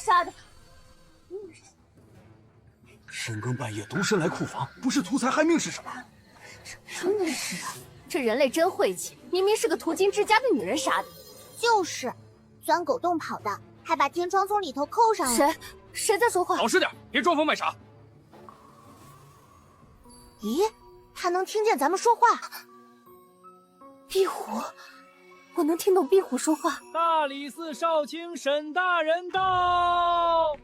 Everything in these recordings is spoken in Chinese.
杀的。深更半夜独身来库房，不是图财害命是什么？真是啊，这人类真晦气，明明是个途经之家的女人杀的。就是，钻狗洞跑的，还把天窗从里头扣上了。谁在说话？老实点，别装疯卖傻。咦，他能听见咱们说话？壁虎，我能听懂壁虎说话。大理寺少卿沈大人到。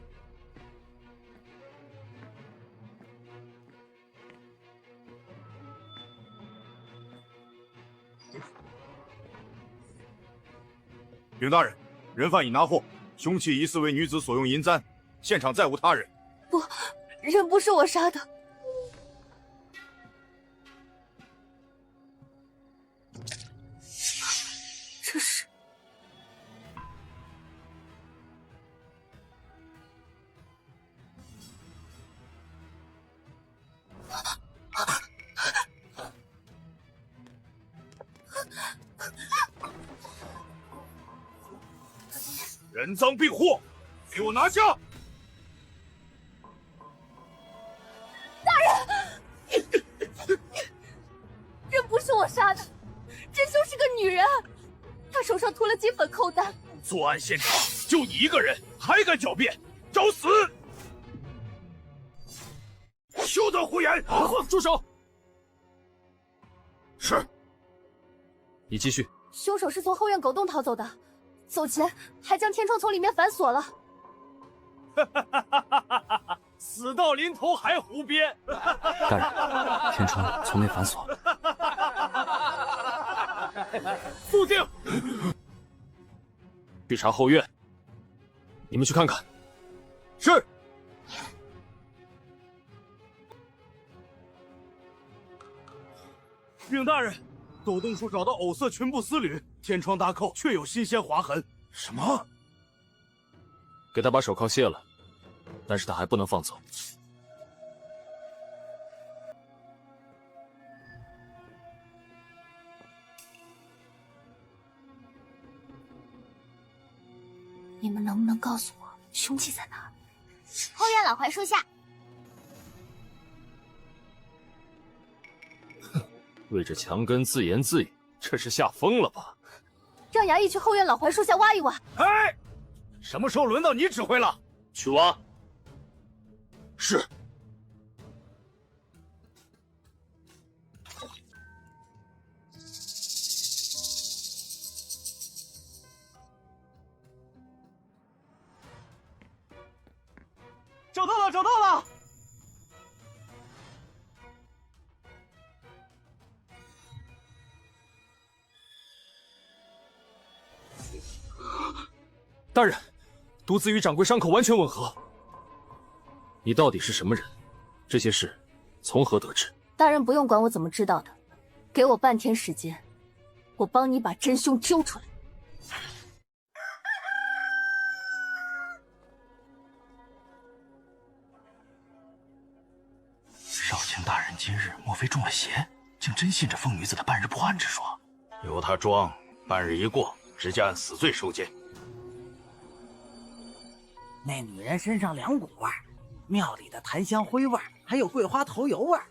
禀大人，人犯已拿获，凶器疑似为女子所用银簪，现场再无他人。不，人不是我杀的。这是……人赃并获，给我拿下！大人，人不是我杀的，真凶是个女人，她手上涂了金粉扣单。作案现场就你一个人，还敢狡辩，找死！休得胡言！住手！是。你继续。凶手是从后院狗洞逃走的，走前还将天窗从里面反锁了。死到临头还胡编！大人，天窗从未反锁。肃静！去查后院，你们去看看。是。禀大人，狗洞处找到藕色裙布丝缕，天窗大扣确有新鲜划痕。什么？给他把手铐卸了，但是他还不能放走。你们能不能告诉我凶器在哪？后院老槐树下。为这墙根自言自语，这是吓疯了吧？让衙役去后院老槐树下挖一挖。哎，什么时候轮到你指挥了？去挖。是。找到了，找到了！大人，毒字与掌柜伤口完全吻合。你到底是什么人？这些事从何得知？大人不用管我怎么知道的，给我半天时间，我帮你把真凶揪出来。少卿大人今日莫非中了邪，竟真信这疯女子的半日破案之说？由他装，半日一过，直接按死罪收监。那女人身上2股味儿，庙里的檀香灰味儿，还有桂花头油味儿。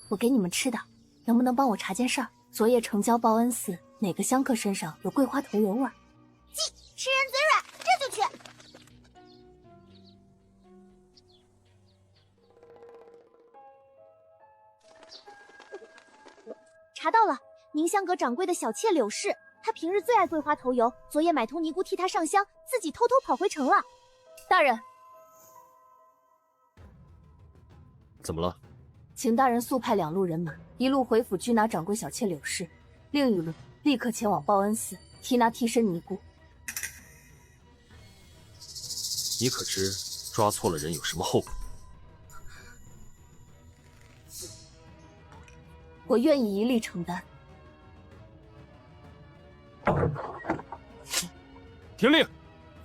我给你们吃的，能不能帮我查件事儿？昨夜城郊报恩寺哪个香客身上有桂花头油味儿？记，吃人嘴软，这就去。查到了，宁香阁掌柜的小妾柳氏，她平日最爱桂花头油，昨夜买通尼姑替她上香，自己偷偷跑回城了。大人，怎么了？请大人速派2路人马，一路回府拘拿掌柜小妾柳氏，另一路立刻前往报恩寺提拿替身尼姑。你可知抓错了人有什么后果？我愿意一力承担。听令，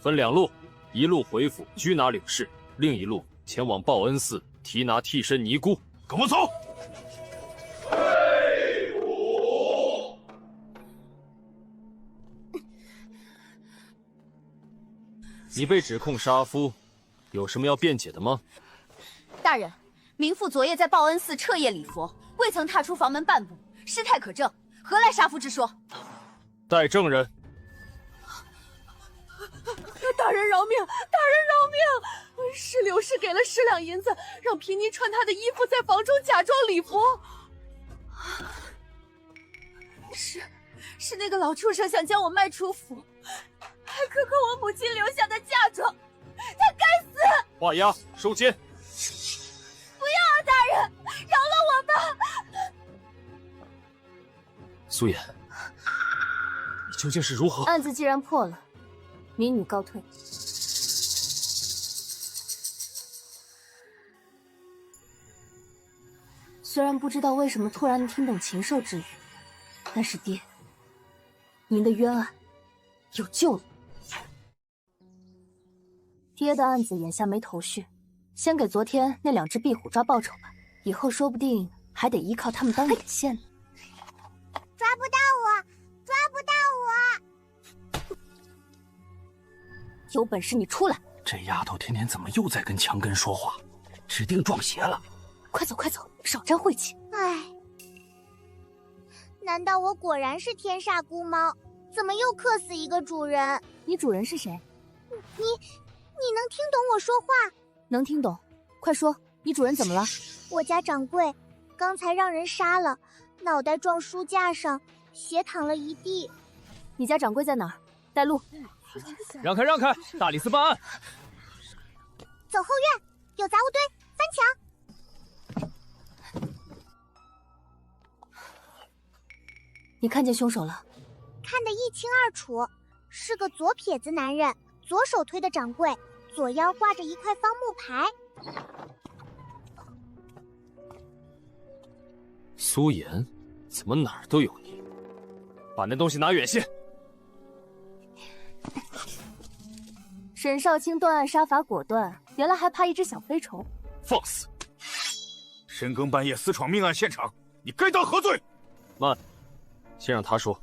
分2路，一路回府拘拿柳氏，另一路前往报恩寺提拿替身尼姑。跟我走。你被指控杀夫，有什么要辩解的吗？大人，民妇昨夜在报恩寺彻夜礼佛，未曾踏出房门半步，事态可证，何来杀夫之说？带证人。大人饶命！大人饶命！是柳氏给了10两银子，让平妮穿她的衣服在房中假装礼佛。是那个老畜生想将我卖出府，还克扣我母亲留下的嫁妆，他该死！画押，收监。不要啊，大人，饶了我吧！苏颜，你究竟是如何？案子既然破了，民女告退。虽然不知道为什么突然能听懂禽兽之语，但是爹，您的冤案有救了。爹的案子眼下没头绪，先给昨天那2只壁虎抓报酬吧，以后说不定还得依靠他们当眼线呢。抓不到我，抓不到我！有本事你出来！这丫头天天怎么又在跟墙根说话？指定撞邪了。快走快走，少沾晦气。唉，难道我果然是天煞孤猫？怎么又克死一个主人？你主人是谁？你能听懂我说话？能听懂，快说，你主人怎么了？我家掌柜刚才让人杀了，脑袋撞书架上，血淌了一地。你家掌柜在哪儿？带路。让开让开，大理寺办案。走后院，有杂物堆，翻墙。你看见凶手了？看得一清二楚，是个左撇子男人，左手推的掌柜，左腰挂着一块方木牌。苏颜，怎么哪儿都有你？把那东西拿远些！沈少卿断案杀伐果断，原来还怕一只小飞虫。放肆！深更半夜私闯命案现场，你该当何罪？慢，先让他说。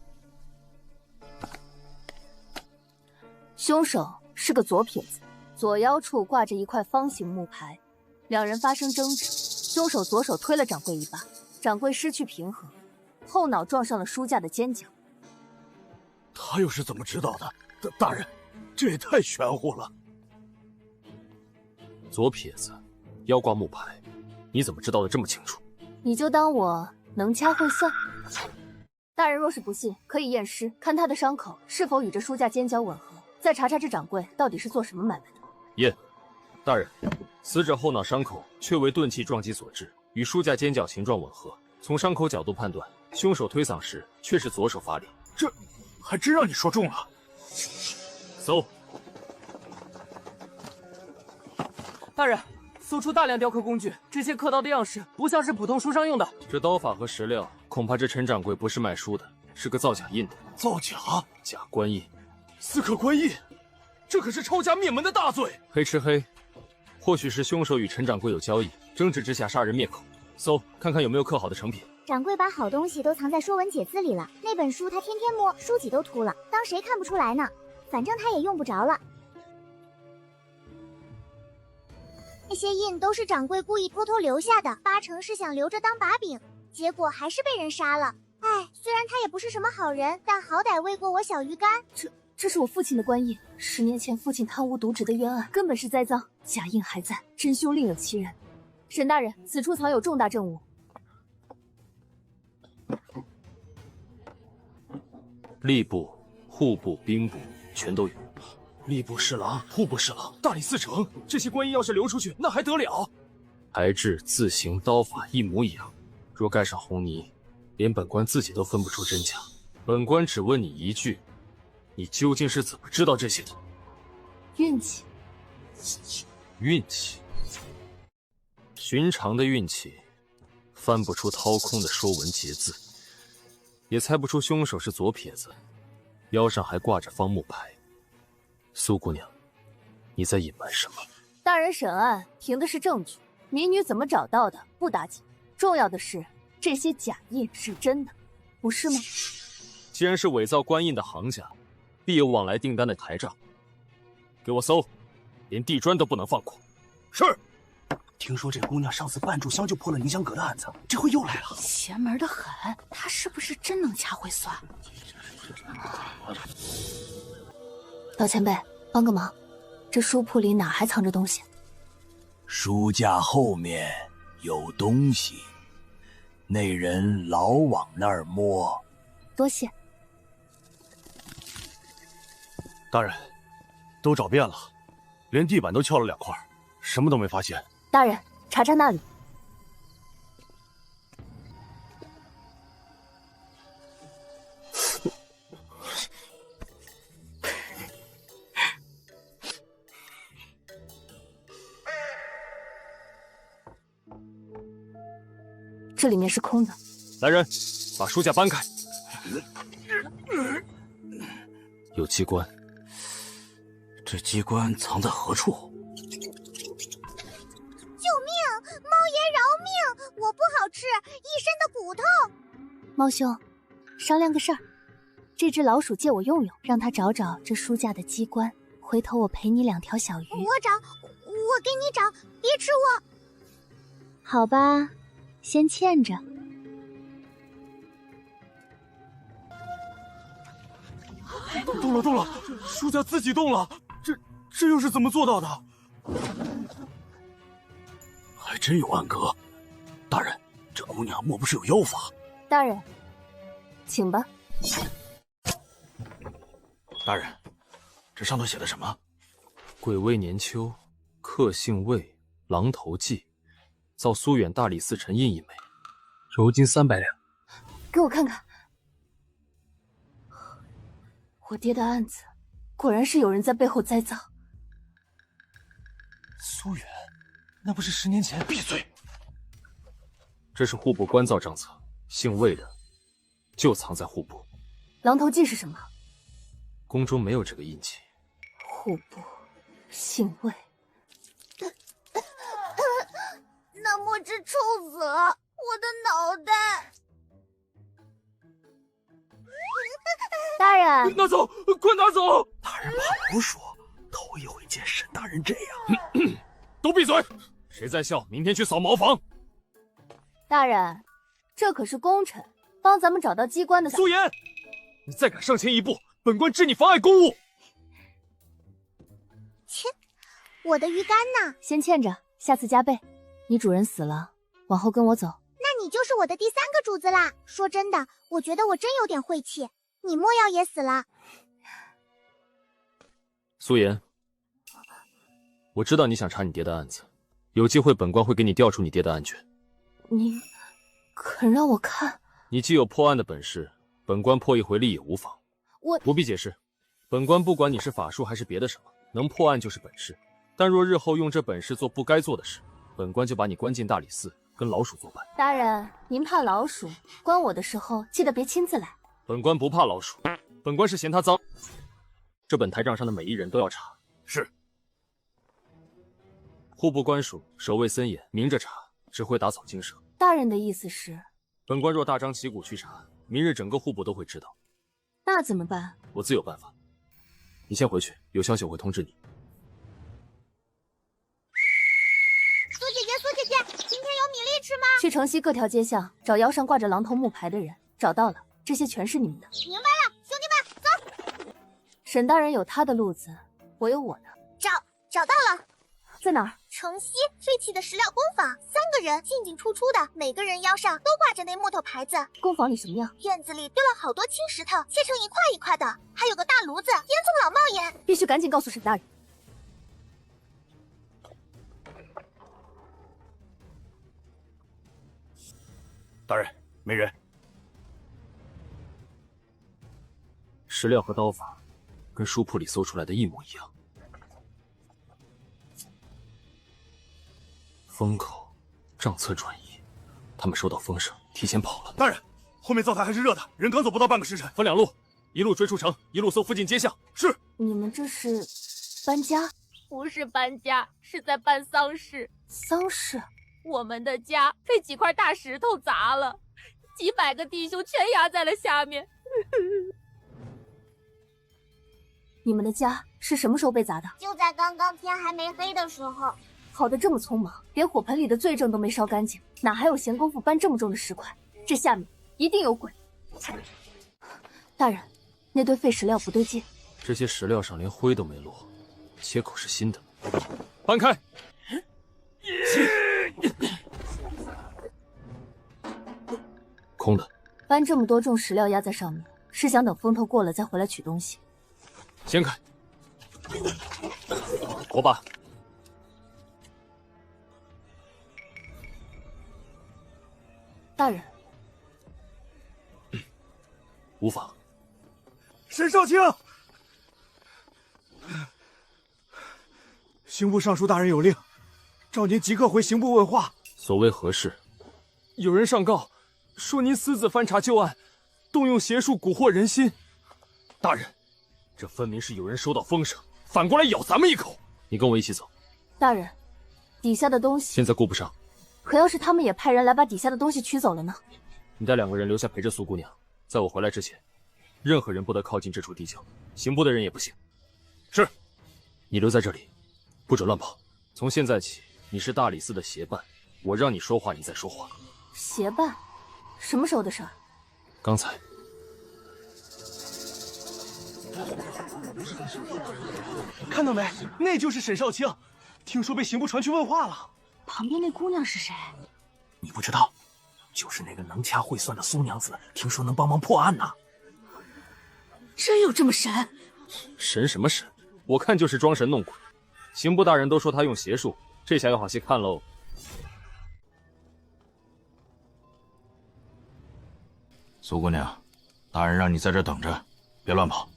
凶手是个左撇子，左腰处挂着一块方形木牌，两人发生争执，凶手左手推了掌柜一把，掌柜失去平衡，后脑撞上了书架的尖角。他又是怎么知道的？大人，这也太玄乎了。左撇子，腰挂木牌，你怎么知道的这么清楚？你就当我能掐会算。大人若是不信，可以验尸，看他的伤口是否与这书架尖角吻合，再查查这掌柜到底是做什么买卖的。验。大人，死者后脑伤口确为钝器撞击所致，与书架尖角形状吻合。从伤口角度判断，凶手推搡时却是左手发力。这还真让你说中了。搜。大人，搜出大量雕刻工具，这些刻刀的样式不像是普通书商用的。这刀法和石料，恐怕这陈掌柜不是卖书的，是个造假印的。造假？假官印，私刻官印，这可是抄家灭门的大罪。黑吃黑，或许是凶手与陈掌柜有交易，争执之下杀人灭口。搜，看看有没有刻好的成品。掌柜把好东西都藏在《说文解字》里了，那本书他天天摸，书脊都秃了，当谁看不出来呢？反正他也用不着了。那些印都是掌柜故意偷偷留下的，8成是想留着当把柄，结果还是被人杀了。唉，虽然他也不是什么好人，但好歹喂过我小鱼干。这是我父亲的官印，10年前父亲贪污渎职的冤案根本是栽赃，假印还在，真凶另有其人。沈大人，此处藏有重大证物。吏部、户部、兵部全都有。吏部侍郎、户部侍郎、大理寺丞，这些官印要是流出去，那还得了？牌制、字形、刀法一模一样，若盖上红泥，连本官自己都分不出真假。本官只问你一句，你究竟是怎么知道这些的？运气。运气？寻常的运气，翻不出掏空的说文解字，也猜不出凶手是左撇子，腰上还挂着方木牌。苏姑娘，你在隐瞒什么？大人审案凭的是证据，民女怎么找到的不打紧，重要的是这些假印是真的，不是吗？既然是伪造官印的行家，必有往来订单的台账。给我搜，连地砖都不能放过。是。听说这姑娘上次半炷香就破了凝香阁的案子，这回又来了，邪门的很。她是不是真能掐会算？老前辈，帮个忙，这书铺里哪还藏着东西？书架后面有东西，那人老往那儿摸。多谢。大人，都找遍了，连地板都撬了2块，什么都没发现。大人，查查那里。这里面是空的。来人，把书架搬开。有机关。这机关藏在何处？救命！猫爷饶命！我不好吃，一身的骨头。猫兄，商量个事儿，这只老鼠借我用用，让它找找这书架的机关，回头我赔你2条小鱼。我找，我给你找，别吃我。好吧，先欠着。动了！书架自己动了，这又是怎么做到的？还真有暗格。大人，这姑娘莫不是有妖法？大人，请吧。大人，这上头写的什么？癸未年秋，克姓魏，狼头记，造苏远大理寺陈印一枚，酬金300两。给我看看。我爹的案子，果然是有人在背后栽赃。苏远，那不是10年前？闭嘴！这是户部官造账册，姓魏的就藏在户部。狼头记是什么？宫中没有这个印记。户部，姓魏。那墨汁臭死了，我的脑袋！大人，拿走，快拿走！大人怕老鼠，头一回见沈大人这样。都闭嘴！谁在笑？明天去扫茅房。大人，这可是功臣，帮咱们找到机关的。苏颜，你再敢上前一步，本官治你妨碍公务。切，我的鱼竿呢？先欠着，下次加倍。你主人死了，往后跟我走。那你就是我的第3个主子啦。说真的，我觉得我真有点晦气。你莫要也死了。苏颜，我知道你想查你爹的案子，有机会本官会给你调出你爹的案卷。你肯让我看？你既有破案的本事，本官破一回例也无妨。我不必解释，本官不管你是法术还是别的什么，能破案就是本事。但若日后用这本事做不该做的事，本官就把你关进大理寺，跟老鼠作伴。大人，您怕老鼠，关我的时候记得别亲自来。本官不怕老鼠，本官是嫌它脏。这本台账上的每一人都要查。是。户部官署守卫森严，明着查，只会打草惊蛇。大人的意思是，本官若大张旗鼓去查，明日整个户部都会知道。那怎么办？我自有办法。你先回去，有消息我会通知你。苏姐姐，今天有米粒吃吗？去城西各条街巷找腰上挂着狼头木牌的人，找到了，这些全是你们的。明白了，兄弟们，走。沈大人有他的路子，我有我的。找到了，在哪儿？城西废弃的石料工坊，3个人进进出出的，每个人腰上都挂着那木头牌子。工坊里什么样？院子里堆了好多青石头，切成一块一块的，还有个大炉子，烟囱老冒烟。必须赶紧告诉沈大人。大人，没人。石料和刀法跟书铺里搜出来的一模一样。风口账册转移，他们收到风声，提前跑了。大人，后面灶台还是热的，人刚走不到半个时辰。分2路，一路追出城，一路搜附近街巷。是。你们这是搬家？不是搬家，是在办丧事。丧事？我们的家被几块大石头砸了，几百个弟兄全压在了下面。你们的家是什么时候被砸的？就在刚刚天还没黑的时候。跑得这么匆忙，连火盆里的罪证都没烧干净，哪还有闲工夫搬这么重的石块？这下面一定有鬼。大人，那堆废石料不对劲。这些石料上连灰都没落，切口是新的。搬开！空的。搬这么多重石料压在上面，是想等风头过了再回来取东西。掀开。火把。大人，无妨。沈少卿，刑部尚书大人有令，召您即刻回刑部问话。所谓何事？有人上告，说您私自翻查旧案，动用邪术蛊惑人心。大人，这分明是有人收到风声，反过来咬咱们一口。你跟我一起走。大人，底下的东西现在顾不上。可要是他们也派人来把底下的东西取走了呢？你带2个人留下陪着苏姑娘，在我回来之前，任何人不得靠近这处地窖，刑部的人也不行。是，你留在这里，不准乱跑。从现在起，你是大理寺的协办，我让你说话，你再说话。协办？什么时候的事儿？刚才。看到没？那就是沈少卿，听说被刑部传去问话了。旁边那姑娘是谁？你不知道，就是那个能掐会算的苏娘子，听说能帮忙破案呢。真有这么神？神什么神？我看就是装神弄鬼。刑部大人都说他用邪术，这下有好戏看喽。苏姑娘，大人让你在这等着，别乱跑。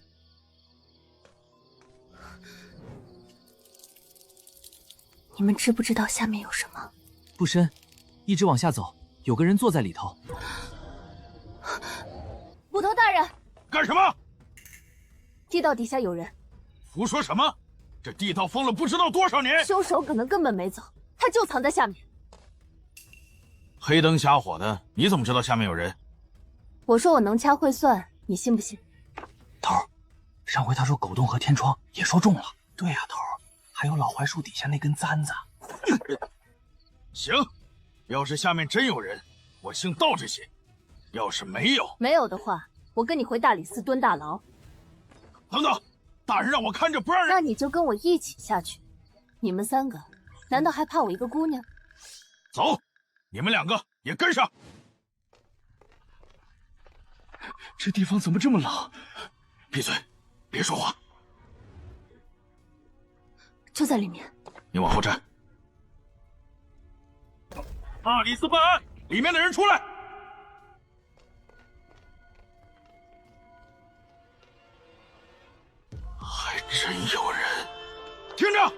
你们知不知道下面有什么？不深，一直往下走，有个人坐在里头。捕头大人，干什么？地道底下有人。胡说什么？这地道封了不知道多少年，凶手可能根本没走，他就藏在下面。黑灯瞎火的，你怎么知道下面有人？我说我能掐会算，你信不信？头儿，上回他说狗洞和天窗也说中了。对呀，头儿，还有老槐树底下那根簪子。行，要是下面真有人，我姓道这些；要是没有，没有的话，我跟你回大理寺蹲大牢。等等，大人让我看着不让人。那你就跟我一起下去。你们3个，难道还怕我一个姑娘？走，你们2个也跟上。这地方怎么这么冷？闭嘴，别说话。就在里面。你往后站。大理寺办案，里面的人出来。还真有人。听着，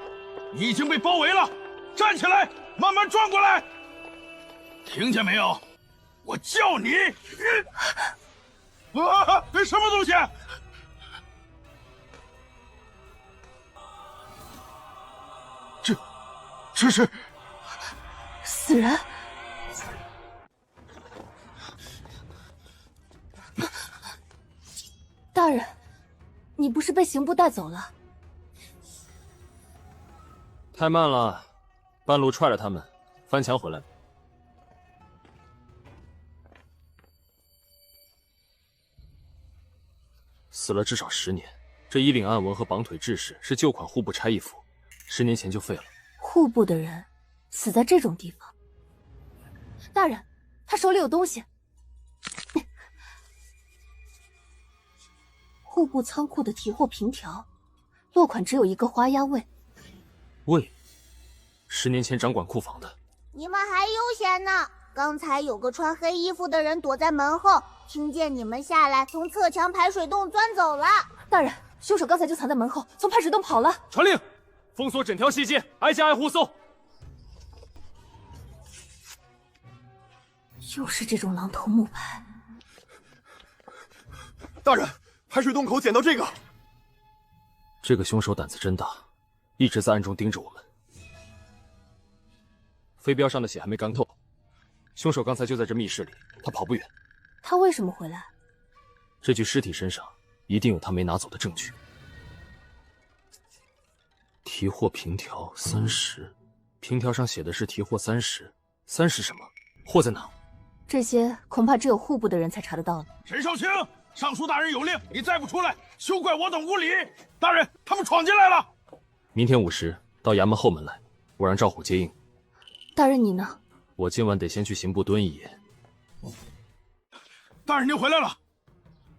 你已经被包围了，站起来，慢慢转过来。听见没有？我叫你。啊！什么东西？这是死人！大人，你不是被刑部带走了？太慢了，半路踹了他们，翻墙回来了。死了至少10年。这衣领暗纹和绑腿制式是旧款户部差役服，10年前就废了。户部的人死在这种地方。大人，他手里有东西。户部仓库的提货凭条，落款只有一个花押卫。卫，10年前掌管库房的。你们还悠闲呢？刚才有个穿黑衣服的人躲在门后，听见你们下来，从侧墙排水洞钻走了。大人，凶手刚才就藏在门后，从排水洞跑了。传令，封锁整条西街，挨家挨户搜。又是这种狼头木牌。大人，排水洞口捡到这个。这个凶手胆子真大，一直在暗中盯着我们。飞镖上的血还没干透，凶手刚才就在这密室里，他跑不远。他为什么回来？这具尸体身上一定有他没拿走的证据。提货凭条30，凭条上写的是提货30，30什么？货在哪？这些恐怕只有户部的人才查得到了。沈少卿，尚书大人有令，你再不出来，休怪我等无礼。大人，他们闯进来了。明天5时到衙门后门来，我让赵虎接应。大人你呢？我今晚得先去刑部蹲一夜。大人您回来了。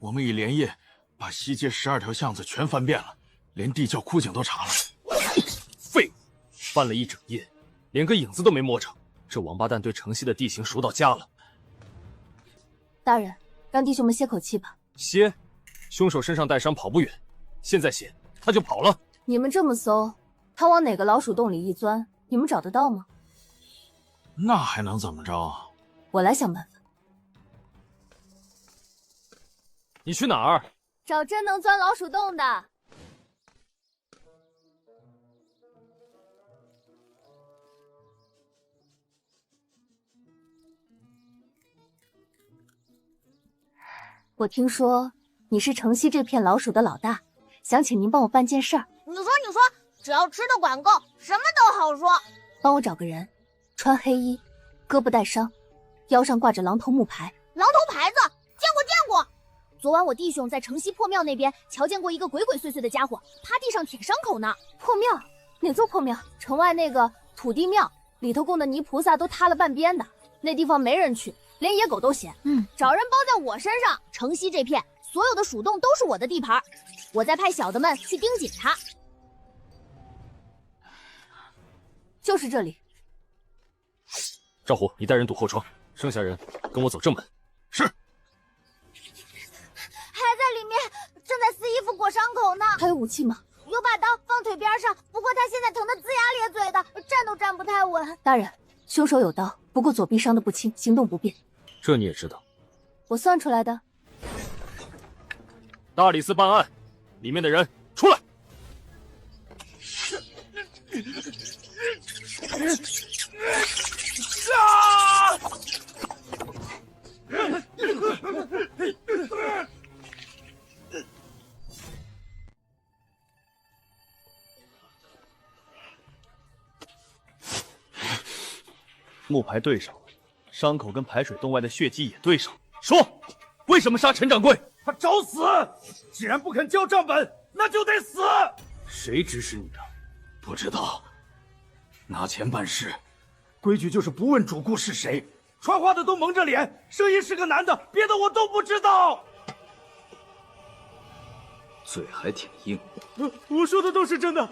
我们已连夜把西街12条巷子全翻遍了，连地窖枯井都查了。废物，翻了一整夜，连个影子都没摸着。这王八蛋对城西的地形熟到家了。大人，让弟兄们歇口气吧。歇？凶手身上带伤，跑不远。现在歇，他就跑了。你们这么搜，他往哪个老鼠洞里一钻，你们找得到吗？那还能怎么着？我来想办法。你去哪儿？找真能钻老鼠洞的。我听说你是城西这片老鼠的老大，想请您帮我办件事儿。你说，只要吃的管够，什么都好说。帮我找个人，穿黑衣，胳膊带伤，腰上挂着狼头木牌。狼头牌子，见过。昨晚我弟兄在城西破庙那边瞧见过一个鬼鬼祟祟的家伙，趴地上舔伤口呢。破庙？哪座破庙？城外那个土地庙，里头供的泥菩萨都塌了半边的，那地方没人去，连野狗都嫌。找人包在我身上。城西这片所有的鼠洞都是我的地盘，我再派小的们去盯紧它。就是这里。赵虎，你带人堵后窗，剩下人跟我走正门。是。还在里面，正在撕衣服裹伤口呢。还有武器吗？有把刀放腿边上，不过他现在疼得龇牙咧嘴的，站都站不太稳。大人，凶手有刀，不过左臂伤得不轻，行动不便。这你也知道？我算出来的。大理寺办案，里面的人出来。木牌对上了，伤口跟排水洞外的血迹也对上了。说，为什么杀陈掌柜？他找死！既然不肯交账本，那就得死！谁指使你的？不知道。拿钱办事，规矩就是不问主顾是谁。传话的都蒙着脸，声音是个男的，别的我都不知道。嘴还挺硬。我说的都是真的，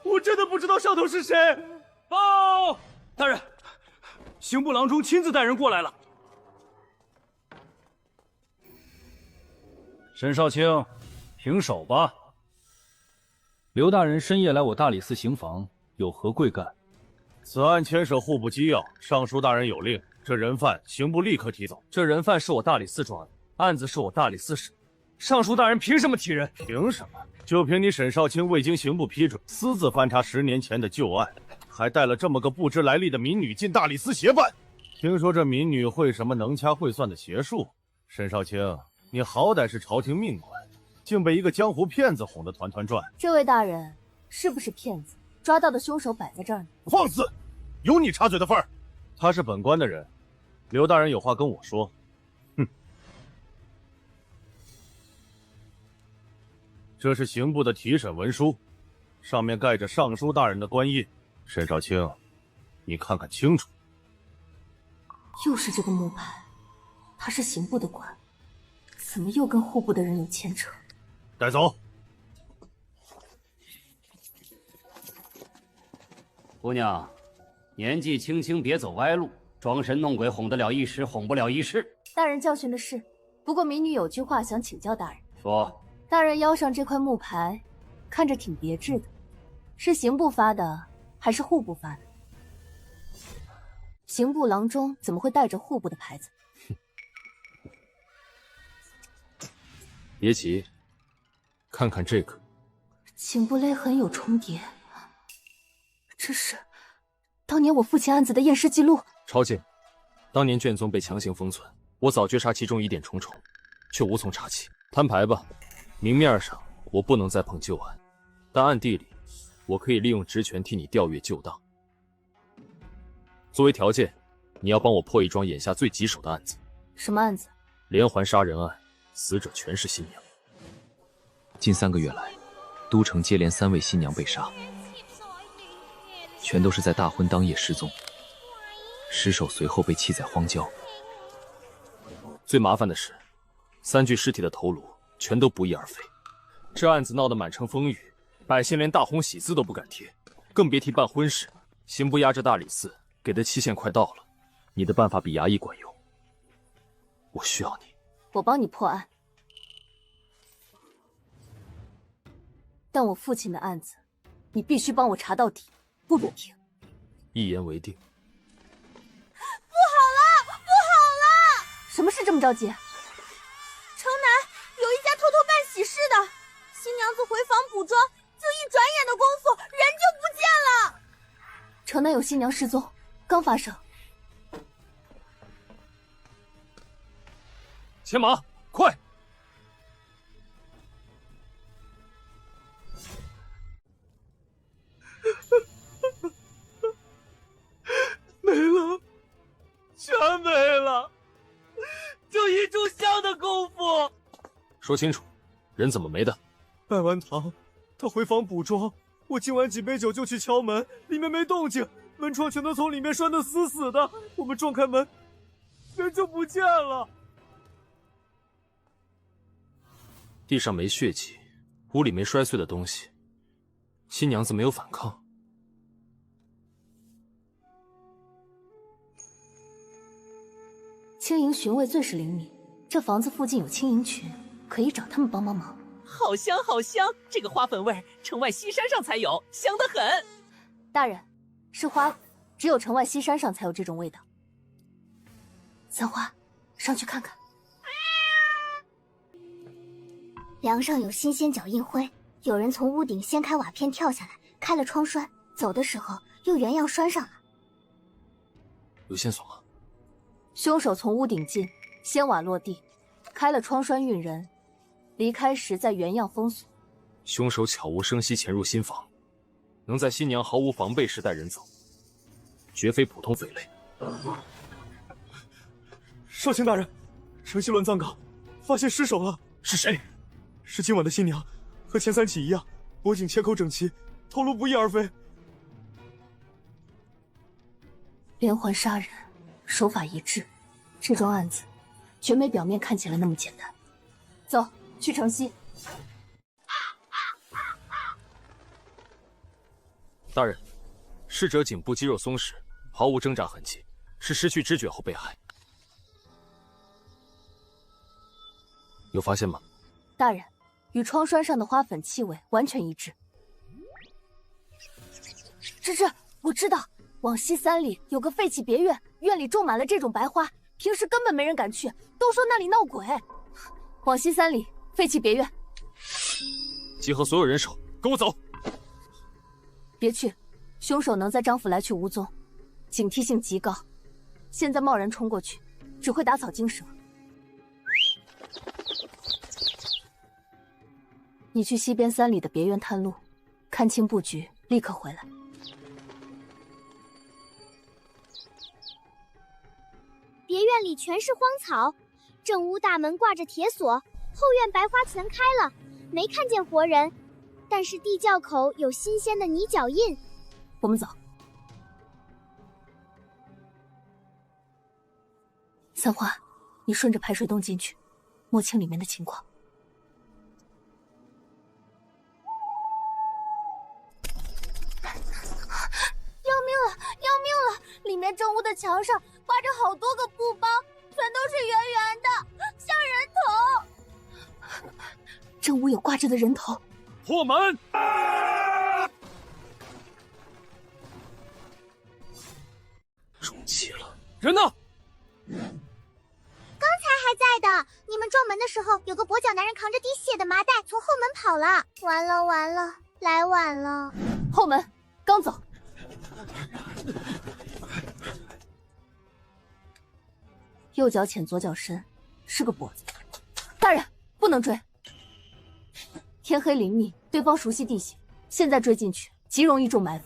我真的不知道上头是谁。报！大人，刑部郎中亲自带人过来了。沈少卿，停手吧。刘大人深夜来我大理寺刑房，有何贵干？此案牵涉户部机要，尚书大人有令，这人犯刑部立刻提走。这人犯是我大理寺抓的，案子是我大理寺审。尚书大人凭什么提人？凭什么？就凭你沈少卿未经刑部批准，私自翻查10年前的旧案，还带了这么个不知来历的民女进大理寺协办。听说这民女会什么能掐会算的邪术？沈少卿，你好歹是朝廷命官，竟被一个江湖骗子哄得团团转。这位大人是不是骗子？抓到的凶手摆在这儿呢。放肆！有你插嘴的份儿？他是本官的人，刘大人有话跟我说。哼，这是刑部的提审文书，上面盖着尚书大人的官印。沈少卿，你看看清楚。又是这个木牌，他是刑部的官，怎么又跟户部的人有牵扯？带走。姑娘，年纪轻轻别走歪路，装神弄鬼哄得了一时，哄不了一世。大人教训的是，不过民女有句话想请教大人。说。大人腰上这块木牌，看着挺别致的，是刑部发的还是户部发的？刑部郎中怎么会带着户部的牌子？别急，看看这个，颈部勒痕有重叠，这是当年我父亲案子的验尸记录。朝见，当年卷宗被强行封存，我早觉察其中疑点重重，却无从查起。摊牌吧，明面上我不能再碰旧案，但暗地里我可以利用职权替你调阅旧档。作为条件，你要帮我破一桩眼下最棘手的案子。什么案子？连环杀人案，死者全是新娘。近3个月来，都城接连3位新娘被杀，全都是在大婚当夜失踪，尸首随后被弃在荒郊。最麻烦的是，3具尸体的头颅全都不翼而飞。这案子闹得满城风雨，百姓连大红喜字都不敢贴，更别提办婚事。刑部押着大理寺，给的期限快到了，你的办法比衙役管用。我需要你。我帮你破案，但我父亲的案子，你必须帮我查到底，不准停。一言为定。不好了，不好了！什么事这么着急？城南有一家偷偷办喜事的，新娘子回房补妆，就一转眼的功夫，人就不见了。城南有新娘失踪，刚发生。牵马，快！没了，全没了，就一炷香的功夫。说清楚，人怎么没的？拜完堂，他回房补妆，我敬完几杯酒就去敲门，里面没动静，门窗全都从里面拴得死死的。我们撞开门，人就不见了。地上没血迹，屋里没摔碎的东西，新娘子没有反抗。青营巡卫最是灵敏，这房子附近有青营群，可以找他们帮忙。好香好香，这个花粉味儿城外西山上才有，香得很。大人，是花粉，只有城外西山上才有这种味道。三花，上去看看。梁上有新鲜脚印灰，有人从屋顶掀开瓦片跳下来，开了窗栓，走的时候又原样拴上了。有线索吗？凶手从屋顶进，掀瓦落地，开了窗栓运人，离开时再原样封锁。凶手悄无声息潜入新房，能在新娘毫无防备时带人走，绝非普通匪类。少卿大人，城西乱葬岗发现尸首了。是谁？是今晚的新娘，和前3起一样，脖颈切口整齐，头颅不翼而飞。连环杀人，手法一致，这桩案子绝没表面看起来那么简单。走，去城西。大人，逝者颈部肌肉松弛，毫无挣扎痕迹，是失去知觉后被害。有发现吗？大人，与窗栓上的花粉气味完全一致。这，我知道，往西3里有个废弃别院，院里种满了这种白花，平时根本没人敢去，都说那里闹鬼。往西3里，废弃别院。集合所有人手，跟我走。别去，凶手能在张府来去无踪，警惕性极高。现在贸然冲过去，只会打草惊蛇。你去西边3里的别院探路，看清布局，立刻回来。别院里全是荒草，正屋大门挂着铁锁，后院白花全开了，没看见活人，但是地窖口有新鲜的泥脚印。我们走。三花，你顺着排水洞进去，摸清里面的情况。要命了！里面正屋的墙上挂着好多个布包，全都是圆圆的，像人头。正屋有挂着的人头。破门！中计了，人呢？刚才还在的，你们撞门的时候，有个跛脚男人扛着滴血的麻袋从后门跑了。完了，来晚了。后门，刚走。右脚浅，左脚深，是个跛子。大人，不能追。天黑林密，对方熟悉地形，现在追进去，极容易中埋伏。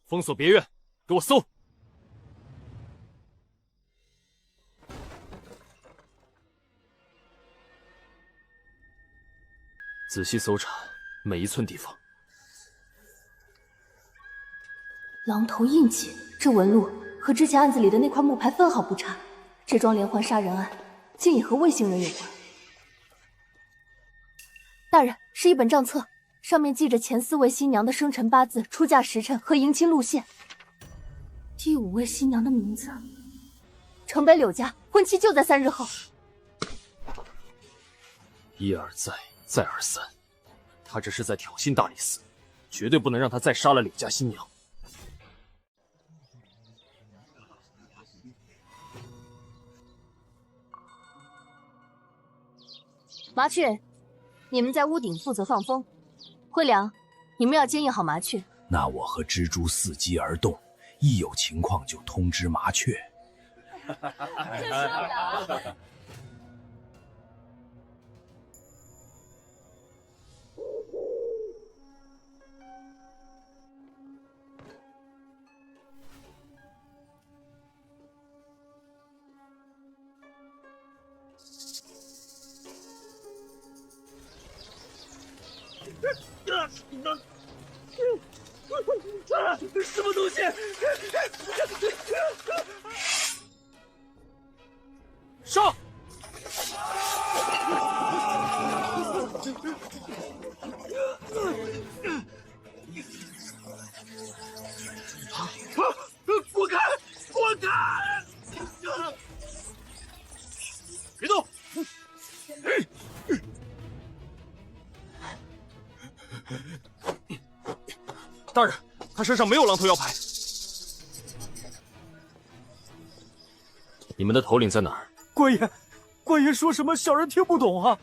封锁别院，给我搜！仔细搜查每一寸地方。狼头印记，这纹路和之前案子里的那块木牌分毫不差。这桩连环杀人案，竟也和卫星人有关。大人，是一本账册，上面记着前4位新娘的生辰八字、出嫁时辰和迎亲路线。第5位新娘的名字，城北柳家，婚期就在3日后。一而再，再而三，他这是在挑衅大理寺，绝对不能让他再杀了柳家新娘。麻雀，你们在屋顶负责放风。慧良，你们要监应好麻雀。那我和蜘蛛伺机而动，一有情况就通知麻雀。什么东西？上！滚开！滚开！别动！大人，他身上没有狼头腰牌。你们的头领在哪儿？官爷说什么小人听不懂啊！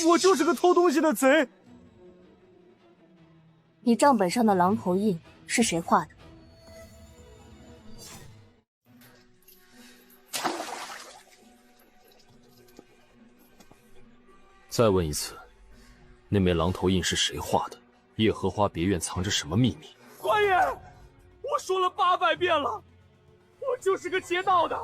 我就是个偷东西的贼。你账本上的狼头印是谁画的？再问一次，那枚狼头印是谁画的？叶荷花别院藏着什么秘密？官爷，我说了800遍了，我就是个劫道的。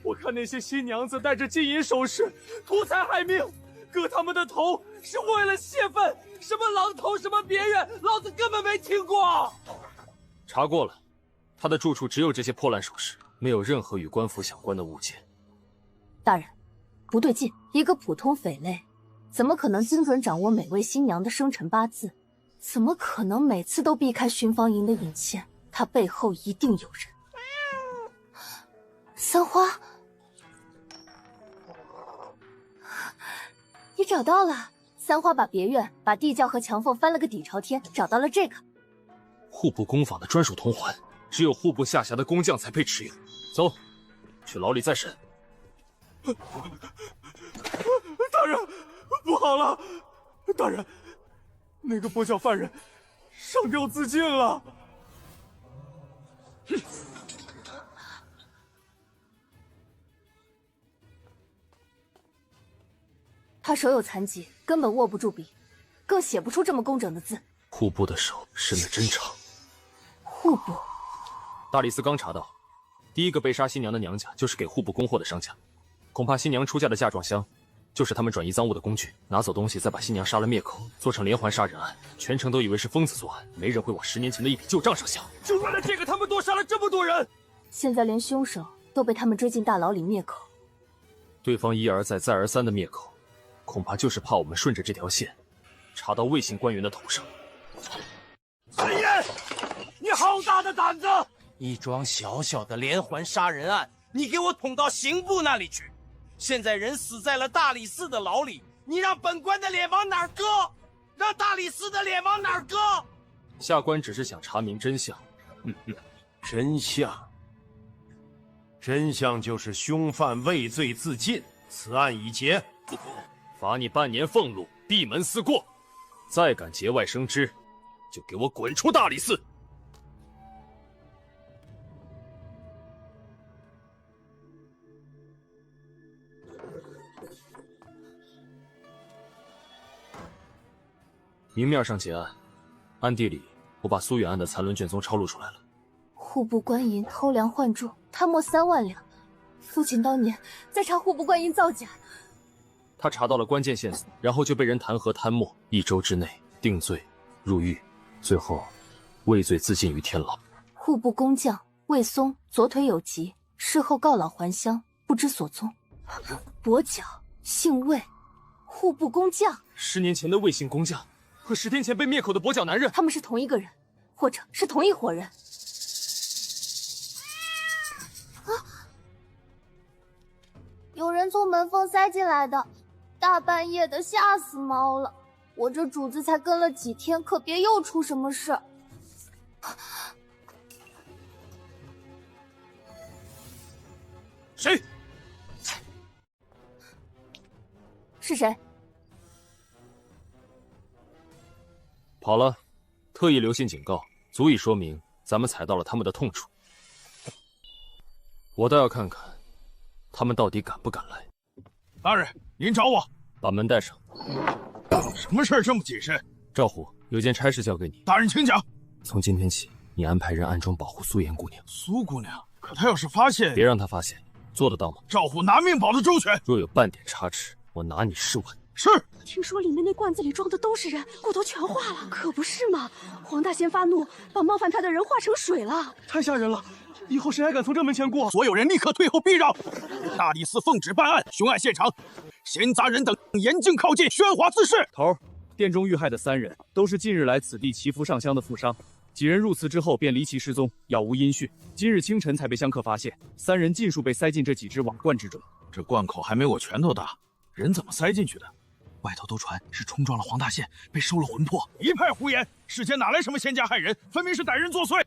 我看那些新娘子戴着金银首饰，图财害命，割他们的头是为了泄愤。什么狼头，什么别院，老子根本没听过。查过了，他的住处只有这些破烂首饰，没有任何与官府相关的物件。大人，不对劲，一个普通匪类，怎么可能精准掌握每位新娘的生辰八字？怎么可能每次都避开巡防营的引线？他背后一定有人。三花，你找到了。三花把别院、把地窖和墙缝翻了个底朝天，找到了这个户部工坊的专属铜环，只有户部下辖的工匠才配持有。走，去牢里再审。大人，不好了！大人，那个跛脚犯人上吊自尽了。哼！他手有残疾，根本握不住笔，更写不出这么工整的字。户部的手伸得真长。户部，大理寺刚查到，第一个被杀新娘的娘家就是给户部供货的商家，恐怕新娘出嫁的嫁妆箱就是他们转移赃物的工具，拿走东西再把新娘杀了灭口，做成连环杀人案。全城都以为是疯子作案，没人会往10年前的一笔旧账上想。就为了这个，他们多杀了这么多人。现在连凶手都被他们追进大牢里灭口。对方一而再再而三的灭口，恐怕就是怕我们顺着这条线查到魏姓官员的头上。陈岩，你好大的胆子！一桩小小的连环杀人案，你给我捅到刑部那里去！现在人死在了大理寺的牢里，你让本官的脸往哪儿搁？让大理寺的脸往哪儿搁？下官只是想查明真相。真相就是凶犯畏罪自尽，此案已结，罚你半年俸禄，闭门思过。再敢节外生枝，就给我滚出大理寺！明面上结案，暗地里我把苏远案的残轮卷宗抄录出来了。户部官银偷梁换柱，贪没3万两。父亲当年在查户部官银造假。他查到了关键线索，然后就被人弹劾贪墨，1周之内定罪入狱，最后畏罪自尽于天牢。户部工匠魏松左腿有疾，事后告老还乡，不知所踪。跛脚，姓魏，户部工匠。10年前的魏姓工匠和10天前被灭口的跛脚男人，他们是同一个人，或者是同一伙人。有人从门缝塞进来的，大半夜的，吓死猫了。我这主子才跟了几天，可别又出什么事。谁？是谁？跑了，特意留信警告，足以说明咱们踩到了他们的痛处。我倒要看看，他们到底敢不敢来。大人，您找我，把门带上。什么事这么谨慎？赵虎，有件差事交给你。大人，请讲。从今天起，你安排人暗中保护苏妍姑娘。苏姑娘，可她要是发现……别让她发现，做得到吗？赵虎拿命保得周全。若有半点差池，我拿你试问。是。听说里面那罐子里装的都是人，骨头全化了，可不是吗？黄大仙发怒，把冒犯他的人化成水了，太吓人了！以后谁还敢从这门前过？所有人立刻退后避让。大理寺奉旨办案，凶案现场，闲杂人等严禁靠近，喧哗滋事。头，殿中遇害的3人都是近日来此地祈福上香的富商，几人入祠之后便离奇失踪，杳无音讯。今日清晨才被香客发现，3人尽数被塞进这几只瓦罐之中。这罐口还没我拳头大，人怎么塞进去的？外头都传是冲撞了黄大仙，被收了魂魄。一派胡言！世间哪来什么仙家害人，分明是歹人作祟。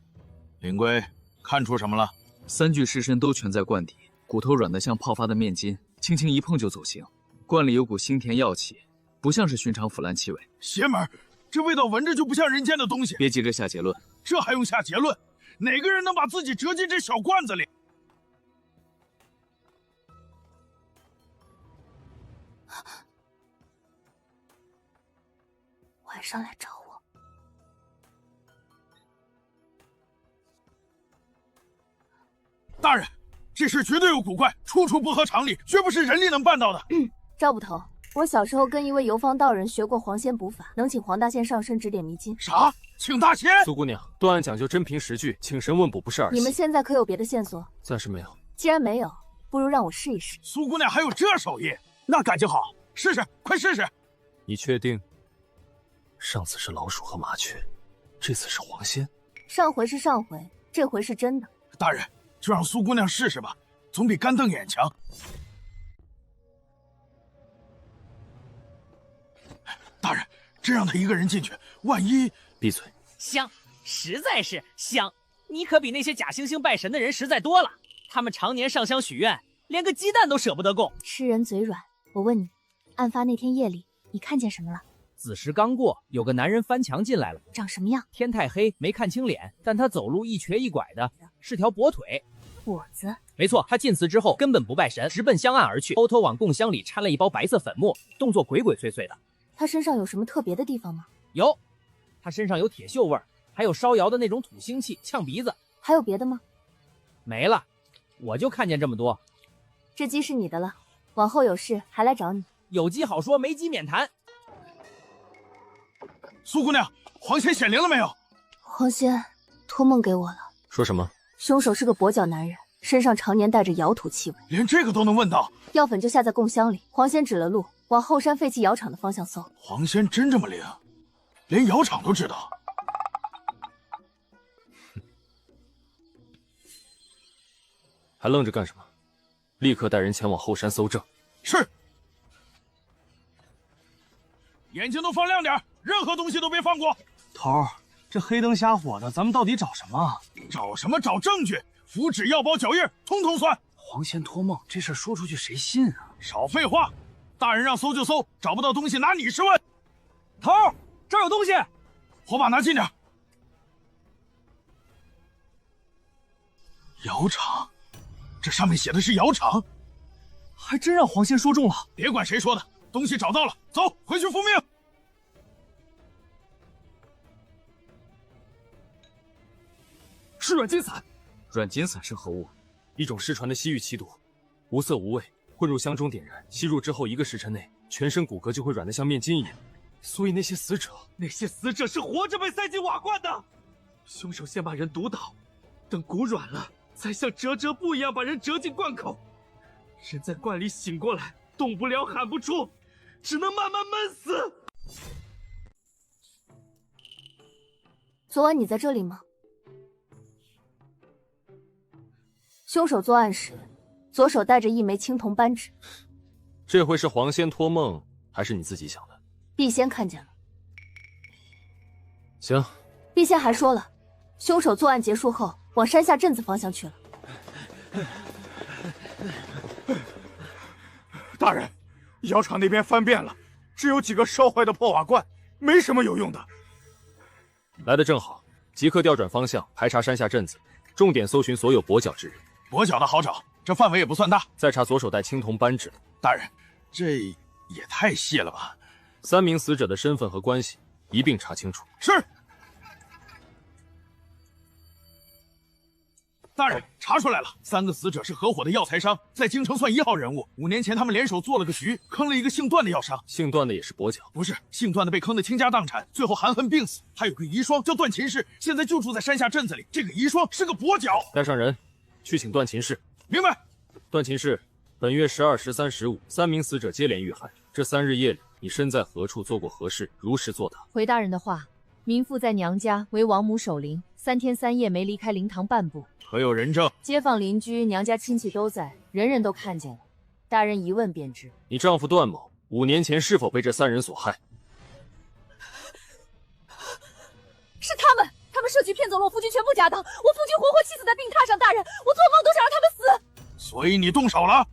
林龟，看出什么了？3具尸身都全在罐底，骨头软得像泡发的面筋，轻轻一碰就走形。罐里有股腥甜药气，不像是寻常腐烂气味。邪门！这味道闻着就不像人间的东西。别急着下结论，这还用下结论？哪个人能把自己折进这小罐子里？晚上来找我。大人，这事绝对有古怪，处处不合常理，绝不是人力能办到的。赵捕头，我小时候跟一位游方道人学过黄仙补法，能请黄大仙上身指点迷津。啥？请大仙？苏姑娘，断案讲究真凭实据，请神问卜不是儿戏。你们现在可有别的线索？暂时没有。既然没有，不如让我试一试。苏姑娘还有这手艺，那感情好，试试，快试试。你确定？上次是老鼠和麻雀，这次是黄仙。上回是上回，这回是真的。大人，就让苏姑娘试试吧，总比干瞪眼强。大人，真让她一个人进去，万一……闭嘴！香，实在是香！你可比那些假惺惺拜神的人实在多了。他们常年上香许愿，连个鸡蛋都舍不得供。吃人嘴软。我问你，案发那天夜里，你看见什么了？子时刚过，有个男人翻墙进来了，长什么样？天太黑，没看清脸，但他走路一瘸一拐的，是条跛腿。跛子？没错，他进祠之后根本不拜神，直奔香案而去，偷偷往供香里掺了一包白色粉末，动作鬼鬼祟祟的。他身上有什么特别的地方吗？有，他身上有铁锈味儿，还有烧窑的那种土腥气，呛鼻子。还有别的吗？没了，我就看见这么多。这鸡是你的了，往后有事还来找你。有鸡好说，没鸡免谈。苏姑娘，黄仙显灵了没有？黄仙托梦给我了。说什么？凶手是个跛脚男人，身上常年带着窑土气味。连这个都能问到？药粉就下在供香里。黄仙指了路，往后山废弃窑厂的方向搜。黄仙真这么灵，连窑厂都知道。还愣着干什么？立刻带人前往后山搜证。是。眼睛都放亮点，任何东西都别放过。头儿，这黑灯瞎火的，咱们到底找什么？找什么？找证据，符纸、药包、脚印，通通算。黄仙托梦，这事说出去谁信啊？少废话，大人让搜就搜，找不到东西拿你试问。头儿，这儿有东西，火把拿近点。窑厂，这上面写的是窑厂，还真让黄仙说中了。别管谁说的，东西找到了，走，回去复命。软金散。软金散是何物？一种失传的西域奇毒，无色无味，混入香中点燃，吸入之后1个时辰内，全身骨骼就会软得像面筋一样。所以那些死者是活着被塞进瓦罐的。凶手先把人毒倒，等骨软了，再像折折布一样把人折进罐口。人在罐里醒过来，动不了，喊不出，只能慢慢闷死。昨晚你在这里吗？凶手作案时，左手戴着一枚青铜扳指。这回是黄仙托梦，还是你自己想的？毕仙看见了。行。毕仙还说了，凶手作案结束后往山下镇子方向去了。大人，窑厂那边翻遍了，只有几个烧坏的破瓦罐，没什么有用的。来得正好，即刻调转方向，排查山下镇子，重点搜寻所有跛脚之人。跛脚的好找，这范围也不算大。再查左手戴青铜扳指。大人，这也太细了吧！3名死者的身份和关系一并查清楚。是。大人，查出来了，3个死者是合伙的药材商，在京城算1号人物。5年前他们联手做了个局，坑了一个姓段的药商。姓段的也是跛脚？不是，姓段的被坑得倾家荡产，最后含恨病死。还有个遗孀叫段秦氏，现在就住在山下镇子里。这个遗孀是个跛脚。带上人，去请段秦氏。明白。段秦氏，本月12、13、15，3名死者接连遇害。这3日夜里，你身在何处，做过何事？如实作答。回大人的话，民妇在娘家为王母守灵，3天3夜没离开灵堂半步。可有人证？街坊邻居、娘家亲戚都在，人人都看见了。大人一问便知。你丈夫段某5年前是否被这3人所害？是他们设局骗走了我夫君全部家当，我夫君活活气死在病榻上。大人，我做梦都想让他们死。所以你动手了？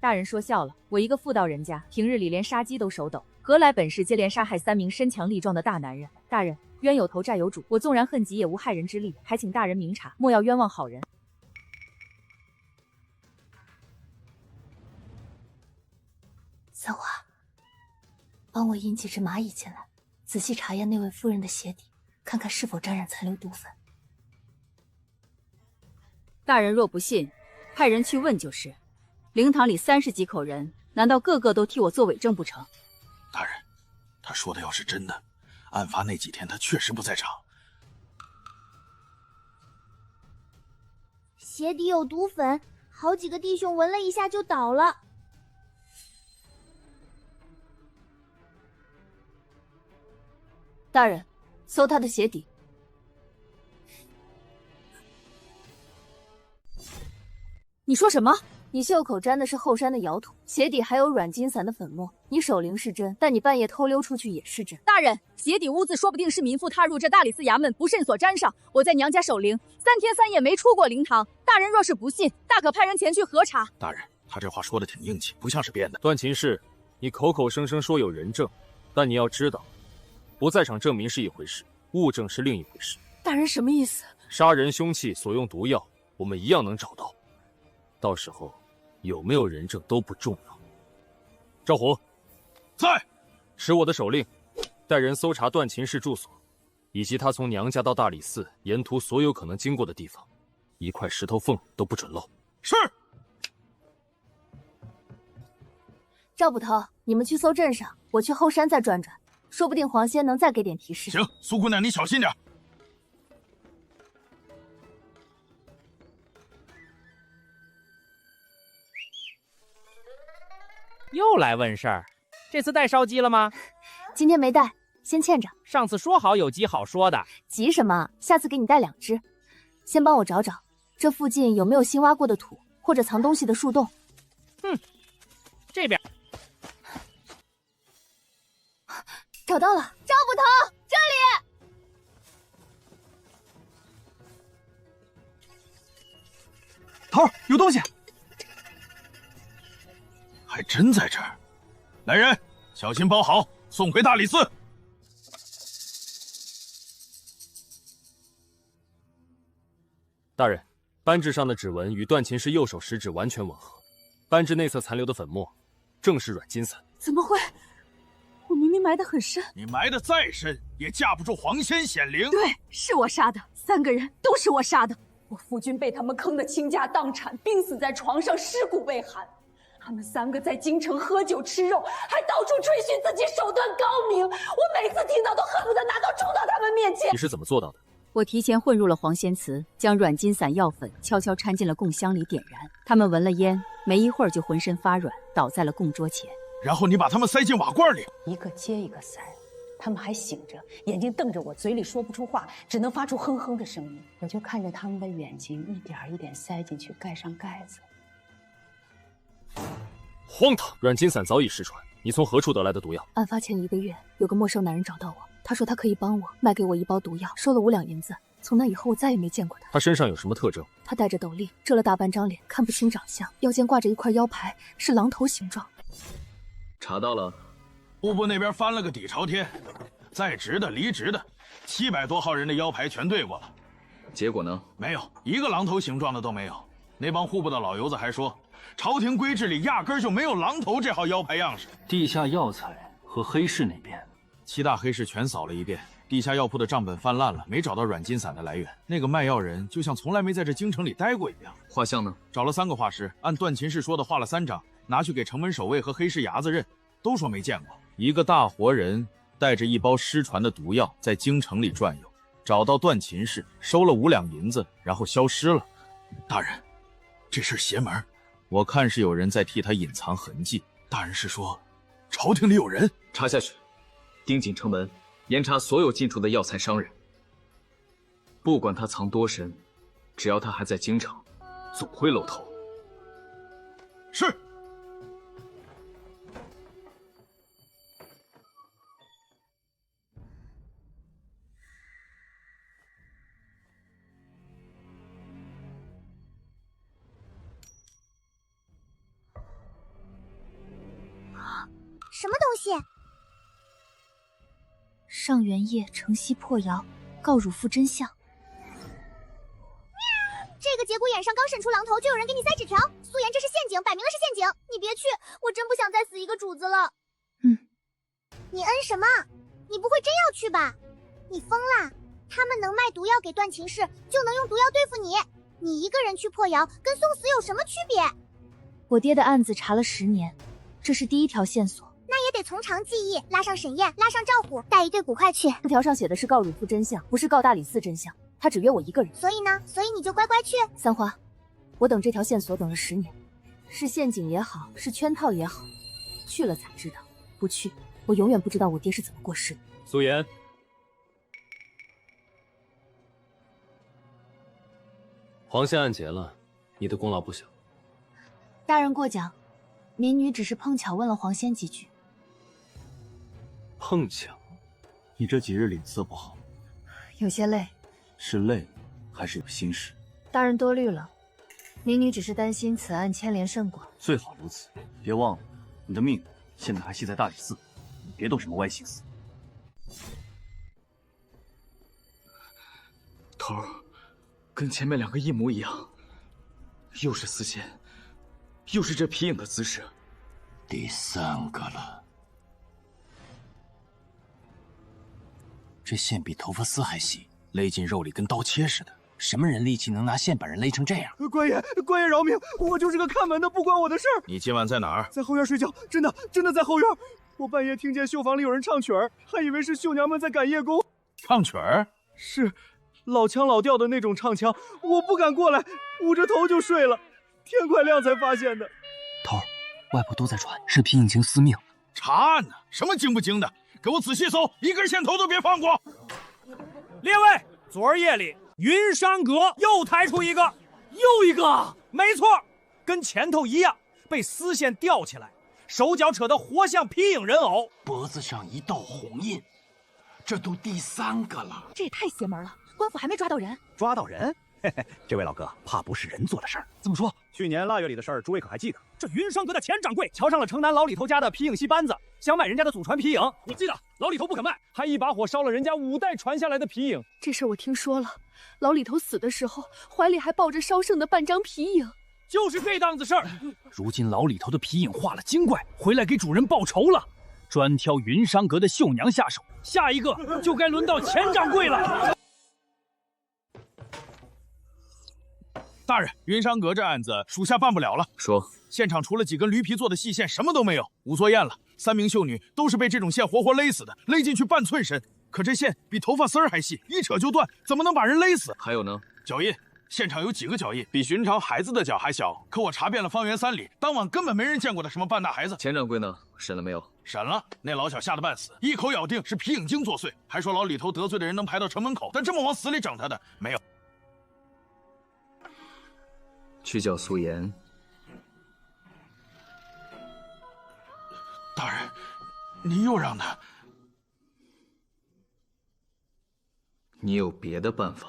大人说笑了，我一个妇道人家，平日里连杀鸡都手抖，何来本事接连杀害3名身强力壮的大男人？大人，冤有头债有主，我纵然恨极也无害人之力，还请大人明察，莫要冤枉好人。三华，帮我引几只蚂蚁进来，仔细查验那位夫人的鞋底，看看是否沾染残留毒粉。大人若不信，派人去问就是。灵堂里30几口人，难道个个都替我做伪证不成？大人，他说的要是真的，案发那几天他确实不在场。鞋底有毒粉，好几个弟兄闻了一下就倒了。大人，搜他的鞋底。你说什么？你袖口沾的是后山的窑土，鞋底还有软金散的粉末。你守灵是真，但你半夜偷溜出去也是真。大人，鞋底污渍说不定是民妇踏入这大理寺衙门不慎所沾上。我在娘家守灵3天3夜没出过灵堂，大人若是不信，大可派人前去核查。大人，他这话说的挺硬气，不像是编的。段秦氏，你口口声声说有人证，但你要知道，不在场证明是一回事，物证是另一回事。大人什么意思？杀人凶器所用毒药，我们一样能找到。到时候有没有人证都不重要。赵虎，在，持我的手令，带人搜查段秦氏住所，以及他从娘家到大理寺沿途所有可能经过的地方，一块石头缝都不准漏。是。赵捕头，你们去搜镇上，我去后山再转转，说不定黄仙能再给点提示。行，苏姑娘你小心点。又来问事儿，这次带烧鸡了吗？今天没带，先欠着。上次说好有鸡好说的。急什么？下次给你带2只。先帮我找找，这附近有没有新挖过的土，或者藏东西的树洞。这边。找到了，赵捕头，这里。头儿，有东西。还真在这儿，来人，小心包好，送回大理寺。大人，扳指上的指纹与段秦氏右手食指完全吻合，扳指内侧残留的粉末正是软金散。怎么会？我明明埋得很深。你埋得再深，也架不住黄仙显灵。对，是我杀的，3个人都是我杀的。我夫君被他们坑得倾家荡产，病死在床上，尸骨未寒。他们3个在京城喝酒吃肉，还到处吹嘘自己手段高明。我每次听到都恨不得拿刀冲到他们面前。你是怎么做到的？我提前混入了黄仙祠，将软筋散药粉悄悄掺进了供香里点燃。他们闻了烟，没一会儿就浑身发软，倒在了供桌前。然后你把他们塞进瓦罐里，一个接一个塞。他们还醒着，眼睛瞪着我，嘴里说不出话，只能发出哼哼的声音。我就看着他们的眼睛一点一点塞进去，盖上盖子。荒唐！软筋散早已失传，你从何处得来的毒药？案发前1个月，有个陌生男人找到我，他说他可以帮我，卖给我1包毒药，收了5两银子。从那以后，我再也没见过他。他身上有什么特征？他戴着斗笠，遮了大半张脸，看不清长相，腰间挂着一块腰牌，是狼头形状。查到了。户部那边翻了个底朝天，在职的、离职的，700多号人的腰牌全对过了，结果呢？没有一个狼头形状的都没有。那帮户部的老油子还说，朝廷规制里压根就没有狼头这号腰牌样式。地下药材和黑市那边，7大黑市全扫了一遍，地下药铺的账本翻烂了，没找到软筋散的来源。那个卖药人就像从来没在这京城里待过一样。画像呢？找了3个画师，按段秦氏说的画了3张，拿去给城门守卫和黑市伢子认，都说没见过。一个大活人带着1包失传的毒药在京城里转悠，找到段秦氏，收了5两银子，然后消失了。大人，这事邪门，我看是有人在替他隐藏痕迹。大人是说，朝廷里有人？查下去，盯紧城门，严查所有进出的药材商人。不管他藏多深，只要他还在京城，总会露头。是。什么东西？上元夜城西破窑，告汝父真相。这个节骨眼上刚审出狼头，就有人给你塞纸条。苏颜，这是陷阱，摆明了是陷阱。你别去，我真不想再死一个主子了。你嗯什么？你不会真要去吧？你疯啦！他们能卖毒药给段秦氏，就能用毒药对付你。你一个人去破窑，跟送死有什么区别？我爹的案子查了10年，这是第1条线索。那也得从长计议，拉上沈燕，拉上赵虎，带一队捕快去。字条上写的是告汝父真相，不是告大理寺真相。他只约我1个人。所以呢？所以你就乖乖去。三花，我等这条线索等了10年，是陷阱也好，是圈套也好，去了才知道，不去，我永远不知道我爹是怎么过世的。苏颜，黄县案结了，你的功劳不小。大人过奖，民女只是碰巧问了黄仙几句。碰巧？你这几日脸色不好，有些累。是累，还是有心事？大人多虑了，民女只是担心此案牵连甚广。最好如此，别忘了，你的命现在还系在大理寺，你别动什么歪心思。头儿，跟前面2个一模一样，又是丝线，又是这皮影的姿势。第3个了，这线比头发丝还细，勒进肉里跟刀切似的。什么人力气能拿线把人勒成这样？官爷，官爷饶命！我就是个看门的，不关我的事儿。你今晚在哪儿？在后院睡觉，真的在后院。我半夜听见绣房里有人唱曲儿，还以为是绣娘们在赶夜工。唱曲儿？是，老腔老调的那种唱腔。我不敢过来，捂着头就睡了。天快亮才发现的。头儿，外婆都在传，是皮影情私命。查案呢？什么精不精的？给我仔细搜，一根线头都别放过。列位，昨儿夜里云山阁又抬出一个，又一个，没错，跟前头一样，被丝线吊起来，手脚扯得活像皮影人偶，脖子上一道红印，这都第3个了。这也太邪门了，官府还没抓到人。抓到人？嘿嘿，这位老哥，怕不是人做的事儿。怎么说？去年腊月里的事儿，诸位可还记得？这云山阁的钱掌柜瞧上了城南老李头家的皮影戏班子，想买人家的祖传皮影。我记得老李头不肯卖，还一把火烧了人家5代传下来的皮影。这事儿我听说了，老李头死的时候怀里还抱着烧剩的半张皮影。就是这档子事儿。如今老李头的皮影化了精怪，回来给主人报仇了。专挑云山阁的绣娘下手，下一个就该轮到钱掌柜了。大人，云山阁这案子属下办不了了。说，现场除了几根驴皮做的细线，什么都没有，无作验了。3名秀女都是被这种线活活勒死的，勒进去半寸深，可这线比头发丝儿还细，一扯就断，怎么能把人勒死？还有呢？脚印，现场有几个脚印，比寻常孩子的脚还小。可我查遍了方圆3里，当晚根本没人见过的什么半大孩子。钱掌柜呢？审了没有？审了，那老小吓得半死，一口咬定是皮影精作祟，还说老李头得罪的人能排到城门口，但这么往死里整他的没有。去叫苏颜。大人，你又让他？你有别的办法？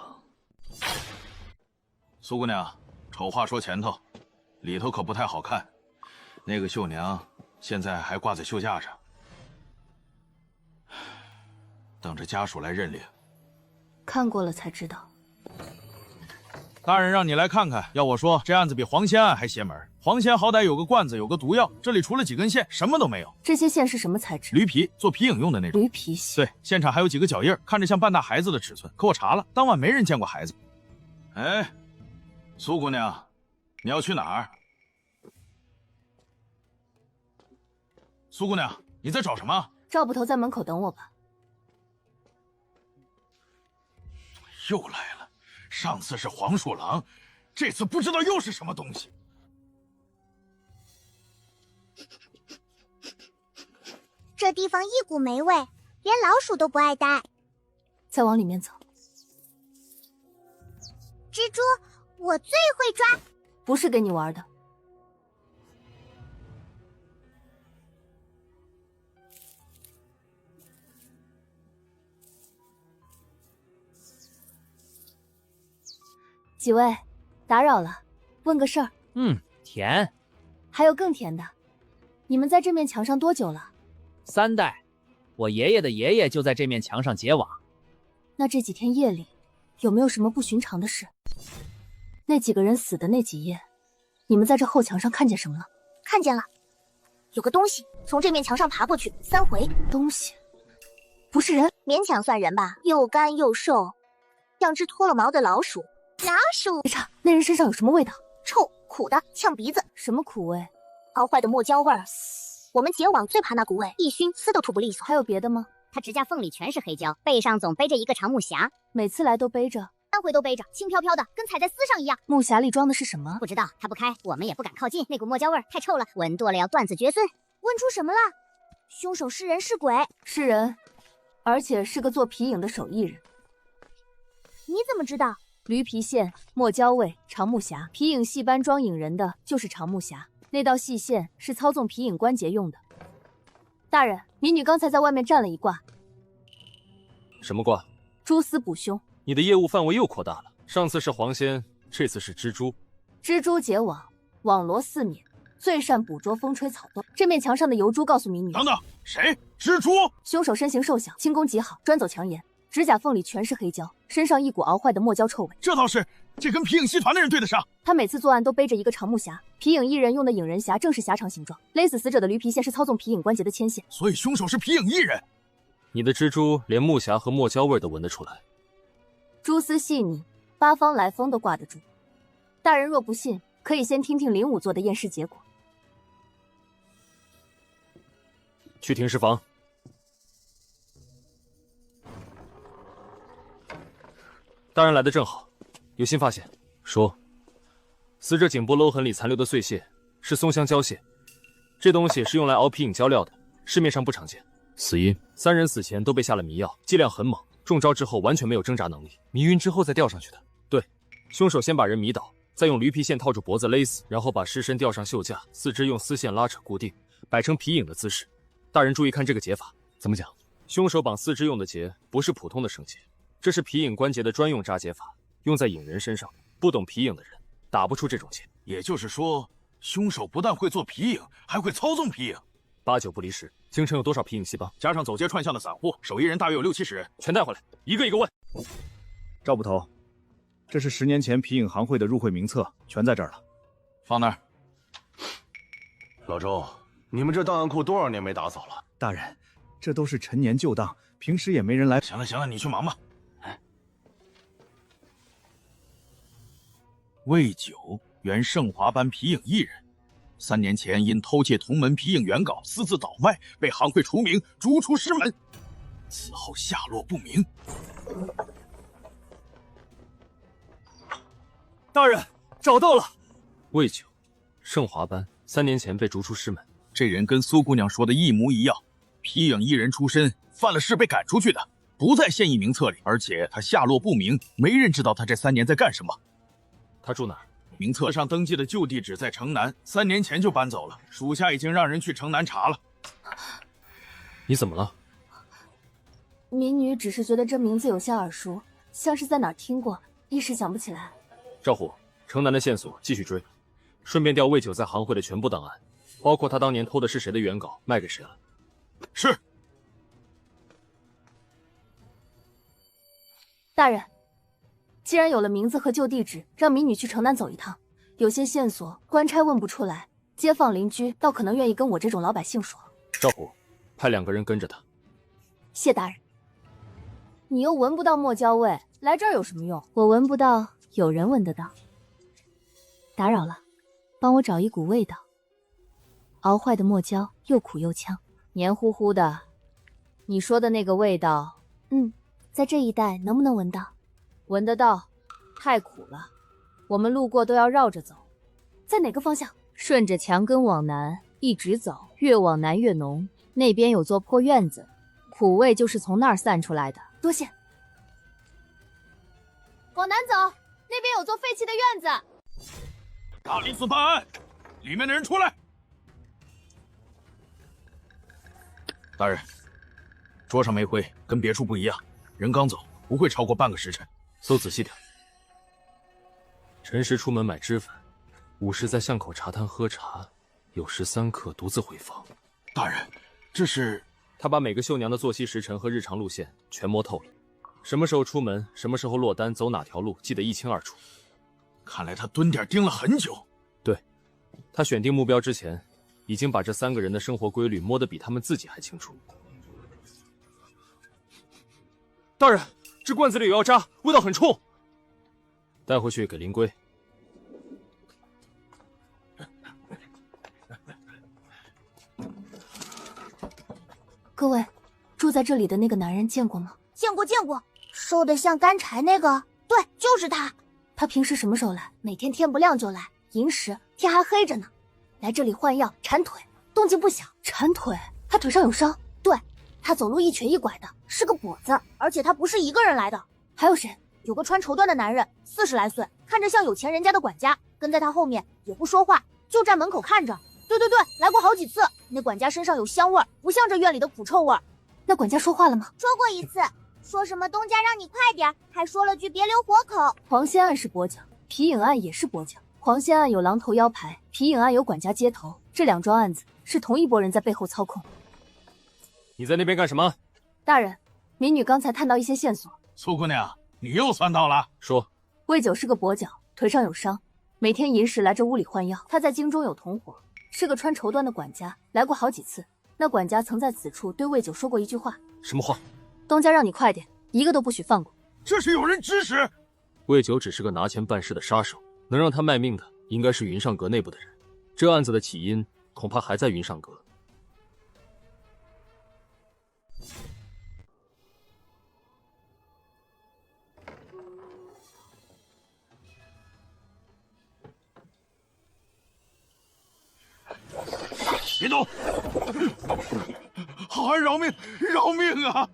苏姑娘，丑话说前头，里头可不太好看。那个绣娘现在还挂在绣架上，等着家属来认领。看过了才知道。大人让你来看看，要我说，这案子比黄仙案还邪门。黄仙好歹有个罐子，有个毒药，这里除了几根线，什么都没有。这些线是什么材质？驴皮，做皮影用的那种。驴皮线。对，现场还有几个脚印，看着像半大孩子的尺寸，可我查了，当晚没人见过孩子。哎，苏姑娘，你要去哪儿？苏姑娘，你在找什么？赵捕头在门口等我吧。又来了，上次是黄鼠狼，这次不知道又是什么东西。这地方一股霉味，连老鼠都不爱待。再往里面走。蜘蛛，我最会抓。不是跟你玩的。几位，打扰了，问个事儿。甜。还有更甜的，你们在这面墙上多久了？3代，我爷爷的爷爷就在这面墙上结网。那这几天夜里，有没有什么不寻常的事？那几个人死的那几夜，你们在这后墙上看见什么了？看见了，有个东西从这面墙上爬过去3回。东西？不是人？勉强算人吧，又干又瘦，像只脱了毛的老鼠。老鼠！别吵，那人身上有什么味道？臭，苦的，呛鼻子。什么苦味？熬坏的墨椒味儿。我们结网最怕那股味，一熏丝都吐不利索。还有别的吗？他指甲缝里全是黑胶，背上总背着一个长木匣，每次来都背着，3回都背着，轻飘飘的，跟踩在丝上一样。木匣里装的是什么？不知道，他不开，我们也不敢靠近。那股墨椒味儿太臭了，闻多了要断子绝孙。问出什么了？凶手是人是鬼？是人，而且是个做皮影的手艺人。你怎么知道？驴皮线、墨椒味、长木匣，皮影戏班装影人的就是长木匣，那道细线是操纵皮影关节用的。大人，民女刚才在外面站了一卦。什么卦？蛛丝捕凶。你的业务范围又扩大了，上次是黄仙，这次是蜘蛛。蜘蛛结网，网罗四面，最善捕捉风吹草动。这面墙上的油珠告诉民女。等等，谁？蜘蛛？凶手身形瘦小，轻功极好，专走墙沿。指甲缝里全是黑胶，身上一股熬坏的墨胶臭味。这倒是，这跟皮影戏团的人对得上。他每次作案都背着一个长木匣，皮影艺人用的影人匣正是匣长形状，勒死死者的驴皮线是操纵皮影关节的牵线。所以凶手是皮影艺人。你的蜘蛛连木匣和墨椒味都闻得出来。蛛丝细腻，八方来风都挂得住。大人若不信，可以先听听林武做的验尸结果。去停尸房。大人来的正好，有新发现。说，死者颈部搂痕里残留的碎屑是松香胶屑，这东西是用来熬皮影胶料的，市面上不常见。死因，3人死前都被下了迷药，剂量很猛，中招之后完全没有挣扎能力，迷晕之后再吊上去的。对，凶手先把人迷倒，再用驴皮线套住脖子勒死，然后把尸身吊上绣架，四肢用丝线拉扯固定，摆成皮影的姿势。大人注意看这个结法，怎么讲？凶手绑四肢用的结不是普通的绳结。这是皮影关节的专用扎结法，用在影人身上。不懂皮影的人打不出这种结。也就是说，凶手不但会做皮影，还会操纵皮影，8、9不离10。京城有多少皮影戏帮？加上走街串巷的散户，手艺人大约有60、70人，全带回来，一个一个问。赵捕头，这是10年前皮影行会的入会名册，全在这儿了，放那儿。老周，你们这档案库多少年没打扫了？大人，这都是陈年旧档，平时也没人来。行了行了，你去忙吧。魏九原盛华班皮影艺人，3年前因偷窃同门皮影原稿，私自倒卖，被行会除名，逐出师门。此后下落不明。大人，找到了。魏九，盛华班3年前被逐出师门。这人跟苏姑娘说的一模一样，皮影艺人出身，犯了事被赶出去的，不在现役名册里，而且他下落不明，没人知道他这3年在干什么。他住哪儿？名册上登记的旧地址在城南，3年前就搬走了，属下已经让人去城南查了。你怎么了？民女只是觉得这名字有些耳熟，像是在哪儿听过，一时想不起来。赵虎，城南的线索继续追，顺便调魏九在行会的全部档案，包括他当年偷的是谁的原稿，卖给谁了。是。大人，既然有了名字和旧地址，让民女去城南走一趟，有些线索官差问不出来，街坊邻居倒可能愿意跟我这种老百姓说。赵虎，派2个人跟着他。谢大人。你又闻不到墨椒味，来这儿有什么用？我闻不到，有人闻得到。打扰了，帮我找一股味道。熬坏的墨椒又苦又呛，黏糊糊的。你说的那个味道，在这一带能不能闻到？闻得到，太苦了，我们路过都要绕着走。在哪个方向？顺着墙根往南一直走，越往南越浓。那边有座破院子，苦味就是从那儿散出来的。多谢。往南走，那边有座废弃的院子。大理寺办案，里面的人出来。大人，桌上煤灰跟别处不一样，人刚走，不会超过半个时辰。搜仔细点。辰时出门买脂粉，午时在巷口茶摊喝茶，有时3刻独自回房。大人，这是……他把每个绣娘的作息时辰和日常路线全摸透了，什么时候出门，什么时候落单，走哪条路，记得一清二楚。看来他蹲点盯了很久。对，他选定目标之前，已经把这3个人的生活规律摸得比他们自己还清楚。大人，这罐子里有药渣，味道很冲。带回去给林龟。各位，住在这里的那个男人见过吗？见过，瘦得像干柴那个，对，就是他。他平时什么时候来？每天天不亮就来，寅时天还黑着呢。来这里换药、缠腿，动静不小。缠腿？他腿上有伤？对，他走路一瘸一拐的，是个跛子。而且他不是一个人来的，还有谁？有个穿绸缎的男人，40来岁，看着像有钱人家的管家，跟在他后面也不说话，就站门口看着。对，来过好几次。那管家身上有香味儿，不像这院里的苦臭味儿。那管家说话了吗？说过一次，说什么东家让你快点，还说了句别留活口。黄仙案是跛脚，皮影案也是跛脚。黄仙案有狼头腰牌，皮影案有管家接头，这2桩案子是同一拨人在背后操控。你在那边干什么？大人，民女刚才探到一些线索。苏姑娘，你又算到了。说。魏九是个跛脚，腿上有伤，每天寅时来这屋里换药。他在京中有同伙，是个穿绸缎的管家，来过好几次。那管家曾在此处对魏九说过一句话。什么话？东家让你快点，一个都不许放过。这是有人指使。魏九只是个拿钱办事的杀手，能让他卖命的应该是云上阁内部的人。这案子的起因恐怕还在云上阁。别动！好汉饶命，饶命啊！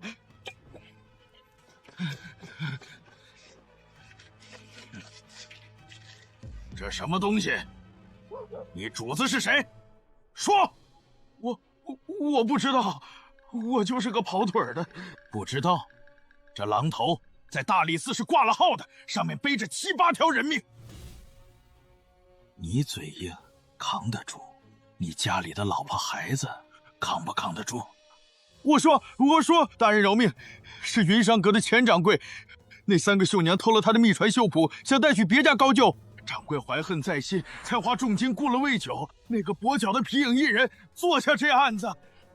这什么东西？你主子是谁？说！我不知道，我就是个跑腿的。不知道？这狼头在大理寺是挂了号的，上面背着7、8条人命。你嘴硬，扛得住。你家里的老婆孩子扛不扛得住？我说，大人饶命，是云上阁的钱掌柜，那3个绣娘偷了他的秘传绣谱，想带去别家高就。掌柜怀恨在心，才花重金雇了魏九，那个跛脚的皮影艺人做下这案子。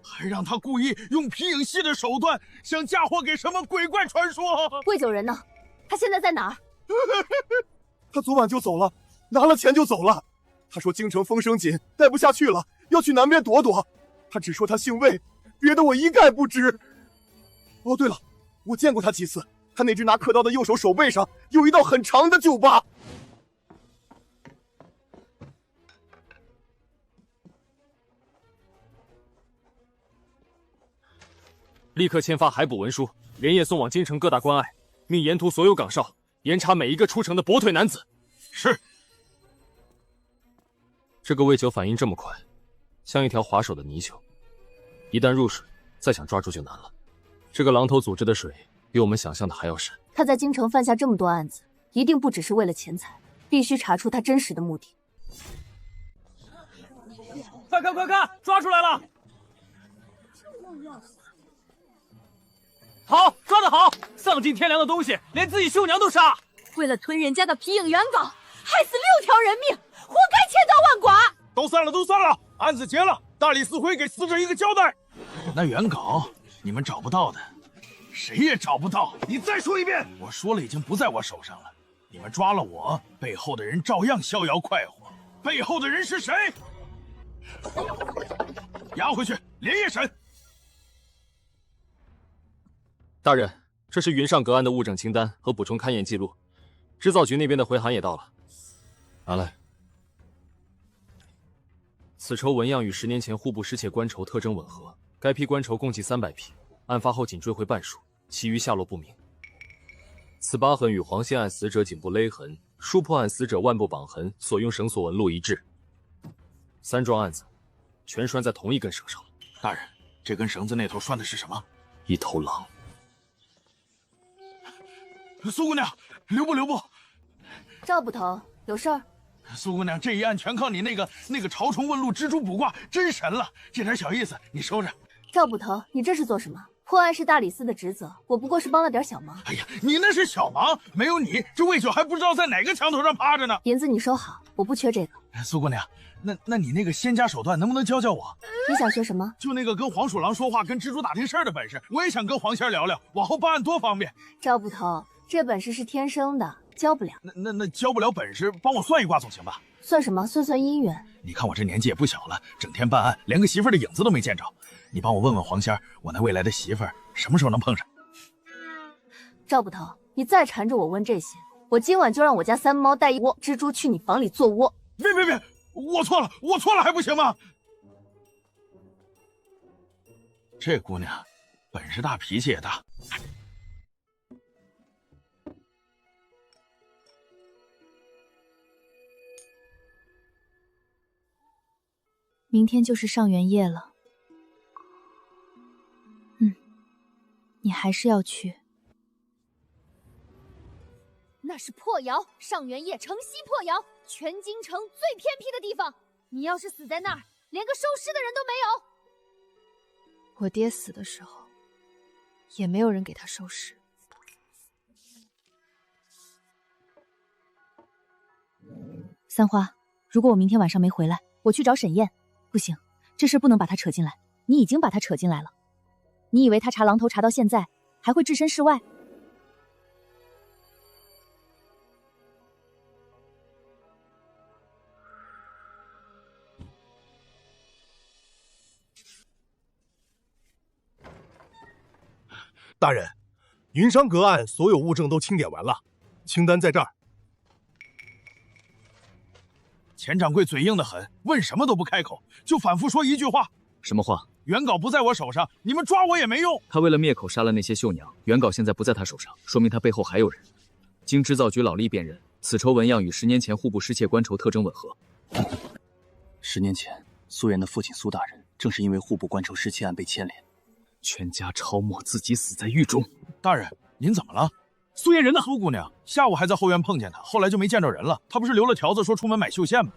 还让他故意用皮影戏的手段，想嫁祸给什么鬼怪传说？魏九人呢？他现在在哪儿？他昨晚就走了，拿了钱就走了。他说京城风声紧，待不下去了，要去南边躲躲。他只说他姓魏，别的我一概不知。哦，对了，我见过他几次，他那只拿刻刀的右手手背上有一道很长的旧疤。立刻签发海捕文书，连夜送往京城各大关隘，命沿途所有岗哨严查每一个出城的跛腿男子。是。这个魏九反应这么快，像一条滑手的泥鳅，一旦入水，再想抓住就难了。这个狼头组织的水比我们想象的还要深。他在京城犯下这么多案子，一定不只是为了钱财，必须查出他真实的目的。快看快看，抓出来了！好，抓得好！丧尽天良的东西，连自己绣娘都杀。为了吞人家的皮影原稿，害死6条人命，活该千刀万剐！都散了，都散了，案子结了，大理寺会给死者一个交代。那原稿你们找不到的，谁也找不到。你再说一遍！我说了，已经不在我手上了。你们抓了我，背后的人照样逍遥快活。背后的人是谁？押回去，连夜审。大人，这是云上阁案的物证清单和补充勘验记录，制造局那边的回函也到了，拿来。此绸纹样与10年前户部失窃官绸特征吻合，该批官绸共计300匹，案发后仅追回半数，其余下落不明。此疤痕与黄仙案死者颈部勒痕、书破案死者腕部绑痕所用绳索纹路一致，3桩案子全拴在同一根绳上了。大人，这根绳子那头拴的是什么？一头狼。苏姑娘，留步留步！赵捕头，有事儿？苏姑娘，这一案全靠你那个潮虫问路、蜘蛛卜卦，真神了！这点小意思你收着。赵捕头，你这是做什么？破案是大理寺的职责，我不过是帮了点小忙。哎呀，你那是小忙，没有你，这魏九还不知道在哪个墙头上趴着呢。银子你收好，我不缺这个。苏姑娘，那你那个仙家手段能不能教教我？你想学什么？就那个跟黄鼠狼说话、跟蜘蛛打听事儿的本事，我也想跟黄仙聊聊，往后办案多方便。赵捕头，这本事是天生的，教不了。那教不了本事，帮我算一卦总行吧？算什么？算姻缘。你看我这年纪也不小了，整天办案，连个媳妇儿的影子都没见着。你帮我问问黄仙，我那未来的媳妇儿什么时候能碰上？赵捕头，你再缠着我问这些，我今晚就让我家3猫带一窝蜘蛛去你房里做窝。别，我错了还不行吗？这姑娘本事大，脾气也大。明天就是上元夜了。你还是要去。那是破窑，上元夜城西破窑，全京城最偏僻的地方。你要是死在那儿，连个收尸的人都没有。我爹死的时候，也没有人给他收尸。三花，如果我明天晚上没回来，我去找沈燕。不行，这事不能把他扯进来。你已经把他扯进来了。你以为他查狼头查到现在，还会置身事外？大人，云商阁案所有物证都清点完了，清单在这儿。钱掌柜嘴硬得很，问什么都不开口，就反复说一句话。什么话？原稿不在我手上，你们抓我也没用。他为了灭口杀了那些绣娘，原稿现在不在他手上，说明他背后还有人。经制造局老吏辨认，此绸纹样与10年前户部失窃官绸特征吻合。10年前，苏妍的父亲苏大人正是因为户部官绸失窃案被牵连，全家抄没，自己死在狱中。大人，您怎么了？苏妍人呢？苏姑娘下午还在后院碰见她，后来就没见着人了。她不是留了条子说出门买绣线吗？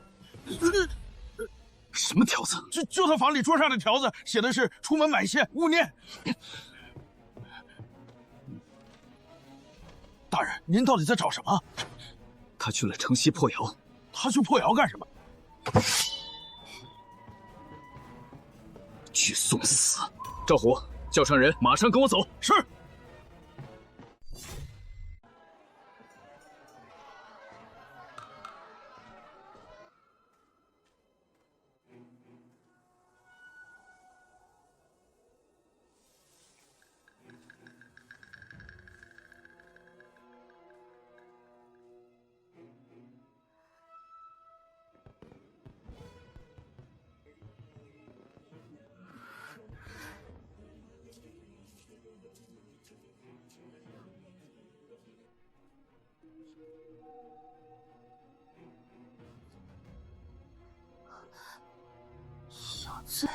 什么条子？就他房里桌上的条子，写的是出门买线，勿念。大人，您到底在找什么？他去了城西破窑。他去破窑干什么？去去送死！赵虎，叫上人，马上跟我走。是。罪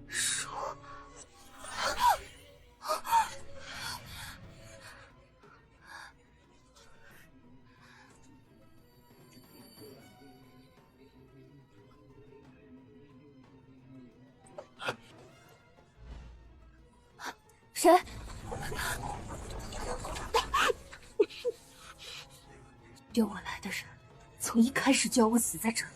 书。谁？丢我来的人，从一开始就要我死在这里。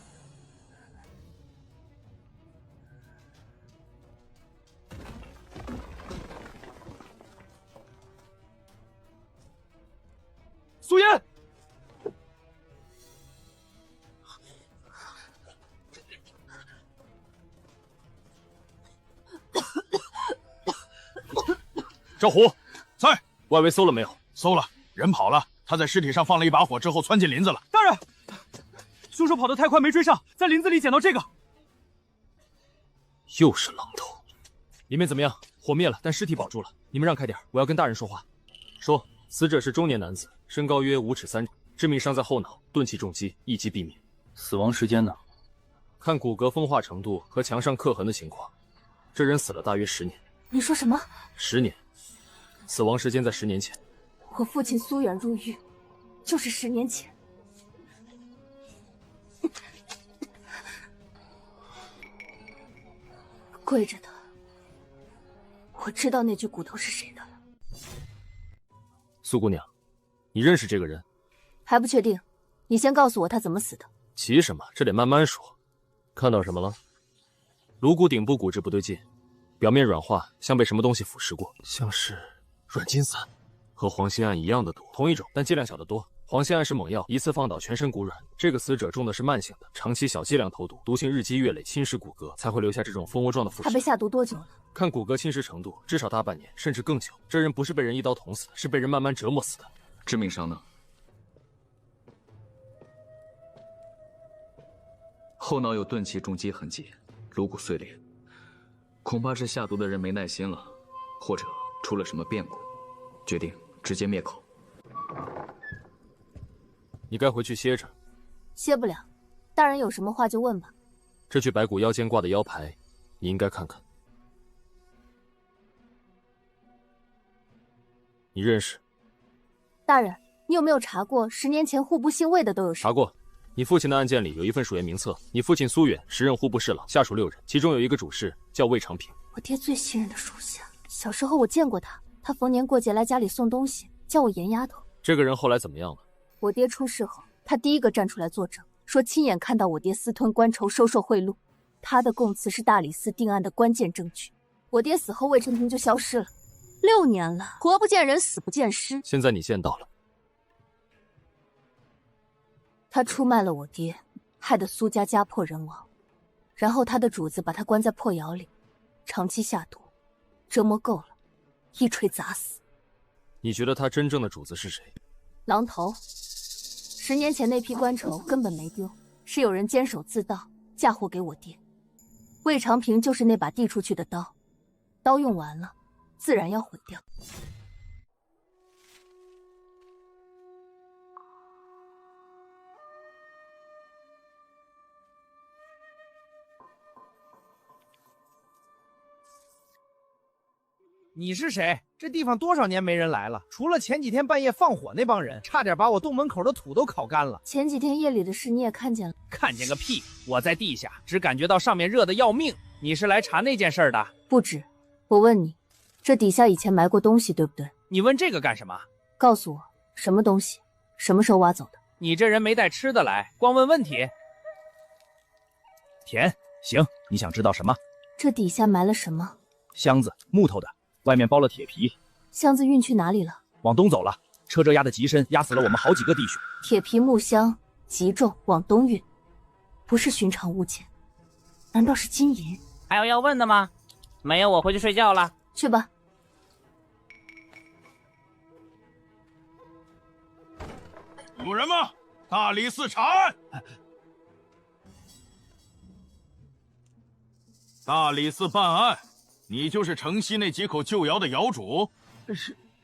苏烟，赵虎，在。外围搜了没有？搜了，人跑了。他在尸体上放了一把火之后窜进林子了。大人，凶手跑得太快没追上，在林子里捡到这个。又是榔头。里面怎么样？火灭了，但尸体保住了。你们让开点，我要跟大人说话。说，死者是中年男子，身高约5尺3，致命伤在后脑，钝器重击，一击毙命。死亡时间呢？看骨骼风化程度和墙上刻痕的情况，这人死了大约10年。你说什么？10年，死亡时间在10年前。我父亲苏远入狱，就是10年前。跪着的，我知道那具骨头是谁的了。苏姑娘，你认识这个人？还不确定，你先告诉我他怎么死的。急什么？这得慢慢说。看到什么了？颅骨顶部骨质不对劲，表面软化，像被什么东西腐蚀过，像是软筋散。和黄鑫案一样的毒，同一种，但剂量小得多。黄鑫案是猛药，一次放倒全身骨软。这个死者中的是慢性的，长期小剂量投毒，毒性日积月累，侵蚀骨骼，才会留下这种蜂窝状的腐蚀。他被下毒多久了？看骨骼侵蚀程度，至少大半年，甚至更久。这人不是被人一刀捅死的，是被人慢慢折磨死的。致命伤呢？后脑有钝器重击痕迹，颅骨碎裂，恐怕是下毒的人没耐心了，或者出了什么变故，决定直接灭口。你该回去歇着。歇不了，大人有什么话就问吧。这具白骨腰间挂的腰牌，你应该看看。你认识？大人，你有没有查过10年前户部姓魏的都有谁？查过。你父亲的案件里有一份属员名册，你父亲苏远时任户部侍郎，下属6人，其中有一个主事叫魏长平。我爹最信任的属下，小时候我见过他，他逢年过节来家里送东西，叫我严丫头。这个人后来怎么样了？我爹出事后，他第一个站出来作证，说亲眼看到我爹私吞官筹、收受贿赂。他的供词是大理寺定案的关键证据。我爹死后，魏长平就消失了，6年了，活不见人，死不见尸。现在你见到了。他出卖了我爹，害得苏家家破人亡，然后他的主子把他关在破窑里，长期下毒，折磨够了，一锤砸死。你觉得他真正的主子是谁？狼头。10年前那批官筹根本没丢，是有人监守自盗，嫁祸给我爹。魏长平就是那把递出去的刀，刀用完了，自然要毁掉。你是谁？这地方多少年没人来了？除了前几天半夜放火那帮人，差点把我洞门口的土都烤干了。前几天夜里的事你也看见了？看见个屁！我在地下，只感觉到上面热得要命。你是来查那件事的？不止。我问你，这底下以前埋过东西，对不对？你问这个干什么？告诉我，什么东西？什么时候挖走的？你这人没带吃的来，光问问题。甜，行，你想知道什么？这底下埋了什么？箱子，木头的，外面包了铁皮。箱子运去哪里了？往东走了，车辙压得极深，压死了我们好几个弟兄。铁皮木箱极重，往东运，不是寻常物件，难道是金银？还有要问的吗？没有，我回去睡觉了。去吧。主人吗？大理寺查案。大理寺办案，你就是城西那几口旧窑的窑主？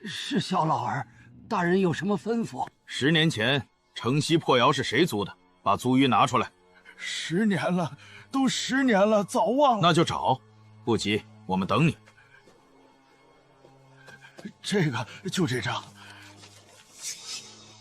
是小老儿，大人有什么吩咐？10年前城西破窑是谁租的？把租约拿出来。？10年了，都10年了，早忘了。那就找，不急，我们等你。这个就这张。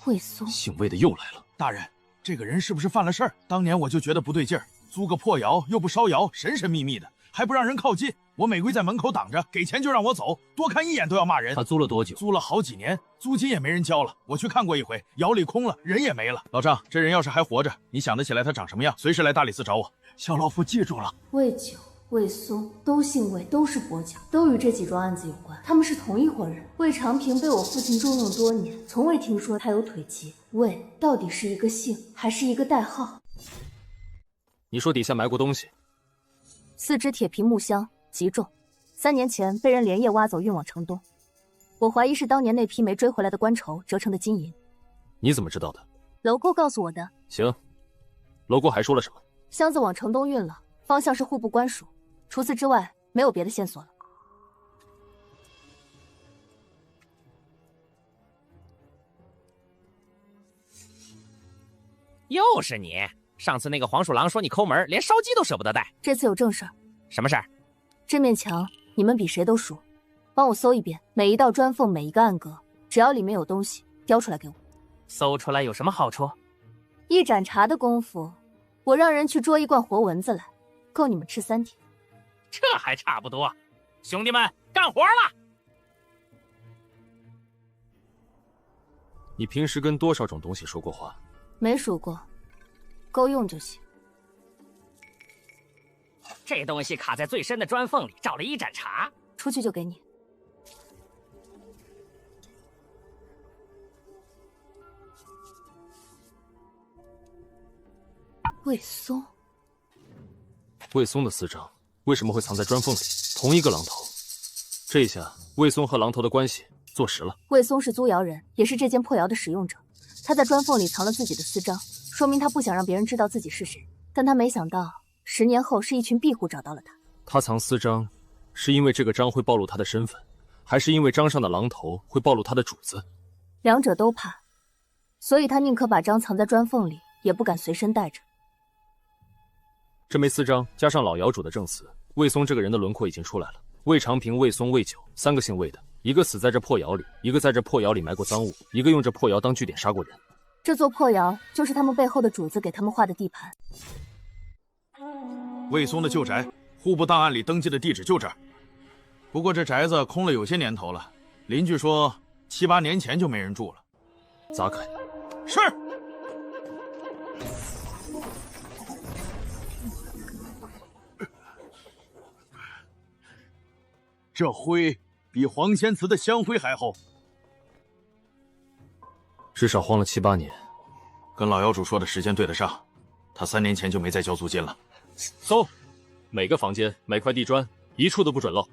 魏松，姓魏的又来了。大人，这个人是不是犯了事儿？当年我就觉得不对劲儿，租个破窑又不烧窑，神神秘秘的，还不让人靠近。我每回在门口挡着，给钱就让我走，多看一眼都要骂人。他租了多久？租了好几年，租金也没人交了。我去看过一回，窑里空了，人也没了。老张，这人要是还活着，你想得起来他长什么样？随时来大理寺找我。小老夫记住了。魏九、魏松都姓魏，都是跛脚，都与这几桩案子有关。他们是同一伙人。魏长平被我父亲重用多年，从未听说他有腿疾。魏到底是一个姓，还是一个代号？你说底下埋过东西4只铁皮木箱，极重，3年前被人连夜挖走，运往城东。我怀疑是当年那批没追回来的官绸折成的金银。你怎么知道的？楼沟告诉我的。行，楼沟还说了什么？箱子往城东运了，方向是户部官署。除此之外，没有别的线索了。又是你！上次那个黄鼠狼说你抠门，连烧鸡都舍不得带。这次有正事儿。什么事儿？这面墙你们比谁都熟，帮我搜一遍，每一道砖缝，每一个暗格，只要里面有东西，雕出来给我。搜出来有什么好处？一盏茶的功夫，我让人去捉一罐活蚊子来，够你们吃3天。这还差不多。兄弟们，干活了！你平时跟多少种东西说过话？没数过，够用就行。这东西卡在最深的砖缝里，找了一盏茶。出去就给你。魏松，魏松的私章为什么会藏在砖缝里？同一个榔头，这下魏松和榔头的关系坐实了。魏松是租窑人，也是这间破窑的使用者。他在砖缝里藏了自己的私章，说明他不想让别人知道自己是谁。但他没想到，10年后是一群庇护找到了他。他藏私章，是因为这个章会暴露他的身份，还是因为章上的榔头会暴露他的主子？两者都怕，所以他宁可把章藏在砖缝里，也不敢随身带着。这枚私章加上老窑主的证词，魏松这个人的轮廓已经出来了。魏长平、魏松、魏九，3个姓魏的，一个死在这破窑里，一个在这破窑里埋过赃物，一个用这破窑当据点杀过人。这座破窑就是他们背后的主子给他们画的地盘。魏松的旧宅，户部档案里登记的地址就这儿。不过这宅子空了有些年头了，邻居说7、8年前就没人住了。砸开。是。这灰比黄仙祠的香灰还厚，至少荒了7、8年。跟老窑主说的时间对得上，他3年前就没再交租金了。搜，每个房间、每块地砖，一处都不准漏。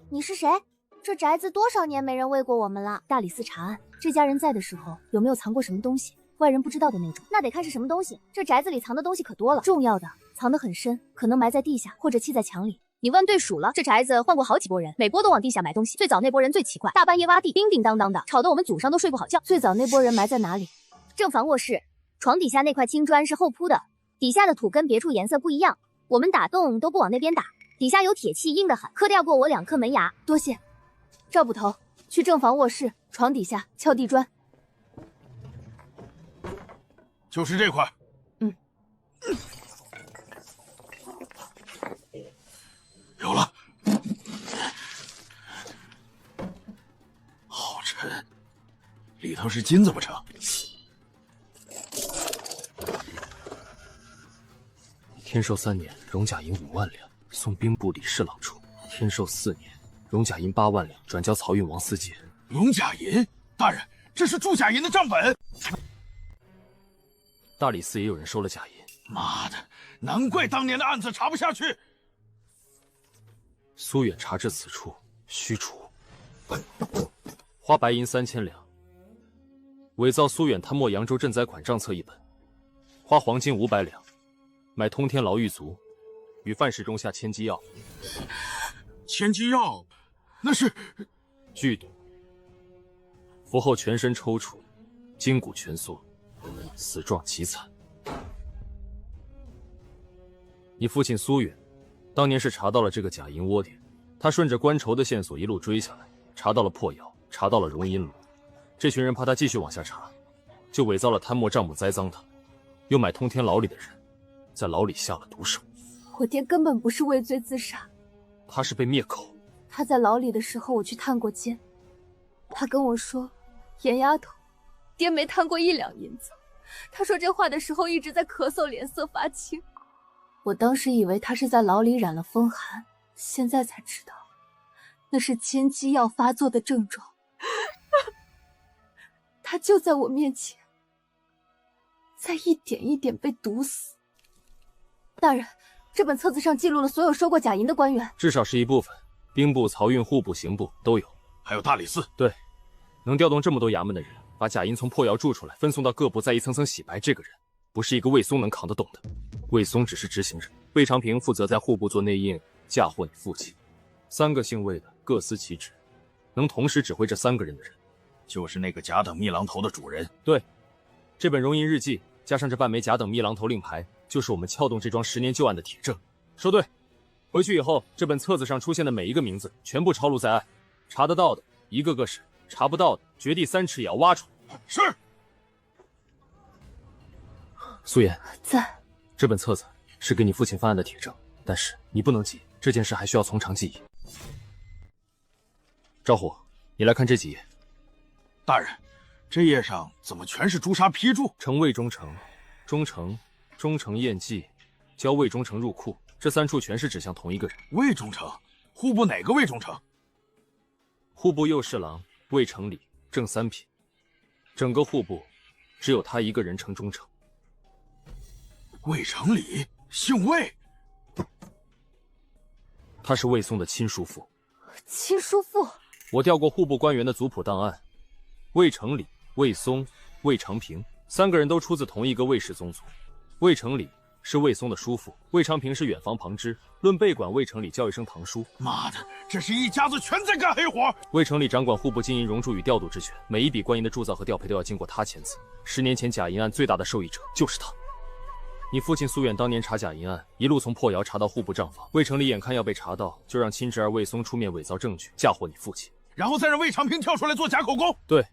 你是谁？这宅子多少年没人喂过我们了？大理寺查案，这家人在的时候有没有藏过什么东西？外人不知道的那种。那得看是什么东西。这宅子里藏的东西可多了，重要的藏得很深，可能埋在地下或者砌在墙里。你问对数了，这宅子换过好几拨人，每拨都往地下埋东西。最早那拨人最奇怪，大半夜挖地，叮叮当当的，吵得我们祖上都睡不好觉。最早那拨人埋在哪里？正房卧室，床底下那块青砖是后铺的，底下的土跟别处颜色不一样，我们打洞都不往那边打，底下有铁器，硬得很，磕掉过我2颗门牙。多谢。赵捕头，去正房卧室床底下撬地砖。就是这块。有了。头是金子不成？天寿3年，荣甲银5万两，送兵部理侍郎处；天寿4年，荣甲银8万两，转交漕运王司节。荣甲银，大人，这是铸甲银的账本。大理寺也有人收了甲银。妈的，难怪当年的案子查不下去。苏远查至此处，虚除。花白银3000两，伪造苏远贪墨扬州赈灾款账册1本；花黄金500两，买通天牢狱卒，与范氏中下千机药。千机药，那是剧毒。服后全身抽搐，筋骨蜷缩，死状极惨。你父亲苏远，当年是查到了这个假银窝点，他顺着官筹的线索一路追下来，查到了破窑，查到了荣银炉。这群人怕他继续往下查，就伪造了贪墨账目栽赃他，又买通天牢里的人，在牢里下了毒手。我爹根本不是畏罪自杀，他是被灭口。他在牢里的时候，我去探过监，他跟我说，严丫头，爹没贪过1两银子。他说这话的时候一直在咳嗽，脸色发青。我当时以为他是在牢里染了风寒，现在才知道，那是千机药发作的症状。他就在我面前，在一点一点被毒死。大人，这本册子上记录了所有收过假银的官员，至少是一部分，兵部、漕运、户部、刑部都有，还有大理寺。对，能调动这么多衙门的人，把假银从破窑铸出来，分送到各部，再一层层洗白，这个人不是一个魏松能扛得动的。魏松只是执行人，魏长平负责在户部做内应，嫁祸你父亲。3个姓魏的各司其职，能同时指挥这3个人的人，就是那个甲等密榔头的主人。对，这本荣银日记加上这半枚甲等密榔头令牌，就是我们撬动这桩10年旧案的铁证。收队，回去以后，这本册子上出现的每一个名字全部抄录在案，查得到的一个个审，查不到的掘地3尺也要挖出来。是。苏妍在。这本册子是给你父亲翻案的铁证，但是你不能急，这件事还需要从长计议。赵虎，你来看这几页。大人，这页上怎么全是诛杀批注？城魏忠诚、忠诚验记、交魏忠诚入库，这3处全是指向同一个人。魏忠诚？户部哪个魏忠诚？户部右侍郎魏成礼，正3品，整个户部只有他一个人称忠诚。魏成礼，姓魏，他是魏松的亲叔父。亲叔父？我调过户部官员的族谱档案，魏成礼、魏松、魏长平3个人都出自同一个魏氏宗族。魏成礼是魏松的叔父，魏长平是远房旁支，论辈管魏成礼叫一声堂叔。妈的，这是一家子全在干黑活。魏成礼掌管户部金银熔铸与调度之权，每一笔官银的铸造和调配都要经过他签字。10年前假银案最大的受益者就是他。你父亲苏远当年查假银案，一路从破窑查到户部账房，魏成礼眼看要被查到，就让亲侄儿魏松出面伪造证据，嫁祸你父亲，然后再让魏长平跳出来做假口供。对，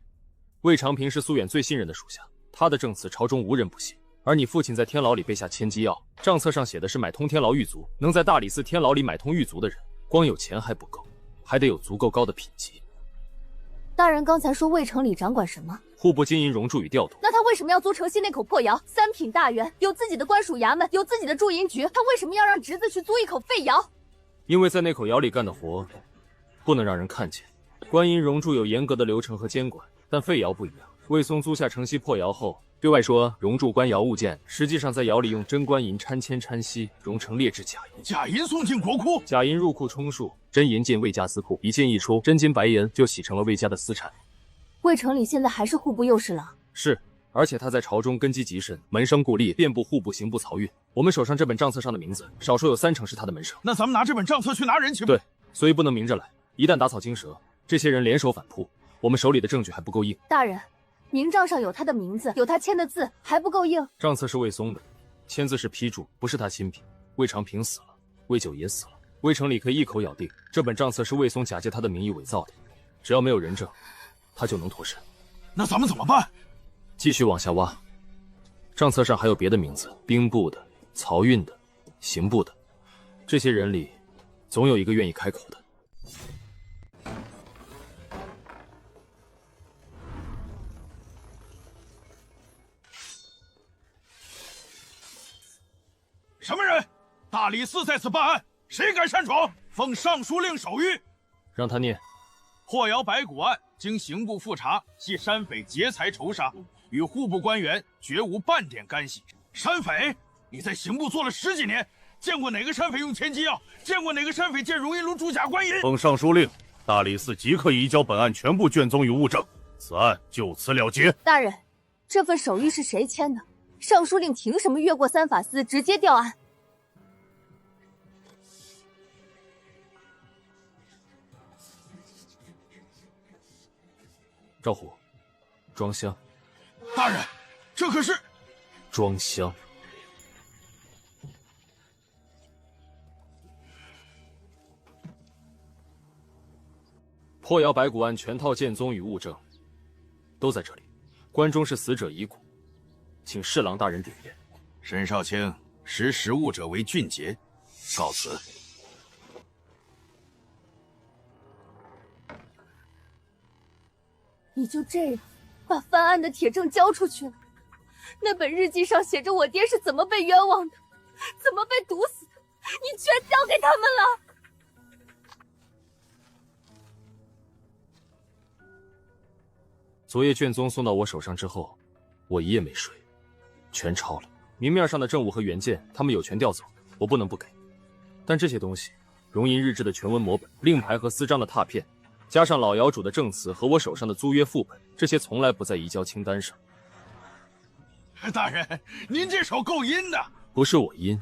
魏长平是苏远最信任的属下，他的证词朝中无人不信。而你父亲在天牢里备下千机药，账册上写的是买通天牢狱卒，能在大理寺天牢里买通狱卒的人，光有钱还不够，还得有足够高的品级。大人刚才说魏成礼掌管什么？户部金银熔铸与调度。那他为什么要租城西那口破窑？3品大员，有自己的官署衙门，有自己的驻银局，他为什么要让侄子去租一口废窑？因为在那口窑里干的活，不能让人看见。官银熔铸有严格的流程和监管，但废窑不一样。魏松租下城西破窑后，对外说熔铸官窑物件，实际上在窑里用真官银掺铅掺锡，熔成劣质假银。假银送进国库，假银入库充数，真银进魏家私库，一进一出，真金白银就洗成了魏家的私产。魏成礼现在还是户部右侍郎？是，而且他在朝中根基极深，门生故吏遍布户部、刑部、漕运。我们手上这本账册上的名字，少说有3成是他的门生。那咱们拿这本账册去拿人去？对，所以不能明着来，一旦打草惊蛇，这些人联手反扑，我们手里的证据还不够硬。大人，明账上有他的名字，有他签的字，还不够硬？账册是魏松的，签字是批注，不是他亲笔。魏长平死了，魏九也死了，魏成礼可以一口咬定这本账册是魏松假借他的名义伪造的，只要没有人证，他就能脱身。那咱们怎么办？继续往下挖，账册上还有别的名字，兵部的、漕运的、刑部的，这些人里总有一个愿意开口的。什么人？大理寺在此办案，谁敢擅闯？奉尚书令手谕。让他念。破窑白骨案，经刑部复查，系山匪劫财仇杀，与户部官员绝无半点干系。山匪？你在刑部做了10几年，见过哪个山匪用钱机要？见过哪个山匪借荣银炉铸假官银？奉尚书令，大理寺即刻移交本案全部卷宗与物证，此案就此了结。大人，这份手谕是谁签的？尚书令凭什么越过三法司直接调案？赵虎，装箱。大人，这可是装箱。破窑白骨案全套卷宗与物证都在这里，关中是死者遗骨，请侍郎大人点验。沈少卿识时务者为俊杰，告辞。你就这样把犯案的铁证交出去了？那本日记上写着我爹是怎么被冤枉的，怎么被毒死的，你全交给他们了。昨夜卷宗送到我手上之后，我一夜没睡，全抄了。明面上的证物和原件，他们有权调走，我不能不给。但这些东西，荣银日志的全文摹本、令牌和私章的拓片，加上老窑主的证词和我手上的租约副本，这些从来不在移交清单上。大人，您这手够阴的。不是我阴，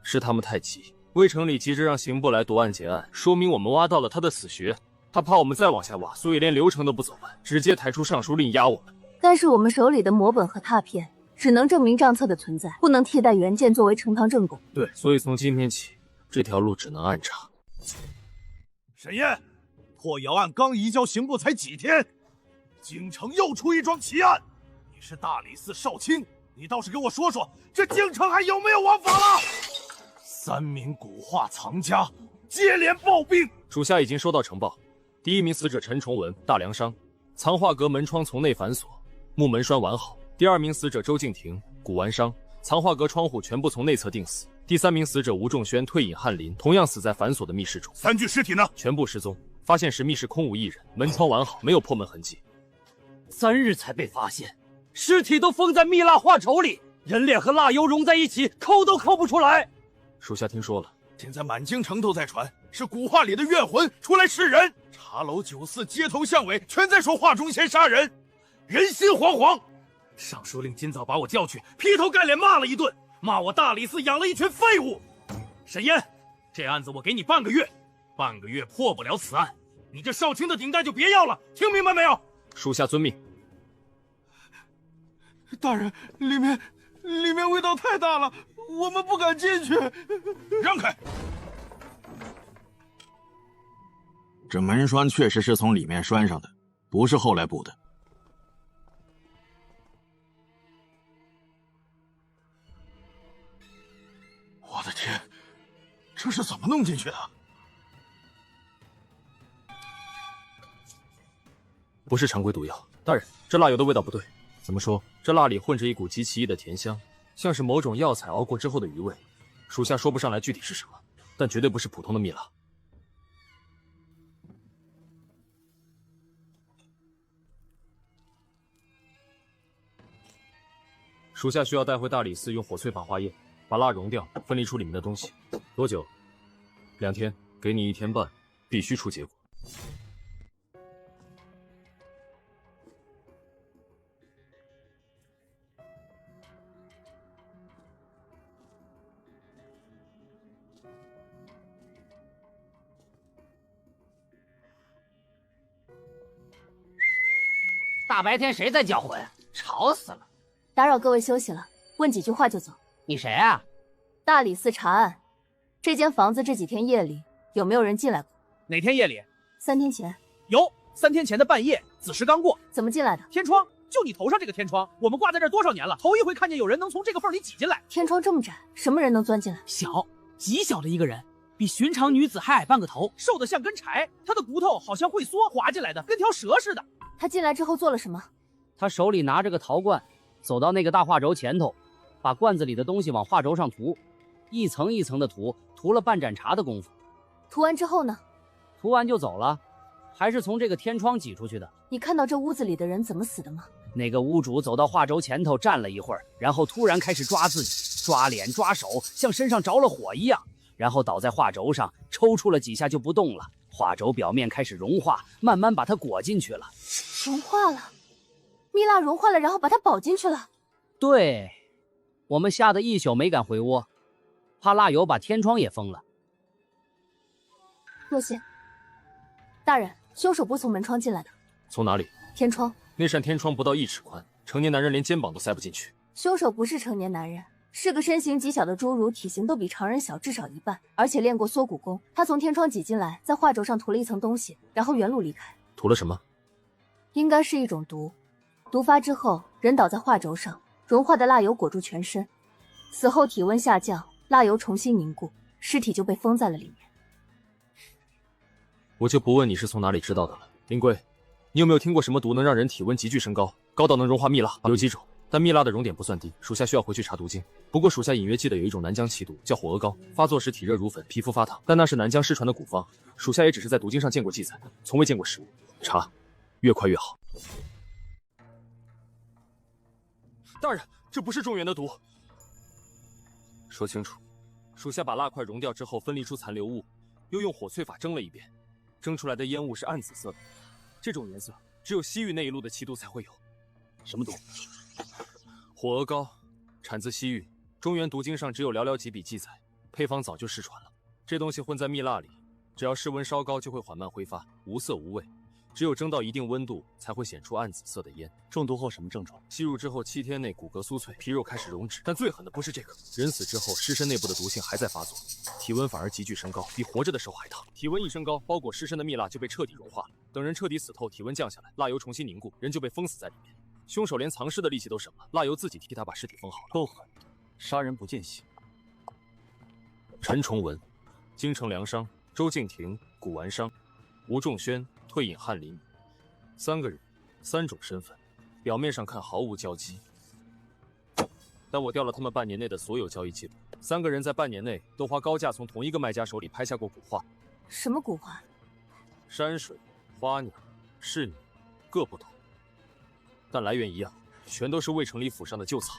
是他们太急。魏城里急着让刑部来夺案结案，说明我们挖到了他的死穴。他怕我们再往下挖，所以连流程都不走完，直接抬出尚书令压我们。但是我们手里的摹本和拓片只能证明账册的存在，不能替代原件作为呈堂证供。对，所以从今天起，这条路只能暗查。沈燕，破窑案刚移交刑部才几天，京城又出一桩奇案。你是大理寺少卿，你倒是给我说说，这京城还有没有王法了？3名古画藏家接连暴毙。属下已经收到呈报，第1名死者陈崇文，大梁伤，藏画阁门窗从内反锁，木门栓完好。第2名死者周敬亭，骨完伤，藏画阁窗户全部从内侧钉死。第3名死者吴仲轩退隐翰林，同样死在反锁的密室中。3具尸体呢？全部失踪，发现时密室空无一人，门窗完好，没有破门痕迹。3日才被发现，尸体都封在蜜蜡画轴里，人脸和蜡油融在一起，抠都抠不出来。属下听说了，现在满京城都在传，是古画里的怨魂出来吃人。茶楼酒肆街头巷尾全在说画中仙杀人，人心惶惶。尚书令今早把我叫去，劈头盖脸骂了一顿，骂我大理寺养了一群废物。沈烟，这案子我给你半个月，半个月破不了此案，你这少卿的顶戴就别要了，听明白没有？属下遵命。大人，里面味道太大了，我们不敢进去。让开！这门栓确实是从里面栓上的，不是后来补的。我的天，这是怎么弄进去的？不是常规毒药，大人，这蜡油的味道不对。怎么说？这蜡里混着一股极奇异的甜香，像是某种药材熬过之后的余味。属下说不上来具体是什么，但绝对不是普通的蜜蜡。属下需要带回大理寺用火淬法化验，把蜡溶掉，分离出里面的东西。多久？2天，给你1天半，必须出结果。大白天谁在叫魂？吵死了！打扰各位休息了，问几句话就走。你谁啊？大理寺查案，这间房子这几天夜里有没有人进来过？哪天夜里？3天前。有，3天前的半夜，子时刚过。怎么进来的？天窗，就你头上这个天窗，我们挂在这儿多少年了，头一回看见有人能从这个缝里挤进来。天窗这么窄，什么人能钻进来？小，极小的一个人，比寻常女子还矮半个头，瘦得像根柴，他的骨头好像会缩，滑进来的，跟条蛇似的。他进来之后做了什么？他手里拿着个陶罐，走到那个大画轴前头，把罐子里的东西往画轴上涂，一层一层的涂了半盏茶的功夫。涂完之后呢？涂完就走了，还是从这个天窗挤出去的。你看到这屋子里的人怎么死的吗？那个屋主走到画轴前头站了一会儿，然后突然开始抓自己，抓脸抓手，像身上着了火一样，然后倒在画轴上，抽搐了几下就不动了。画轴表面开始融化，慢慢把它裹进去了。融化了，蜜蜡融化了，然后把它保进去了。对，我们吓得一宿没敢回窝，怕蜡油把天窗也封了。若曦，大人，凶手不是从门窗进来的。从哪里？天窗。那扇天窗不到1尺宽，成年男人连肩膀都塞不进去。凶手不是成年男人，是个身形极小的侏儒，体型都比常人小至少1半，而且练过缩骨功。他从天窗挤进来，在画轴上涂了一层东西，然后原路离开。涂了什么？应该是一种毒。毒发之后，人倒在画轴上，融化的蜡油裹住全身，死后体温下降，蜡油重新凝固，尸体就被封在了里面。我就不问你是从哪里知道的了。林贵，你有没有听过什么毒能让人体温急剧升高，高到能融化蜜蜡？有几种，但蜜蜡的熔点不算低，属下需要回去查毒经。不过属下隐约记得有一种南疆奇毒，叫火鹅膏，发作时体热如粉，皮肤发烫，但那是南疆失传的古方，属下也只是在毒经上见过记载，从未见过实物。查，越快越好。大人，这不是中原的毒。说清楚。属下把蜡块熔掉之后，分离出残留物，又用火淬法蒸了一遍，蒸出来的烟雾是暗紫色的。这种颜色只有西域那一路的奇毒才会有。什么毒？火鹅膏，产自西域，中原毒经上只有寥寥几笔记载，配方早就失传了。这东西混在蜜蜡里，只要室温稍高就会缓慢挥发，无色无味。只有蒸到一定温度，才会显出暗紫色的烟。中毒后什么症状？吸入之后7天内骨骼酥脆，皮肉开始溶脂。但最狠的不是这个，人死之后，尸身内部的毒性还在发作，体温反而急剧升高，比活着的时候还烫。体温一升高，包裹尸身的蜜蜡就被彻底融化了。等人彻底死透，体温降下来，蜡油重新凝固，人就被封死在里面。凶手连藏尸的力气都省了，蜡油自己替他把尸体封好了。够狠，杀人不见血。陈崇文，京城粮商，周敬亭，古玩商，吴仲轩，退隐翰林，3个人，3种身份，表面上看毫无交集，但我调了他们半年内的所有交易记录。3个人在半年内都花高价从同一个卖家手里拍下过古画。什么古画？山水、花鸟、仕女，各不同，但来源一样，全都是魏城里府上的旧藏。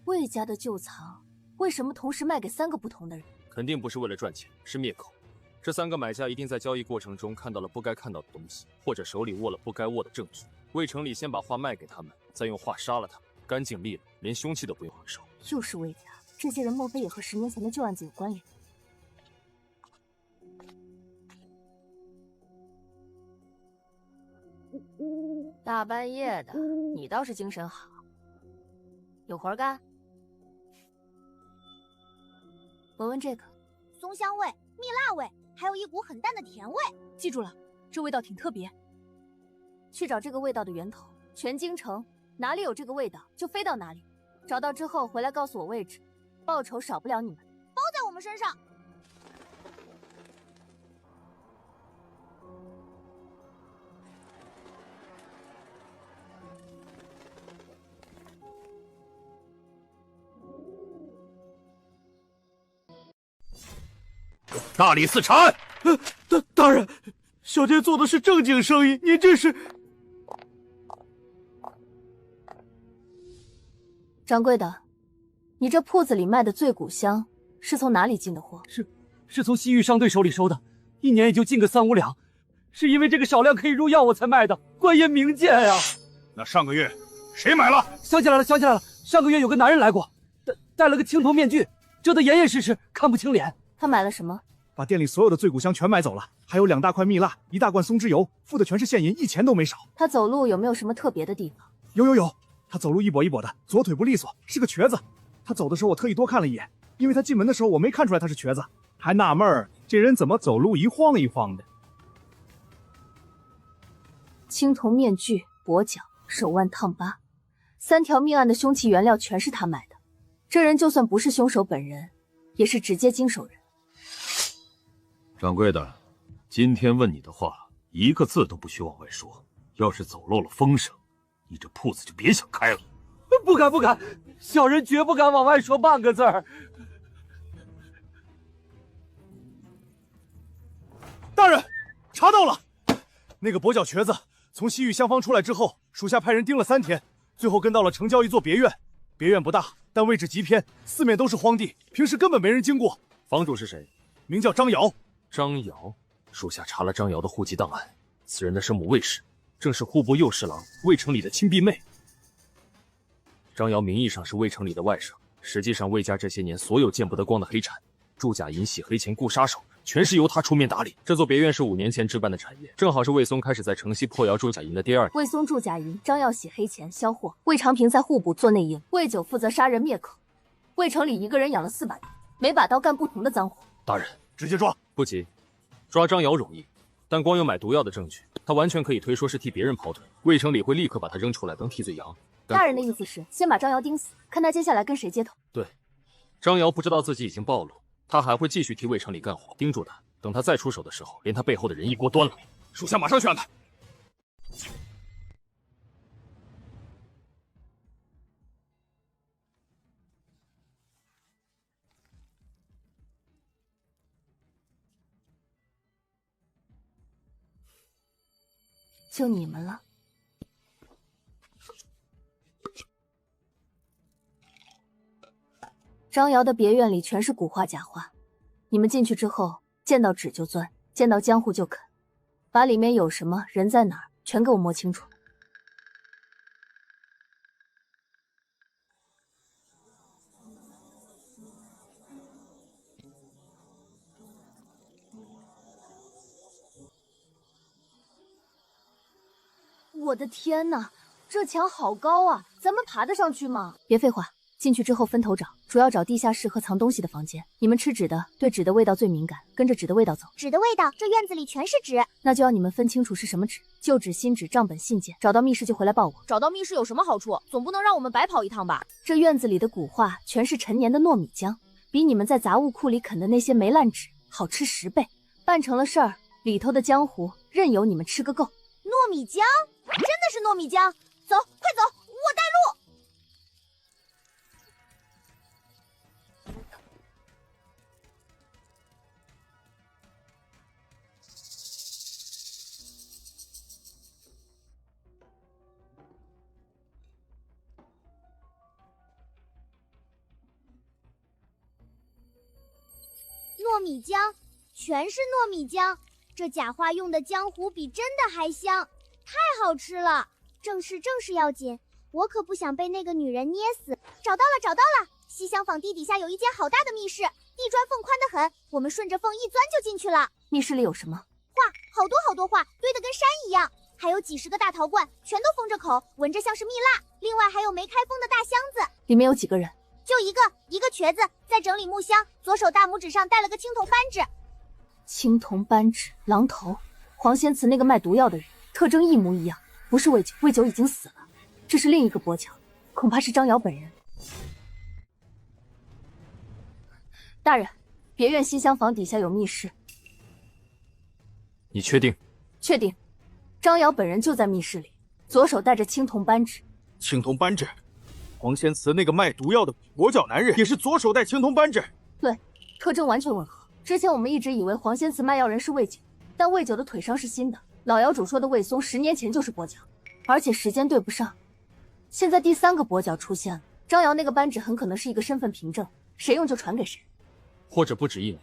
魏家的旧藏，为什么同时卖给3个不同的人？肯定不是为了赚钱，是灭口。这3个买家一定在交易过程中看到了不该看到的东西，或者手里握了不该握的证据。魏城里先把画卖给他们，再用画杀了他们，干净利落，连凶器都不用还手。又是魏家，这些人莫非也和10年前的旧案子有关联？大半夜的，你倒是精神好，有活干？闻闻这个，松香味、蜜蜡味，还有一股很淡的甜味。记住了，这味道挺特别。去找这个味道的源头，全京城哪里有这个味道就飞到哪里，找到之后回来告诉我位置，报酬少不了你们，包在我们身上。大理寺查案。大人，小姐做的是正经生意，您这是……掌柜的，你这铺子里卖的醉骨香是从哪里进的货？是从西域商队手里收的，1年也就进个3-5两，是因为这个少量可以入药我才卖的，官爷明鉴呀！那上个月谁买了？想起来了，上个月有个男人来过，戴了个青头面具，遮得严严实实，看不清脸。他买了什么？把店里所有的醉骨香全买走了，还有2大块蜜蜡，1大罐松脂油，付的全是现银，1钱都没少。他走路有没有什么特别的地方？有，他走路一跛一跛的，左腿不利索，是个瘸子。他走的时候我特意多看了一眼，因为他进门的时候我没看出来他是瘸子，还纳闷儿这人怎么走路一晃一晃的。青铜面具，跛脚，手腕烫疤，3条命案的凶器原料全是他买的。这人就算不是凶手本人，也是直接经手人。掌柜的，今天问你的话，一个字都不许往外说。要是走漏了风声，你这铺子就别想开了。不敢，小人绝不敢往外说半个字儿。大人，查到了，那个跛脚瘸子从西域厢房出来之后，属下派人盯了3天，最后跟到了城郊一座别院。别院不大，但位置极偏，四面都是荒地，平时根本没人经过。房主是谁？名叫张瑶。张瑶，属下查了张瑶的户籍档案，此人的生母魏氏，正是户部右侍郎魏城里的亲婢妹。张瑶名义上是魏城里的外甥，实际上魏家这些年所有见不得光的黑产，铸假银、洗黑钱、雇杀手，全是由他出面打理。这座别院是5年前置办的产业，正好是魏松开始在城西破窑铸假银的第2年。魏松铸假银，张耀洗黑钱销货，魏长平在户部做内应，魏九负责杀人灭口。魏城里一个人养了4把人，每把刀干不同的脏活。大人，直接抓。不急，抓张瑶容易，但光有买毒药的证据，他完全可以推说是替别人跑腿。魏城里会立刻把他扔出来当替罪羊。大人的意思是先把张瑶盯死，看他接下来跟谁接头。对，张瑶不知道自己已经暴露，他还会继续替魏城里干活，盯住他，等他再出手的时候，连他背后的人一锅端了。属下马上去安排。就你们了。张瑶的别院里全是古画假画，你们进去之后，见到纸就钻，见到江湖就啃，把里面有什么、人在哪儿，全给我摸清楚。我的天哪，这墙好高啊，咱们爬得上去吗？别废话。进去之后分头找，主要找地下室和藏东西的房间。你们吃纸的，对纸的味道最敏感，跟着纸的味道走。纸的味道，这院子里全是纸，那就要你们分清楚是什么纸，旧纸、新纸、账本、信件。找到密室就回来报我。找到密室有什么好处？总不能让我们白跑一趟吧？这院子里的古画全是陈年的糯米浆，比你们在杂物库里啃的那些霉烂纸好吃10倍。办成了事儿，里头的浆糊任由你们吃个够。糯米浆，真的是糯米浆！走，快走，我带路。糯米浆，全是糯米浆。这假画用的浆糊比真的还香，太好吃了。正事要紧，我可不想被那个女人捏死。找到了！西厢坊地底下有一间好大的密室，地砖缝宽得很，我们顺着缝一钻就进去了。密室里有什么？画，好多画，堆得跟山一样，还有几10个大陶罐，全都封着口，闻着像是蜜蜡。另外还有没开封的大箱子。里面有几个人？就一个瘸子在整理木箱，左手大拇指上戴了个青铜扳指。青铜扳指，狼头，黄仙祠那个卖毒药的人，特征一模一样。不是魏九，魏九已经死了，这是另一个跛脚，恐怕是张瑶本人。大人，别院西厢房底下有密室。你确定？确定。张瑶本人就在密室里，左手戴着青铜扳指。青铜扳指，黄仙祠那个卖毒药的跛脚男人也是左手戴青铜扳指。对，特征完全吻合。之前我们一直以为黄仙祠卖药人是魏九，但魏九的腿伤是新的。老窑主说的魏松10年前就是跛脚，而且时间对不上。现在第3个跛脚出现了，张瑶那个扳指很可能是一个身份凭证，谁用就传给谁。或者不止1枚，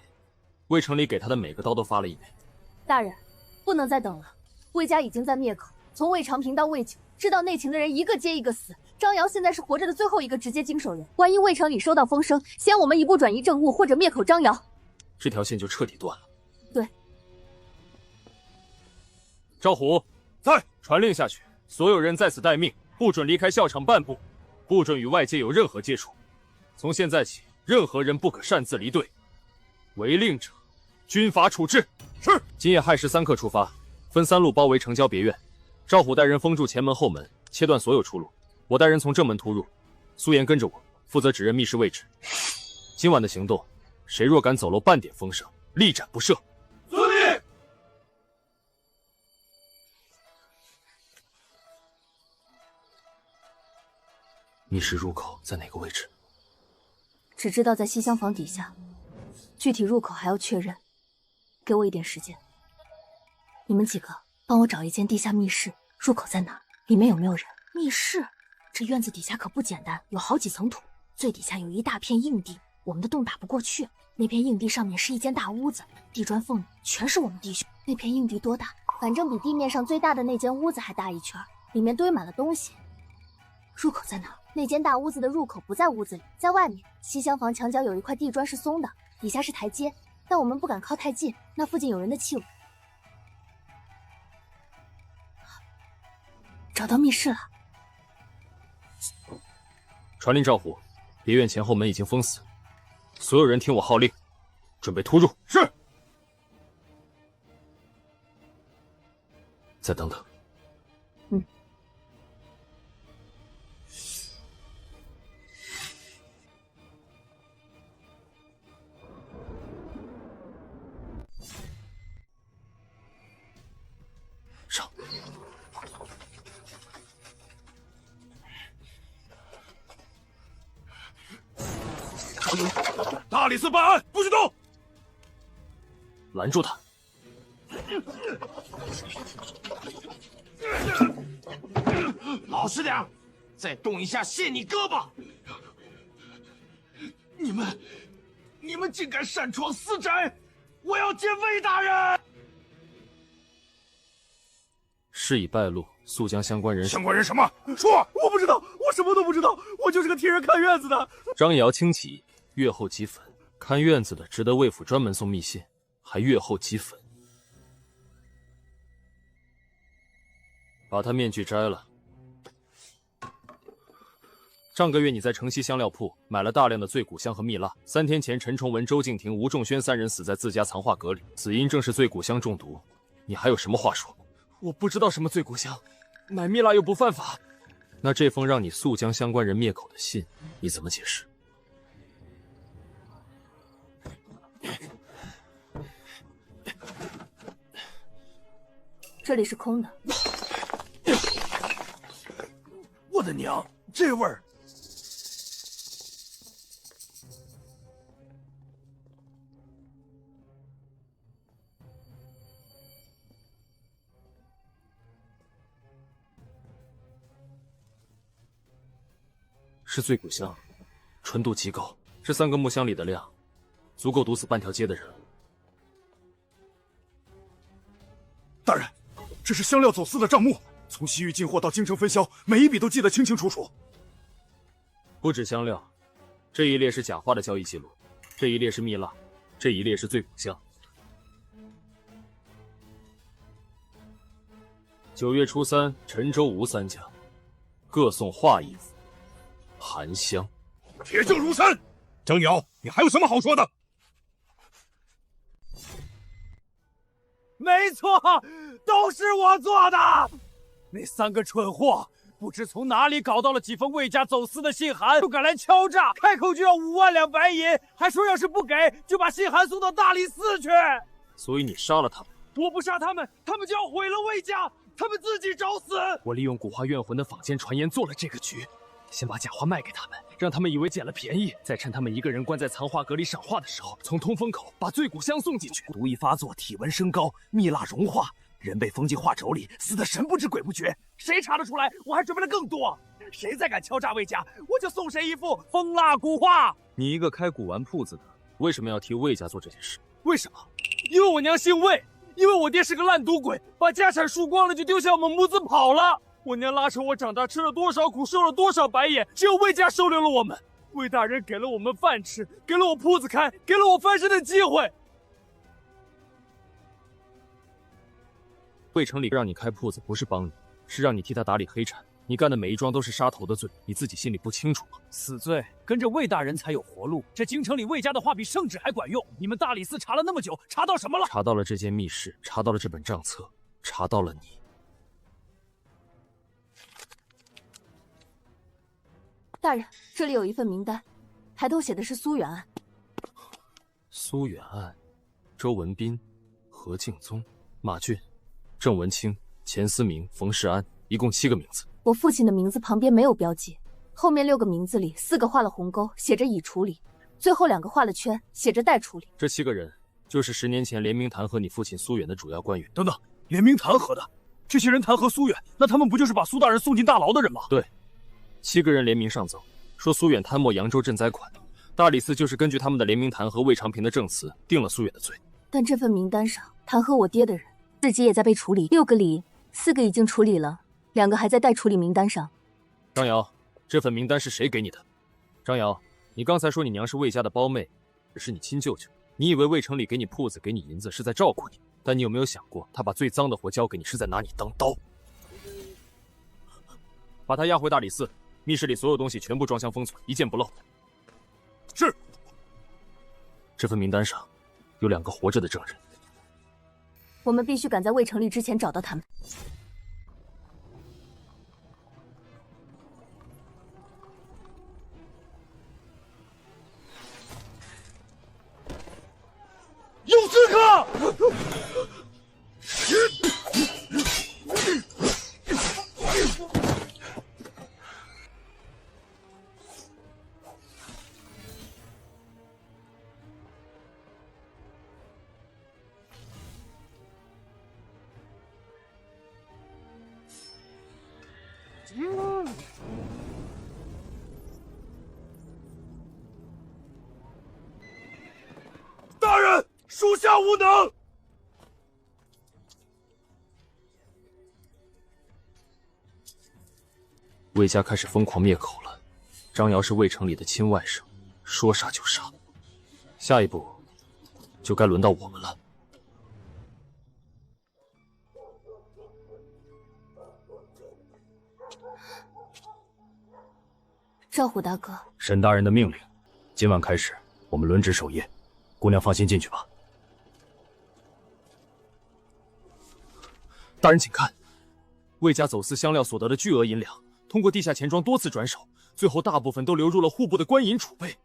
魏城里给他的每个刀都发了1枚。大人，不能再等了，魏家已经在灭口，从魏长平到魏九，知道内情的人一个接一个死。张瑶现在是活着的最后一个直接经手人，万一魏城里收到风声，先我们一步转移政务，或者灭口张瑶，这条线就彻底断了。对。赵虎，在，传令下去，所有人在此待命，不准离开校场半步，不准与外界有任何接触。从现在起，任何人不可擅自离队，违令者，军法处置。是。今夜亥时3刻出发，分3路包围城郊别院。赵虎带人封住前门后门，切断所有出路。我带人从正门突入，苏岩跟着我，负责指认密室位置。今晚的行动，谁若敢走漏半点风声，立斩不赦。遵命。密室入口在哪个位置？只知道在西厢房底下，具体入口还要确认。给我一点时间。你们几个帮我找一间地下密室，入口在哪？里面有没有人？密室？这院子底下可不简单，有好几层土，最底下有一大片硬地，我们的洞打不过去。那片硬地上面是一间大屋子，地砖缝里全是我们弟兄。那片硬地多大？反正比地面上最大的那间屋子还大一圈，里面堆满了东西。入口在哪？那间大屋子的入口不在屋子里，在外面。西厢房墙角有一块地砖是松的，底下是台阶，但我们不敢靠太近，那附近有人的气味。找到密室了。传令赵虎，别院前后门已经封死，所有人听我号令，准备突入。是。再等等。上。大理寺办案，不许动！拦住他！老实点，再动一下卸你胳膊！你们竟敢擅闯私宅！我要见魏大人！事已败露，速将相关人士。相关人什么？说！我不知道，我什么都不知道，我就是个替人看院子的。张瑶轻启，月后即焚。看院子的值得魏府专门送密信，还月后即焚。把他面具摘了。上个月你在城西香料铺买了大量的醉骨香和蜜蜡。3天前，陈崇文、周敬亭、吴仲轩3人死在自家藏化阁里，死因正是醉骨香中毒。你还有什么话说？我不知道什么醉骨香，买蜜蜡又不犯法。那这封让你速将相关人灭口的信，你怎么解释？这里是空的。我的娘，这味儿！是醉骨香，纯度极高，这3个木箱里的量，足够毒死半条街的人了。大人，这是香料走私的账目，从西域进货到京城分销，每一笔都记得清清楚楚。不止香料，这一列是假花的交易记录，这一列是蜜蜡，这一列是醉骨香。9月初3，陈州吴3家各送画一幅，含香。铁证如山。张瑶，你还有什么好说的？没错，都是我做的。那3个蠢货不知从哪里搞到了几封魏家走私的信函，就敢来敲诈，开口就要5万两白银，还说要是不给就把信函送到大理寺去。所以你杀了他们？我不杀他们，他们就要毁了魏家，他们自己找死。我利用古花怨魂的坊间传言做了这个局，先把假花卖给他们，让他们以为捡了便宜，再趁他们一个人关在藏画阁里赏画的时候，从通风口把醉骨香送进去。毒一发作，体温升高，蜜蜡融化，人被封进画轴里，死的神不知鬼不觉。谁查得出来？我还准备了更多。谁再敢敲诈魏家，我就送谁一幅蜂蜡古画。你一个开古玩铺子的，为什么要替魏家做这件事？为什么？因为我娘姓魏，因为我爹是个烂赌鬼，把家产输光了就丢下我们母子跑了。我娘拉扯我长大，吃了多少苦，受了多少白眼，只有魏家收留了我们。魏大人给了我们饭吃，给了我铺子开，给了我翻身的机会。魏城里让你开铺子，不是帮你，是让你替他打理黑产。你干的每一桩都是杀头的罪，你自己心里不清楚吗？死罪，跟着魏大人才有活路。这京城里魏家的话比圣旨还管用。你们大理寺查了那么久，查到什么了？查到了这间密室，查到了这本账册，查到了你。大人，这里有一份名单，抬头写的是苏远案。苏远案，周文斌、何敬宗、马俊、郑文清、钱思明、冯世安，一共7个名字。我父亲的名字旁边没有标记，后面6个名字里4个画了红勾，写着已处理，最后2个画了圈，写着待处理。这7个人就是10年前联名弹劾你父亲苏远的主要官员。等等，联名弹劾的这些人弹劾苏远，那他们不就是把苏大人送进大牢的人吗？对，7个人联名上奏，说苏远贪墨扬州赈灾款，大理寺就是根据他们的联名弹劾魏长平的证词，定了苏远的罪。但这份名单上弹劾我爹的人自己也在被处理，6个里4个已经处理了，2个还在待处理名单上。张瑶，这份名单是谁给你的？张瑶，你刚才说你娘是魏家的胞妹，只是你亲舅舅，你以为魏城里给你铺子给你银子是在照顾你，但你有没有想过，他把最脏的活交给你是在拿你当刀？把他押回大理寺，密室里所有东西全部装箱封存，一件不漏。是。这份名单上有2个活着的证人，我们必须赶在魏成立之前找到他们。有刺客！大人，属下无能。魏家开始疯狂灭口了。张瑶是魏城里的亲外甥，说杀就杀。下一步就该轮到我们了。赵虎大哥，沈大人的命令，今晚开始，我们轮值守夜。姑娘放心进去吧。大人请看，魏家走私香料所得的巨额银两，通过地下钱庄多次转手，最后大部分都流入了户部的官银储备。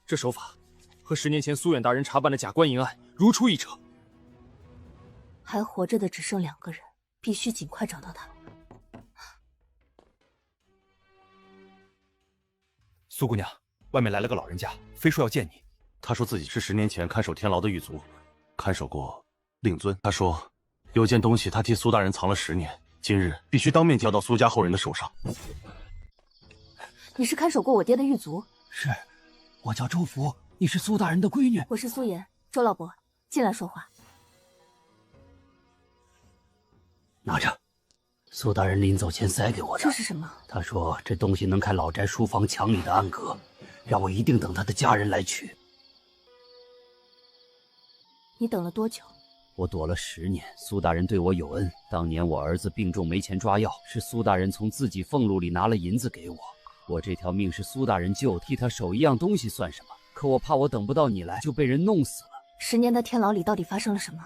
这手法和10年前苏远大人查办的假官银案如出一辙。还活着的只剩2个人，必须尽快找到他们。苏姑娘，外面来了个老人家，非说要见你。他说自己是10年前看守天牢的狱卒，看守过令尊。他说有件东西他替苏大人藏了10年，今日必须当面交到苏家后人的手上。你是看守过我爹的狱卒？是，我叫周福，你是苏大人的闺女。我是苏妍。周老伯，进来说话。拿着，苏大人临走前塞给我的。这是什么？他说这东西能开老宅书房墙里的暗格，让我一定等他的家人来取。你等了多久？我躲了10年。苏大人对我有恩，当年我儿子病重没钱抓药，是苏大人从自己俸禄里拿了银子给我。我这条命是苏大人救的，替他守一样东西算什么？可我怕我等不到你来，就被人弄死了。10年的天牢里到底发生了什么？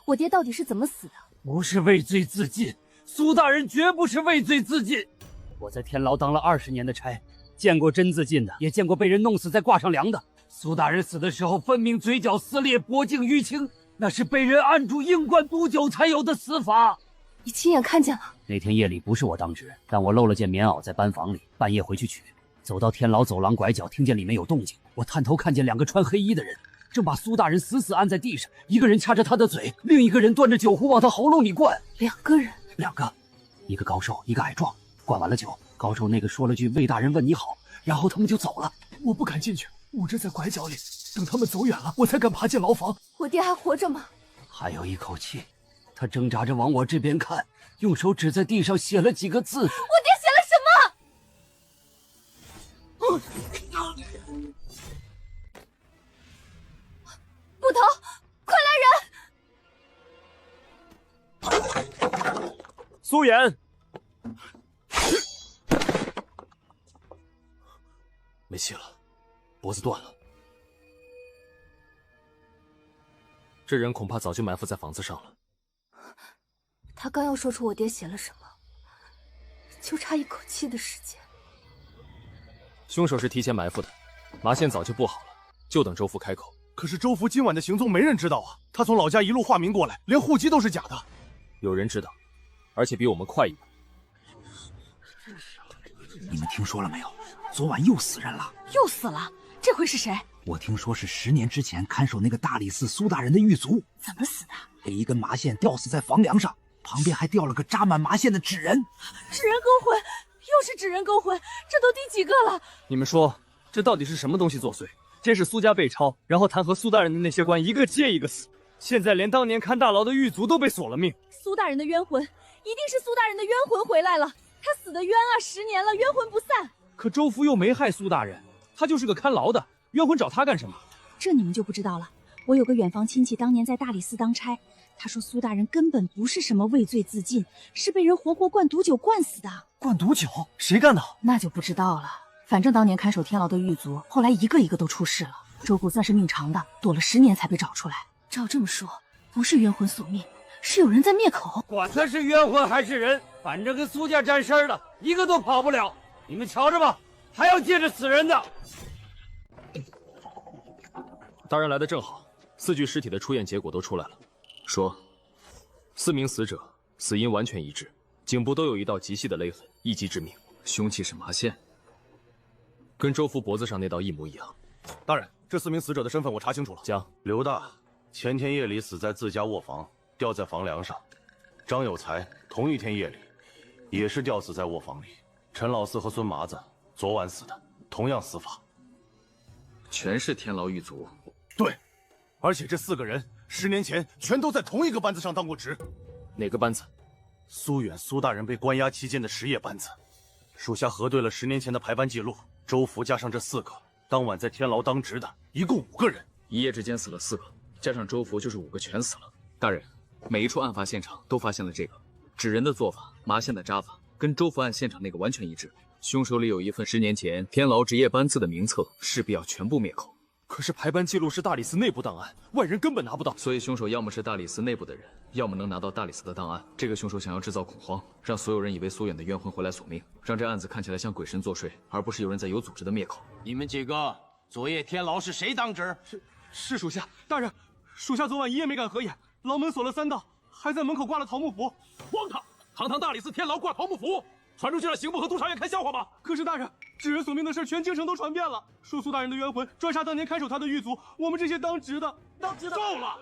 我爹到底是怎么死的？不是畏罪自尽，苏大人绝不是畏罪自尽。我在天牢当了20年的差，见过真自尽的，也见过被人弄死再挂上梁的。苏大人死的时候分明嘴角撕裂，脖颈淤青，那是被人按住硬灌毒酒才有的死法。你亲眼看见了？那天夜里不是我当值，但我漏了件棉袄在班房里，半夜回去取。走到天牢走廊拐角，听见里面有动静，我探头看见2个穿黑衣的人，正把苏大人死死按在地上，一个人掐着他的嘴，另一个人端着酒壶往他喉咙里灌。2个人？2个，一个高瘦，一个矮壮。灌完了酒，高瘦那个说了句魏大人问你好，然后他们就走了。我不敢进去，捂着在拐角里，等他们走远了，我才敢爬进牢房。我爹还活着吗？还有一口气。他挣扎着往我这边看，用手指在地上写了几个字。我爹写了什么？捕头，快来人！苏妍，没气了，脖子断了。这人恐怕早就埋伏在房子上了。他刚要说出我爹写了什么，就差一口气的时间。凶手是提前埋伏的，麻线早就布好了，就等周福开口。可是周福今晚的行踪没人知道啊，他从老家一路化名过来，连户籍都是假的。有人知道，而且比我们快一步。你们听说了没有？昨晚又死人了。又死了？这回是谁？我听说是10年之前看守那个大理寺苏大人的狱卒。怎么死的？被一根麻线吊死在房梁上，旁边还吊了个扎满麻线的纸人。纸人勾魂，又是纸人勾魂，这都第几个了？你们说，这到底是什么东西作祟？先是苏家被抄，然后弹劾苏大人的那些官一个接一个死，现在连当年看大牢的狱卒都被索了命。苏大人的冤魂，一定是苏大人的冤魂回来了。他死的冤啊，10年了，冤魂不散。可周福又没害苏大人，他就是个看牢的，冤魂找他干什么？这你们就不知道了。我有个远房亲戚，当年在大理寺当差，他说苏大人根本不是什么畏罪自尽，是被人活活灌毒酒灌死的。灌毒酒？谁干的？那就不知道了。反正当年看守天牢的狱卒，后来一个一个都出事了。周谷算是命长的，躲了10年才被找出来。照这么说，不是冤魂索命，是有人在灭口。管他是冤魂还是人，反正跟苏家沾身的，一个都跑不了。你们瞧着吧，还要接着死人的。大人来的正好，4具尸体的出验结果都出来了，说4名死者死因完全一致，颈部都有一道极细的勒痕，一击致命，凶器是麻线，跟周福脖子上那道一模一样。大人，这4名死者的身份我查清楚了。讲，刘大前天夜里死在自家卧房，吊在房梁上；张有才同一天夜里也是吊死在卧房里。陈老四和孙麻子昨晚死的，同样死法。全是天牢狱卒。对，而且这4个人10年前全都在同一个班子上当过职。哪个班子？苏远苏大人被关押期间的实业班子。属下核对了10年前的排班记录，周福加上这4个，当晚在天牢当值的一共5个人。一夜之间死了4个，加上周福就是5个全死了。大人，每一处案发现场都发现了这个纸人的做法，麻线的扎法跟周福案现场那个完全一致。凶手里有一份10年前天牢职业班次的名册，势必要全部灭口。可是排班记录是大理寺内部档案，外人根本拿不到。所以凶手要么是大理寺内部的人，要么能拿到大理寺的档案。这个凶手想要制造恐慌，让所有人以为苏远的冤魂回来索命，让这案子看起来像鬼神作祟，而不是有人在有组织的灭口。你们几个，昨夜天牢是谁当值？是属下。大人，属下昨晚一夜没敢合眼，牢门锁了3道，还在门口挂了桃木符。荒唐！堂堂大理寺天牢挂桃木符，传出去了，刑部和督察院看笑话吗？可是大人，纸人索命的事全京城都传遍了，说苏大人的冤魂专杀当年看守他的狱卒，我们这些当值的够了！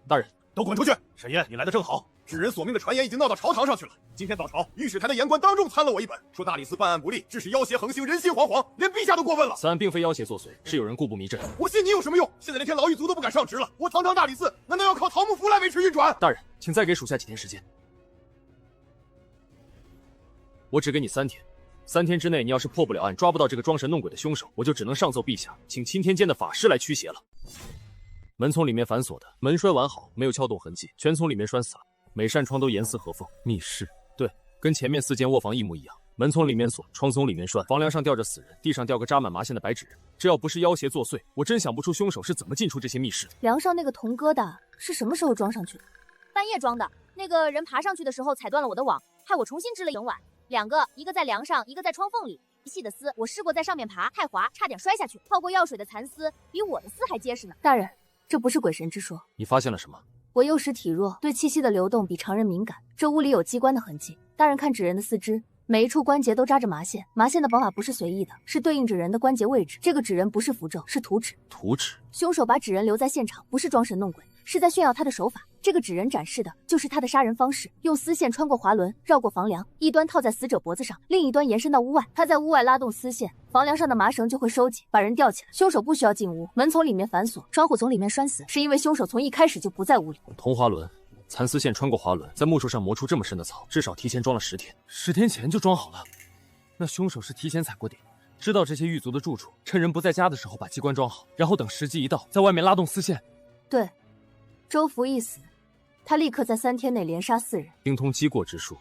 大人，都滚出去！沈燕，你来的正好。纸人索命的传言已经闹到朝堂上去了。今天早朝，御史台的言官当众参了我一本，说大理寺办案不力，致使妖邪横行，人心惶惶，连陛下都过问了。此案并非妖邪作祟，是有人故布迷阵。我信你有什么用？现在连天牢狱卒都不敢上职了，我堂堂大理寺难道要靠桃木符来维持运转？大人，请再给属下几天时间。我只给你3天，3天之内你要是破不了案，抓不到这个装神弄鬼的凶手，我就只能上奏陛下，请钦天监的法师来驱邪了。门从里面反锁的，门栓完好，没有撬动痕迹，全从里面栓死了。每扇窗都严丝合缝。密室？对，跟前面4间卧房一模一样。门从里面锁，窗从里面栓，房梁上吊着死人，地上吊个扎满麻线的白纸人。这要不是妖邪作祟，我真想不出凶手是怎么进出这些密室。梁上那个铜疙瘩是什么时候装上去的？半夜装的。那个人爬上去的时候踩断了我的网，害我重新织了一整晚。2个，一个在梁上，一个在窗缝里。细的丝，我试过在上面爬，太滑，差点摔下去。泡过药水的蚕丝比我的丝还结实呢。大人，这不是鬼神之说。你发现了什么？我幼时体弱，对气息的流动比常人敏感。这屋里有机关的痕迹。大人看纸人的四肢，每一处关节都扎着麻线，麻线的绑法不是随意的，是对应纸人的关节位置。这个纸人不是符咒，是图纸。图纸？凶手把纸人留在现场，不是装神弄鬼，是在炫耀他的手法。这个纸人展示的就是他的杀人方式，用丝线穿过滑轮，绕过房梁，一端套在死者脖子上，另一端延伸到屋外。他在屋外拉动丝线，房梁上的麻绳就会收紧，把人吊起来。凶手不需要进屋，门从里面反锁，窗户从里面栓死，是因为凶手从一开始就不在屋里。铜滑轮，蚕丝线穿过滑轮，在木树上磨出这么深的草，至少提前装了10天。10天前就装好了，那凶手是提前踩过点，知道这些狱卒的住处，趁人不在家的时候把机关装好，然后等时机一到，在外面拉动丝线。对，周福一死，他立刻在3天内连杀4人。精通机过之术，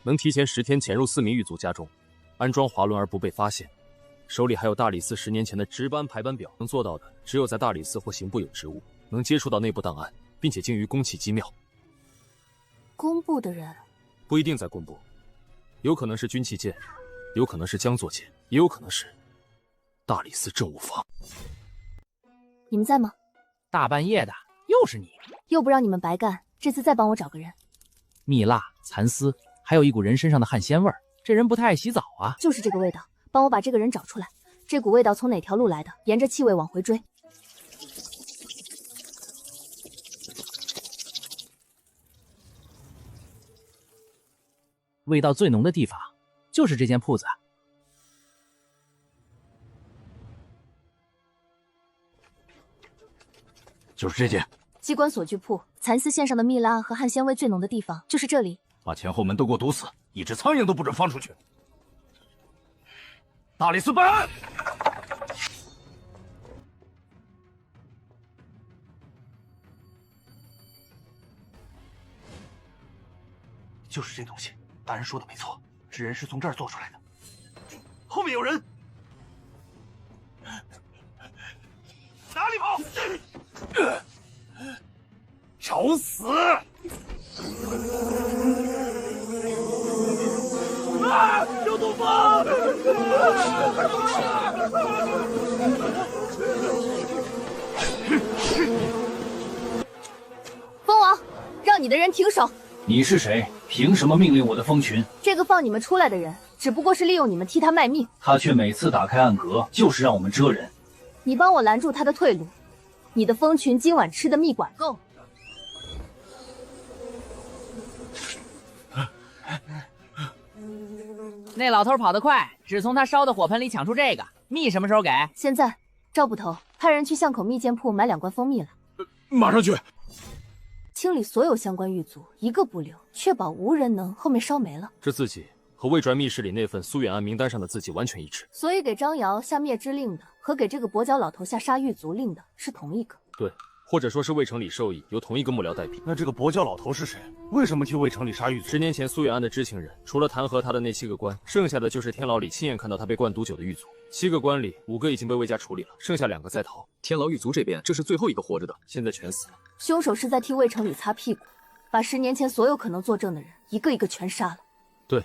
能提前10天潜入4名狱卒家中，安装滑轮而不被发现。手里还有大理寺10年前的值班排班表，能做到的只有在大理寺或刑部有职务，能接触到内部档案，并且精于宫气机妙。工部的人不一定在工部，有可能是军器监，有可能是江作监，也有可能是大理寺政务房。你们在吗？大半夜的，又是你，又不让你们白干，这次再帮我找个人。蜜蜡、蚕丝，还有一股人身上的汗鲜味儿，这人不太爱洗澡啊。就是这个味道，帮我把这个人找出来。这股味道从哪条路来的？沿着气味往回追。味道最浓的地方就是这间铺子。就是这间。机关锁具铺，蚕丝线上的蜜蜡和汗鲜味最浓的地方就是这里。把前后门都给我堵死，一只苍蝇都不准放出去。大理寺办案。就是这东西，大人说的没错，纸人是从这儿做出来的。后面有人，哪里跑？找死！啊！有毒蜂！蜂王，让你的人停手！你是谁？凭什么命令我的蜂群？这个放你们出来的人，只不过是利用你们替他卖命。他却每次打开暗格，就是让我们蛰人。你帮我拦住他的退路。你的蜂群今晚吃的蜜管够。那老头跑得快，只从他烧的火盆里抢出这个蜜，什么时候给？现在，赵捕头派人去巷口蜜饯铺买2罐蜂蜜来。马上去。清理所有相关狱卒，一个不留，确保无人能后面烧没了。这字迹和魏转密室里那份苏远案名单上的字迹完全一致。所以给张瑶下灭之令的和给这个跛脚老头下杀狱卒令的是同一个。对，或者说是魏城里授意由同一个幕僚代笔。那这个跛脚老头是谁？为什么替魏城里杀狱卒？ 10年前苏远案的知情人，除了弹劾他的那7个官，剩下的就是天牢里亲眼看到他被灌毒酒的狱卒。7个官里5个已经被魏家处理了，剩下2个在逃。天牢狱卒这边，这是最后一个活着的，现在全死了。凶手是在替魏城里擦屁股，把10年前所有可能作证的人一个一个全杀了。对，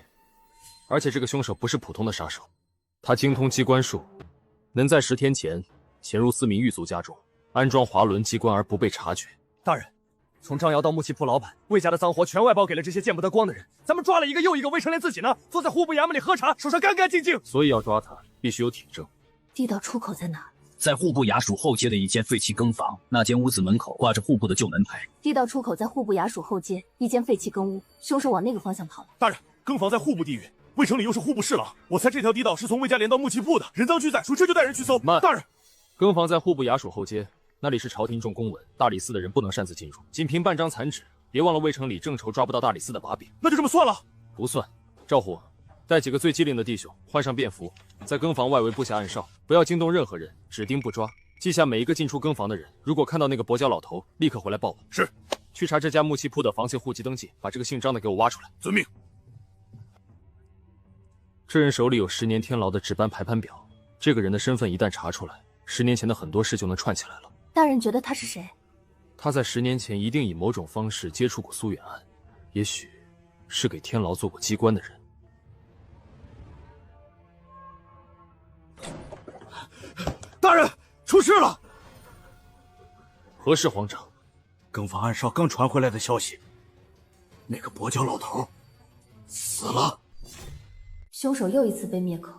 而且这个凶手不是普通的杀手，他精通机关术，能在10天前潜入4名狱卒家中，安装滑轮机关而不被察觉。大人，从张瑶到木器铺老板，魏家的脏活全外包给了这些见不得光的人。咱们抓了一个又一个，魏成连自己呢，坐在户部衙门里喝茶，手上干干净净。所以要抓他，必须有铁证。地道出口在哪？在户部衙署后街的一间废弃更房，那间屋子门口挂着户部的旧门牌。地道出口在户部衙署后街一间废弃更屋，凶手往那个方向跑了。大人，更房在户部地域，魏城里又是户部侍郎，我猜这条地道是从魏家连到木器铺的，人赃俱在，属这就带人去搜。慢，大人，更房在户部衙署后街，那里是朝廷重公文，大理寺的人不能擅自进入，仅凭半张残纸。别忘了魏城里正愁抓不到大理寺的把柄。那就这么算了？不算。赵虎，带几个最机灵的弟兄，换上便服，在更房外围布下暗哨，不要惊动任何人，只盯不抓。记下每一个进出更房的人，如果看到那个跛脚老头，立刻回来报我。是。去查这家木器铺的房契户籍登记，把这个姓张的给我挖出来。遵命。这人手里有10年天牢的值班排班表，这个人的身份一旦查出来，10年前的很多事就能串起来了。大人觉得他是谁？他在10年前一定以某种方式接触过苏远案，也许是给天牢做过机关的人。大人，出事了！何事，皇长？更房暗哨刚传回来的消息，那个跛脚老头死了。凶手又一次被灭口，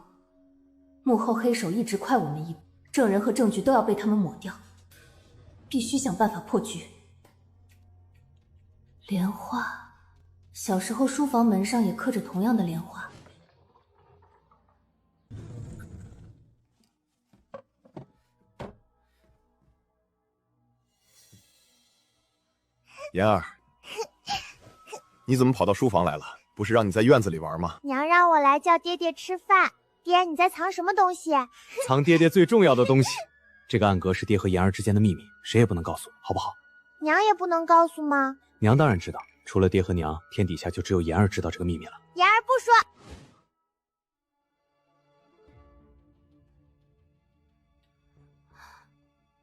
幕后黑手一直快我们一步，证人和证据都要被他们抹掉，必须想办法破局。莲花，小时候书房门上也刻着同样的莲花。妍儿，你怎么跑到书房来了？不是让你在院子里玩吗？娘让我来叫爹爹吃饭。爹，你在藏什么东西？藏爹爹最重要的东西。这个暗格是爹和妍儿之间的秘密，谁也不能告诉，好不好？娘也不能告诉吗？娘当然知道，除了爹和娘，天底下就只有妍儿知道这个秘密了。妍儿不说。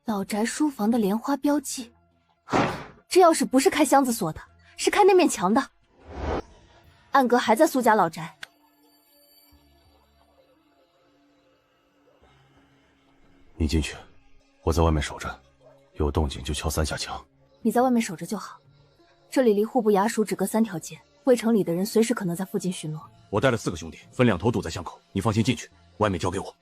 老宅书房的莲花标记，这钥匙不是开箱子锁的，是开那面墙的。暗格还在苏家老宅。你进去，我在外面守着，有动静就敲3下墙。你在外面守着就好。这里离户部衙署只隔3条街，魏城里的人随时可能在附近巡逻。我带了4个兄弟，分2头堵在巷口，你放心进去，外面交给我。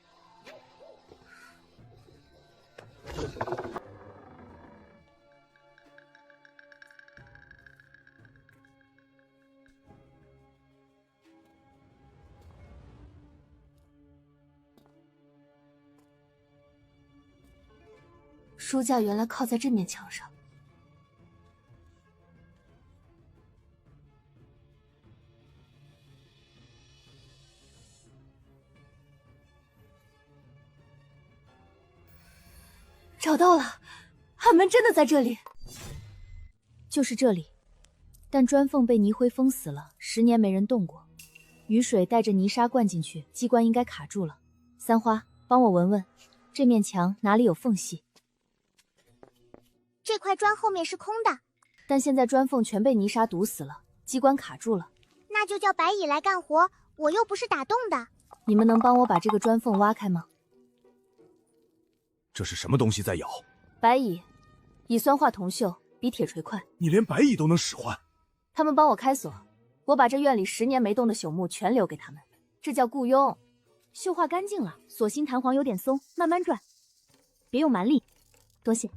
书架原来靠在这面墙上。找到了，暗门真的在这里。就是这里，但砖缝被泥灰封死了，10年没人动过。雨水带着泥沙灌进去，机关应该卡住了。三花，帮我闻闻，这面墙哪里有缝隙？这块砖后面是空的，但现在砖缝全被泥沙堵死了，机关卡住了。那就叫白蚁来干活，我又不是打洞的。你们能帮我把这个砖缝挖开吗？这是什么东西在咬？白蚁，乙酸化铜锈，比铁锤快。你连白蚁都能使唤？他们帮我开锁，我把这院里10年没动的朽木全留给他们，这叫雇佣。锈化干净了，锁芯弹簧有点松，慢慢转，别用蛮力。多谢。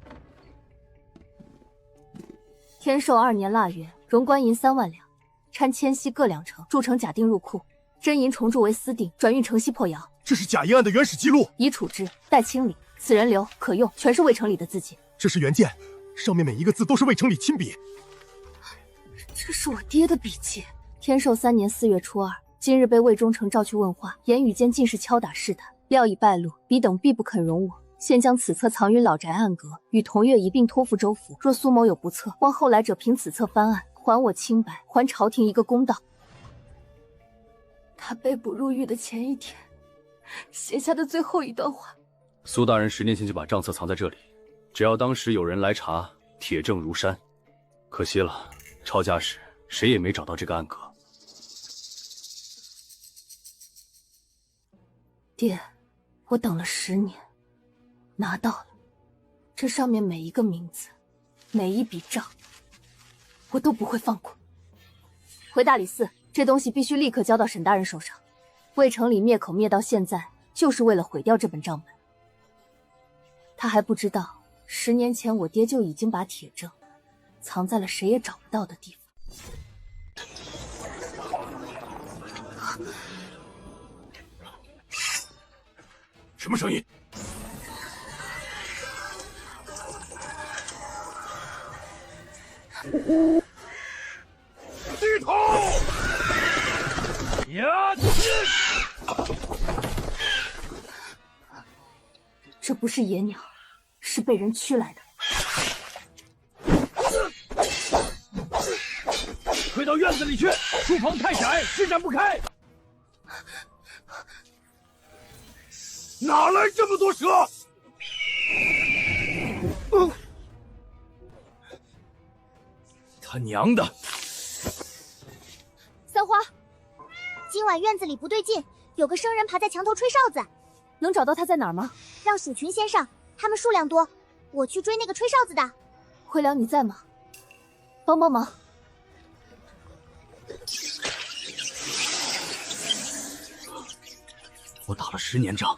天寿2年腊月，荣官银3万两，掺铅锡各2成，铸成假定入库，真银重铸为私定，转运城西破窑。这是假银案的原始记录，已处置，待清理。此人留可用，全是魏城里的字迹。这是原件，上面每一个字都是魏城里亲笔。这是我爹的笔记。天寿3年4月初2，今日被魏忠诚召去问话，言语间尽是敲打试探，料已败露，彼等必不肯容我。现将此册藏于老宅暗阁，与同月一并托付州府。若苏某有不测，望后来者凭此册翻案，还我清白，还朝廷一个公道。他被捕入狱的前一天写下的最后一段话。苏大人10年前就把账册藏在这里，只要当时有人来查，铁证如山。可惜了，抄家时谁也没找到这个暗格。爹，我等了10年，拿到了。这上面每一个名字，每一笔账，我都不会放过。回大理寺，这东西必须立刻交到沈大人手上。魏城里灭口灭到现在，就是为了毁掉这本账本。他还不知道，10年前我爹就已经把铁证藏在了谁也找不到的地方。什么声音？低头！呀！这不是野鸟，是被人驱来的。退到院子里去，书房太窄，施展不开。哪来这么多蛇？他娘的！三花，今晚院子里不对劲，有个生人爬在墙头吹哨子，能找到他在哪儿吗？让鼠群先上，他们数量多，我去追那个吹哨子的。慧良，你在吗？帮帮忙！我打了10年仗，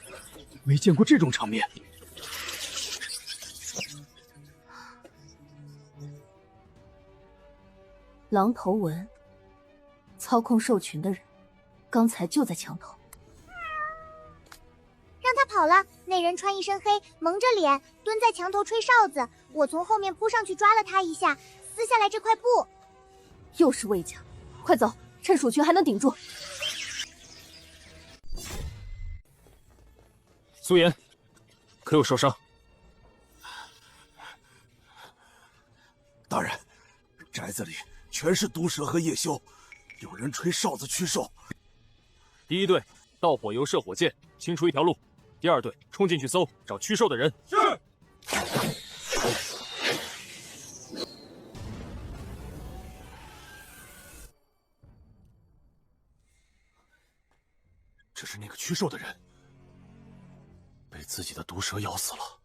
没见过这种场面。狼头纹，操控兽群的人，刚才就在墙头。让他跑了。那人穿一身黑，蒙着脸，蹲在墙头吹哨子。我从后面扑上去抓了他一下，撕下来这块布。又是魏家，快走，趁鼠群还能顶住。苏颜，可有受伤？大人，宅子里全是毒蛇和夜修，有人吹哨子驱兽。第一队盗火油射火箭，清出一条路。第2队冲进去搜，找驱兽的人。是。这是那个驱兽的人，被自己的毒蛇咬死了。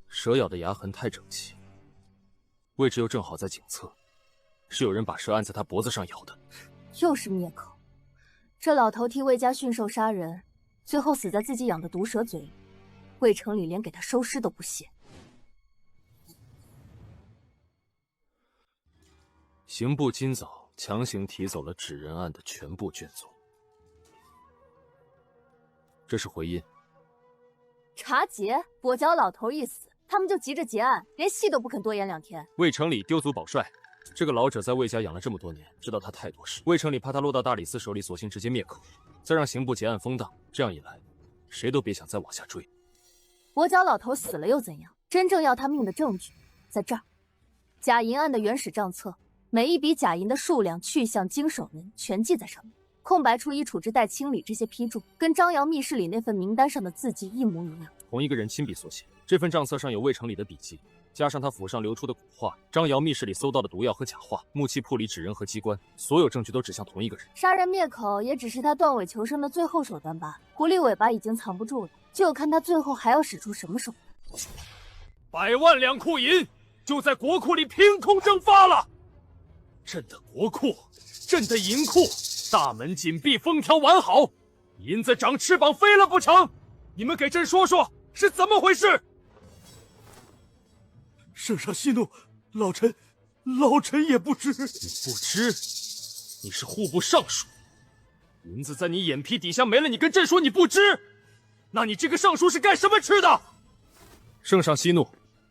蛇咬的牙痕太整齐，位置又正好在颈侧，是有人把蛇按在他脖子上咬的。又是灭口。这老头替魏家驯兽杀人，最后死在自己养的毒蛇嘴里，魏城里连给他收尸都不屑。刑部今早强行提走了纸人案的全部卷宗，这是回音。查结，跛脚老头一死，他们就急着结案，连戏都不肯多演2天。魏城里丢卒保帅，这个老者在魏家养了这么多年，知道他太多事。魏城里怕他落到大理寺手里，索性直接灭口，再让刑部结案封档。这样一来，谁都别想再往下追。跛脚老头死了又怎样？真正要他命的证据在这儿，假银案的原始账册。每一笔假银的数量、去向、经手人全记在上面，空白处以处置待清理这些批注，跟张瑶密室里那份名单上的字迹一模一样。同一个人亲笔所写，这份账册上有魏城里的笔记，加上他府上流出的古话，张瑶密室里搜到的毒药和假话，木器铺里纸人和机关，所有证据都指向同一个人。杀人灭口也只是他断尾求生的最后手段吧，狐狸尾巴已经藏不住了，就看他最后还要使出什么手段。100万两库银就在国库里凭空蒸发了。朕的国库，朕的银库，大门紧闭，封条完好，银子长翅膀飞了不成？你们给朕说说是怎么回事？圣上息怒，老臣也不知。你不知？你是户部尚书，银子在你眼皮底下没了，你跟朕说你不知？那你这个尚书是干什么吃的？圣上息怒，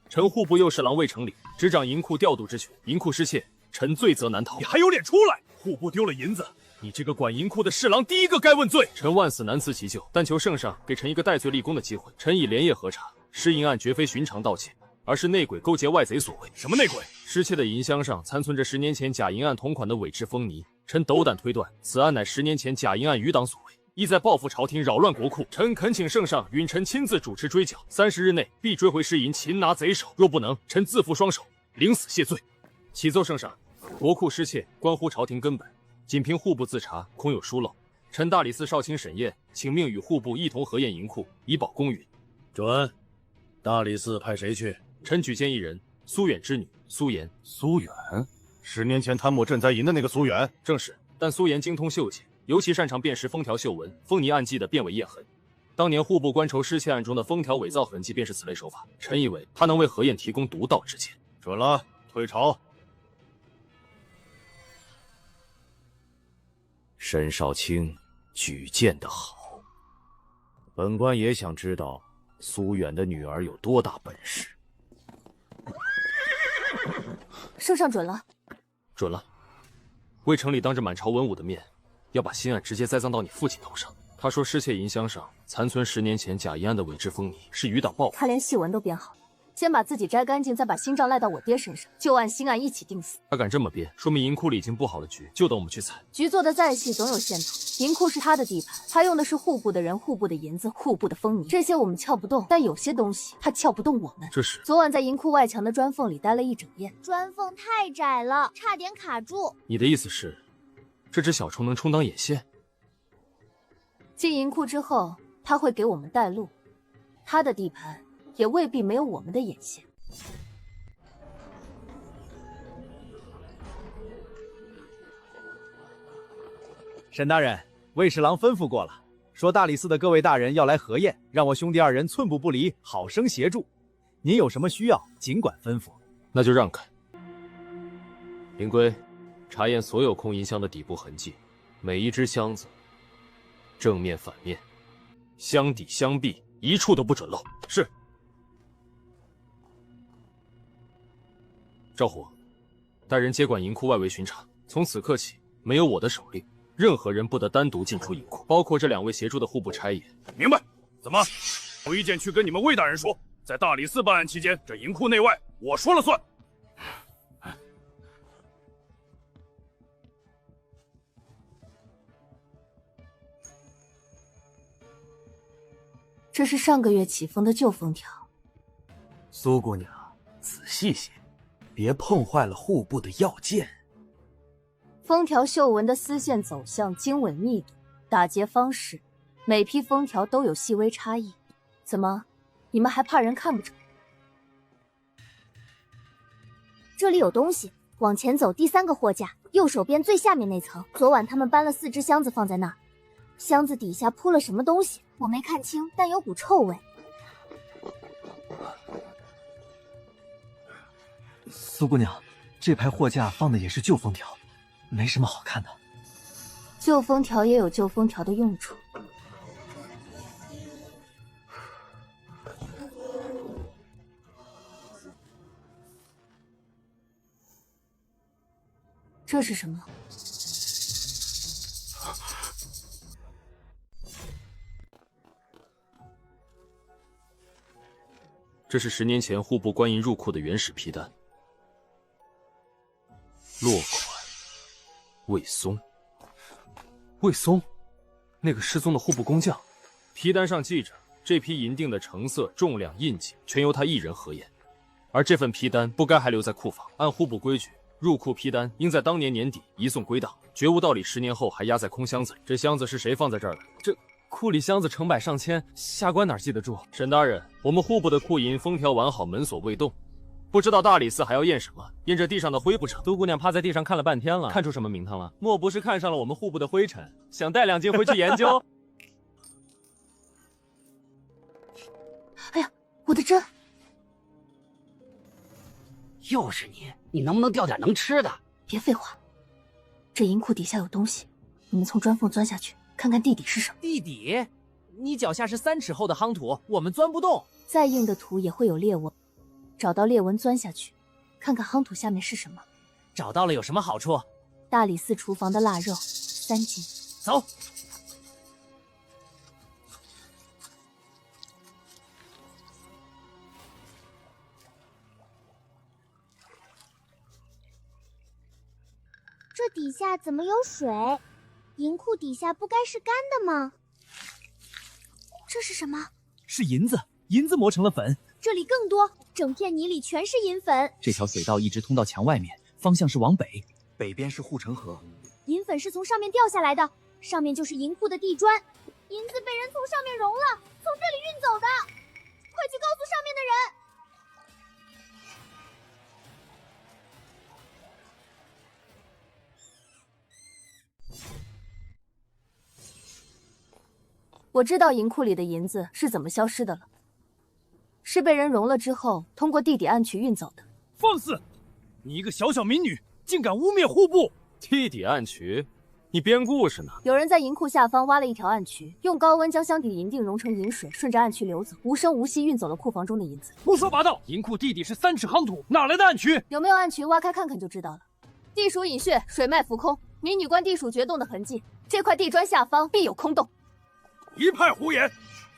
臣户部右侍郎魏城里执掌银库调度之权，银库失窃，臣罪责难逃。你还有脸出来？户部丢了银子，你这个管银库的侍郎第一个该问罪。臣万死难辞其咎，但求圣上给臣一个戴罪立功的机会。臣已连夜核查，失银案绝非寻常盗窃，而是内鬼勾结外贼所为。什么内鬼？失窃的银箱上残存着10年前假银案同款的伪制封泥，臣斗胆推断，此案乃10年前假银案余党所为，意在报复朝廷，扰乱国库。臣恳请圣上允臣亲自主持追缴，30日内必追回失银，擒拿贼首。若不能，臣自负双手，领死谢罪。启奏圣上，国库失窃关乎朝廷根本，仅凭户部自查，恐有疏漏。臣大理寺少卿沈验，请命与户部一同核验银库，以保公允。准。大理寺派谁去？臣举荐一人，苏远之女苏颜。苏远，10年前贪墨赈灾银的那个苏远？正是。但苏颜精通绣剑，尤其擅长辨识封条绣纹、封泥暗记的变伪页痕。当年户部官筹失窃案中的封条伪造痕迹，便是此类手法。臣以为他能为核验提供独到之见。准了，退朝。沈少卿举荐得好，本官也想知道苏远的女儿有多大本事。圣上准了。准了。魏城里当着满朝文武的面，要把新案直接栽赃到你父亲头上。他说失窃银箱上残存10年前假银案的伪制封泥，是余党报复。他连戏文都编好了，先把自己摘干净，再把新账赖到我爹身上，旧案新案一起定死。他敢这么编，说明银库里已经布好了局，就等我们去踩。局做的再细，总有限度。银库是他的地盘，他用的是户部的人、户部的银子、户部的封泥，这些我们撬不动，但有些东西他撬不动我们。这是昨晚在银库外墙的砖缝里待了一整夜，砖缝太窄了，差点卡住。你的意思是，这只小虫能充当眼线？进银库之后，他会给我们带路，他的地盘也未必没有我们的眼线。沈大人，魏侍郎吩咐过了，说大理寺的各位大人要来核验，让我兄弟2人寸步不离，好生协助。您有什么需要，尽管吩咐。那就让开。灵龟，查验所有空银箱的底部痕迹，每一只箱子正面、反面、箱底、箱壁一处都不准漏。是。赵虎，带人接管银库外围巡查，从此刻起，没有我的手令，任何人不得单独进出银库，包括这2位协助的户部差役。明白？怎么？有意见去跟你们魏大人说，在大理寺办案期间，这银库内外我说了算。这是上个月起封的旧封条。苏姑娘，仔细些，别碰坏了户部的要件。封条绣纹的丝线走向、经纬密度、打结方式，每批封条都有细微差异。怎么，你们还怕人看不成？这里有东西，往前走第3个货架，右手边最下面那层。昨晚他们搬了4只箱子放在那儿，箱子底下铺了什么东西，我没看清，但有股臭味。苏姑娘，这排货架放的也是旧封条，没什么好看的。旧封条也有旧封条的用处。这是什么？这是10年前户部官银入库的原始批单，落款魏松。魏松，那个失踪的户部工匠。批单上记着，这批银锭的成色、重量、印记全由他一人核验，而这份批单不该还留在库房。按户部规矩，入库批单应在当年年底移送归档，绝无道理10年后还压在空箱子里。这箱子是谁放在这儿的？这库里箱子成百上千，下官哪记得住？沈大人，我们户部的库银封条完好，门锁未动，不知道大理寺还要验什么？验这地上的灰不成？杜姑娘趴在地上看了半天了，看出什么名堂了？莫不是看上了我们户部的灰尘，想带2斤回去研究？哎呀，我的针！又是你，你能不能掉点能吃的？别废话，这银库底下有东西，你们从砖缝钻下去，看看地底是什么。地底？你脚下是3尺厚的夯土，我们钻不动。再硬的土也会有裂纹，找到裂纹钻下去，看看夯土下面是什么。找到了有什么好处？大理寺厨房的腊肉3斤。走。这底下怎么有水？银库底下不该是干的吗？这是什么？是银子，银子磨成了粉。这里更多，整片泥里全是银粉。这条水道一直通到墙外面，方向是往北，北边是护城河。银粉是从上面掉下来的，上面就是银库的地砖。银子被人从上面融了，从这里运走的。快去告诉上面的人！我知道银库里的银子是怎么消失的了，是被人融了之后，通过地底暗渠运走的。放肆！你一个小小民女，竟敢污蔑户部！地底暗渠？你编故事呢？有人在银库下方挖了一条暗渠，用高温将箱底银锭融成银水，顺着暗渠流走，无声无息运走了库房中的银子。胡说八道！银库地底是3尺夯土，哪来的暗渠？有没有暗渠，挖开看看就知道了。地属隐穴，水脉浮空，民女观地属决洞的痕迹，这块地砖下方必有空洞。一派胡言！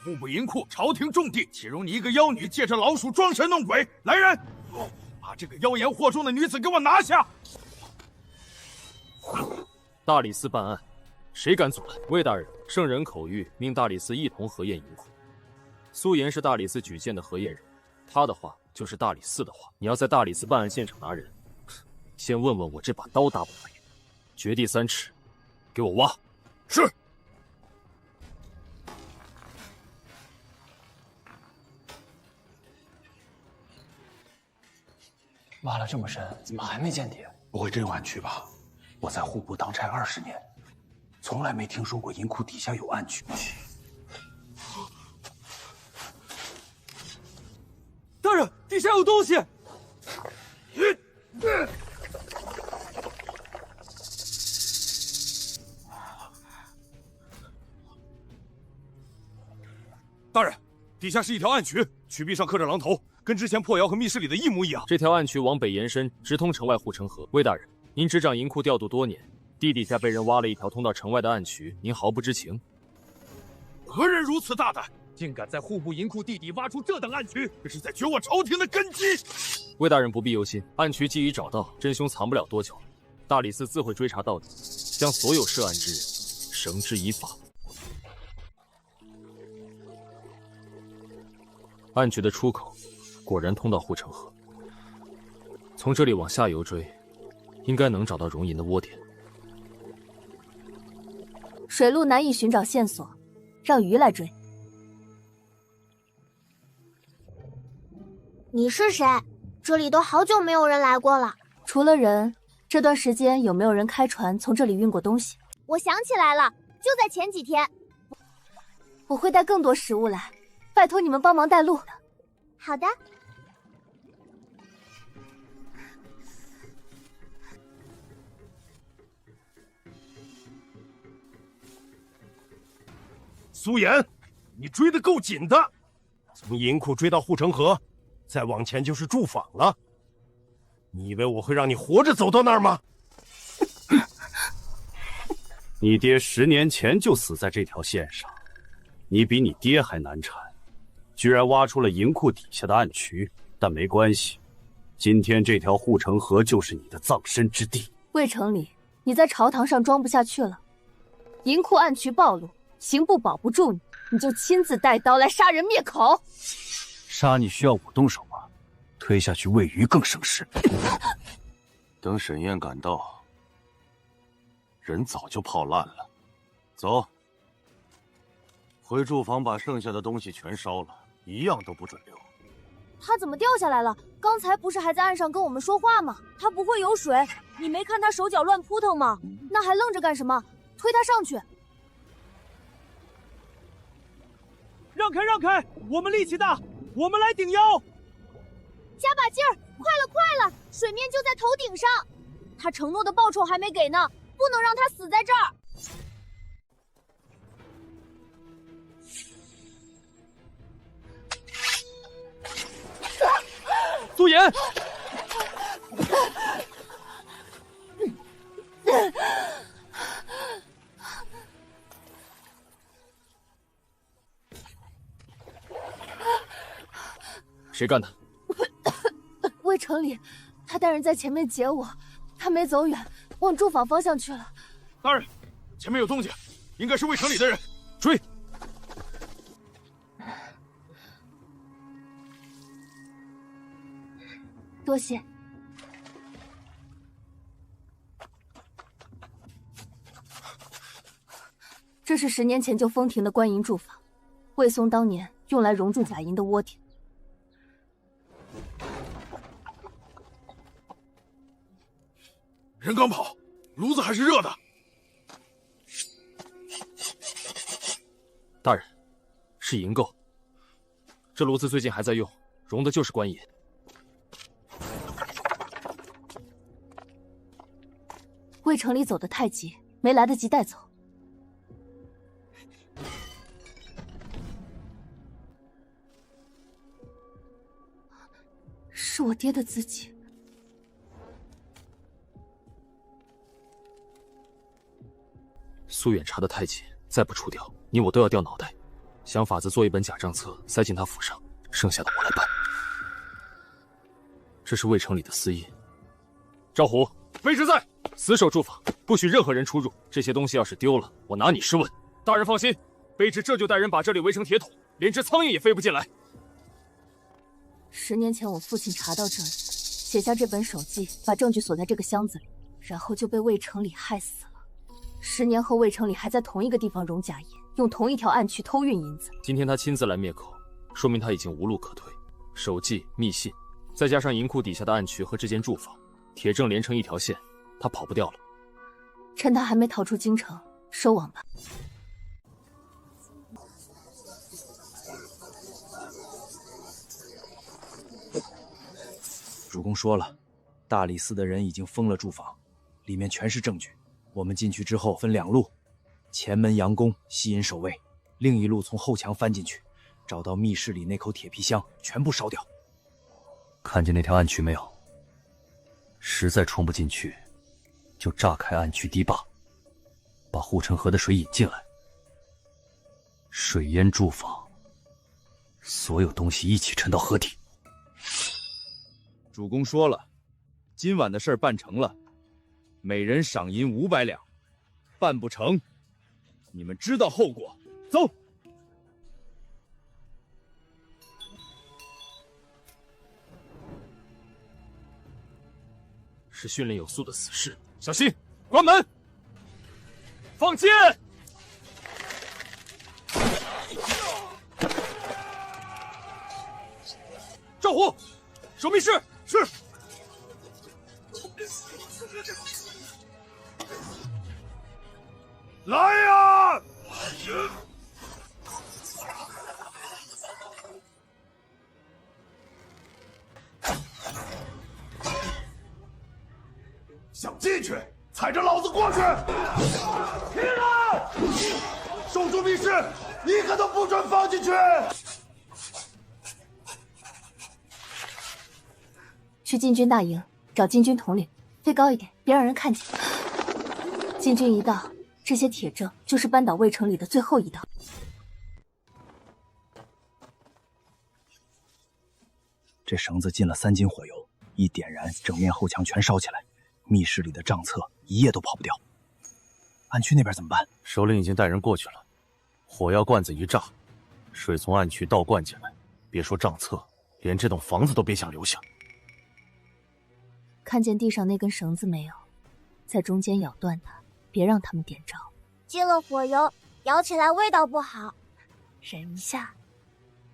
户部银库，朝廷重地，岂容你一个妖女借着老鼠装神弄鬼？来人，把这个妖言惑众的女子给我拿下！大理寺办案，谁敢阻拦？魏大人，圣人口谕，命大理寺一同核验银库。苏岩是大理寺举荐的核验人，他的话就是大理寺的话。你要在大理寺办案现场拿人，先问问我这把刀大不大？掘地3尺，给我挖。是。挖了这么深，怎么还没见底？不会真有暗渠吧？我在户部当差20年，从来没听说过银库底下有暗渠。大人，底下有东西！大人，底下是一条暗渠，渠壁上刻着狼头，跟之前破窑和密室里的一模一样。这条暗渠往北延伸，直通城外护城河。魏大人，您执掌银库调度多年，地底下被人挖了一条通到城外的暗渠，您毫不知情？何人如此大胆，竟敢在户部银库地底挖出这等暗渠？这是在绝我朝廷的根基！魏大人不必忧心，暗渠既已找到，真凶藏不了多久了。大理寺自会追查到底，将所有涉案之人绳之以法。暗渠的出口果然通到护城河，从这里往下游追，应该能找到熔银的窝点。水路难以寻找线索，让鱼来追。你是谁？这里都好久没有人来过了。除了人，这段时间有没有人开船从这里运过东西？我想起来了，就在前几天。我会带更多食物来，拜托你们帮忙带路。好的。苏妍，你追得够紧的，从银库追到护城河，再往前就是驻坊了。你以为我会让你活着走到那儿吗？你爹10年前就死在这条线上，你比你爹还难产，居然挖出了银库底下的暗渠。但没关系，今天这条护城河就是你的葬身之地。魏成礼，你在朝堂上装不下去了，银库暗渠暴露，刑部保不住你，你就亲自带刀来杀人灭口。杀你需要我动手吗？推下去喂鱼更省事。等沈燕赶到，人早就泡烂了。走，回住房把剩下的东西全烧了，一样都不准留。他怎么掉下来了？刚才不是还在岸上跟我们说话吗？他不会有水，你没看他手脚乱扑腾吗？那还愣着干什么？推他上去！让开，让开！我们力气大，我们来顶腰！加把劲儿，快了，快了！水面就在头顶上。他承诺的报酬还没给呢，不能让他死在这儿。苏妍，谁干的？魏成礼，他带人在前面截我，他没走远，往住坊方向去了。大人，前面有动静，应该是魏成礼的人，追！多谢。这是10年前就封停的官营住房，魏松当年用来容住贾银的窝点。人刚跑，炉子还是热的。大人，是银购。这炉子最近还在用，熔的就是官银。魏成礼走得太急，没来得及带走。是我爹的字迹。苏远查得太紧，再不除掉，你我都要掉脑袋。想法子做一本假账册，塞进他府上，剩下的我来办。这是魏成礼的私印。赵虎，卑职在。死守住坊，不许任何人出入。这些东西要是丢了，我拿你试问。大人放心，卑职这就带人把这里围成铁桶，连只苍蝇也飞不进来。10年前我父亲查到这里，写下这本手记，把证据锁在这个箱子里，然后就被魏成礼害死了。10年后，魏成礼还在同一个地方容假银，用同一条暗渠偷运银子。今天他亲自来灭口，说明他已经无路可退。手记、密信，再加上银库底下的暗渠和这间住房，铁证连成一条线，他跑不掉了。趁他还没逃出京城，收网吧。主公说了，大理寺的人已经封了住坊，里面全是证据。我们进去之后分2路，前门佯攻，吸引守卫；另一路从后墙翻进去，找到密室里那口铁皮箱，全部烧掉。看见那条暗渠没有？实在冲不进去，就炸开暗渠堤坝，把护城河的水引进来，水淹住坊，所有东西一起沉到河底。主公说了，今晚的事儿办成了，每人赏银500两；办不成，你们知道后果。走。是训练有素的死士，小心！关门！放箭！赵虎，守密室。是。来呀！想进去，踩着老子过去！停了！守住密室，一个都不准放进去！去禁军大营找禁军统领，飞高一点，别让人看见。禁军一到，这些铁证就是扳倒魏城里的最后一刀。这绳子进了3斤火油，一点燃，整面后墙全烧起来。密室里的账册一夜都跑不掉。暗区那边怎么办？首领已经带人过去了，火药罐子一炸，水从暗区倒灌进来，别说账册，连这栋房子都别想留下。看见地上那根绳子没有？在中间咬断它，别让他们点着。进了火油，咬起来味道不好。忍一下，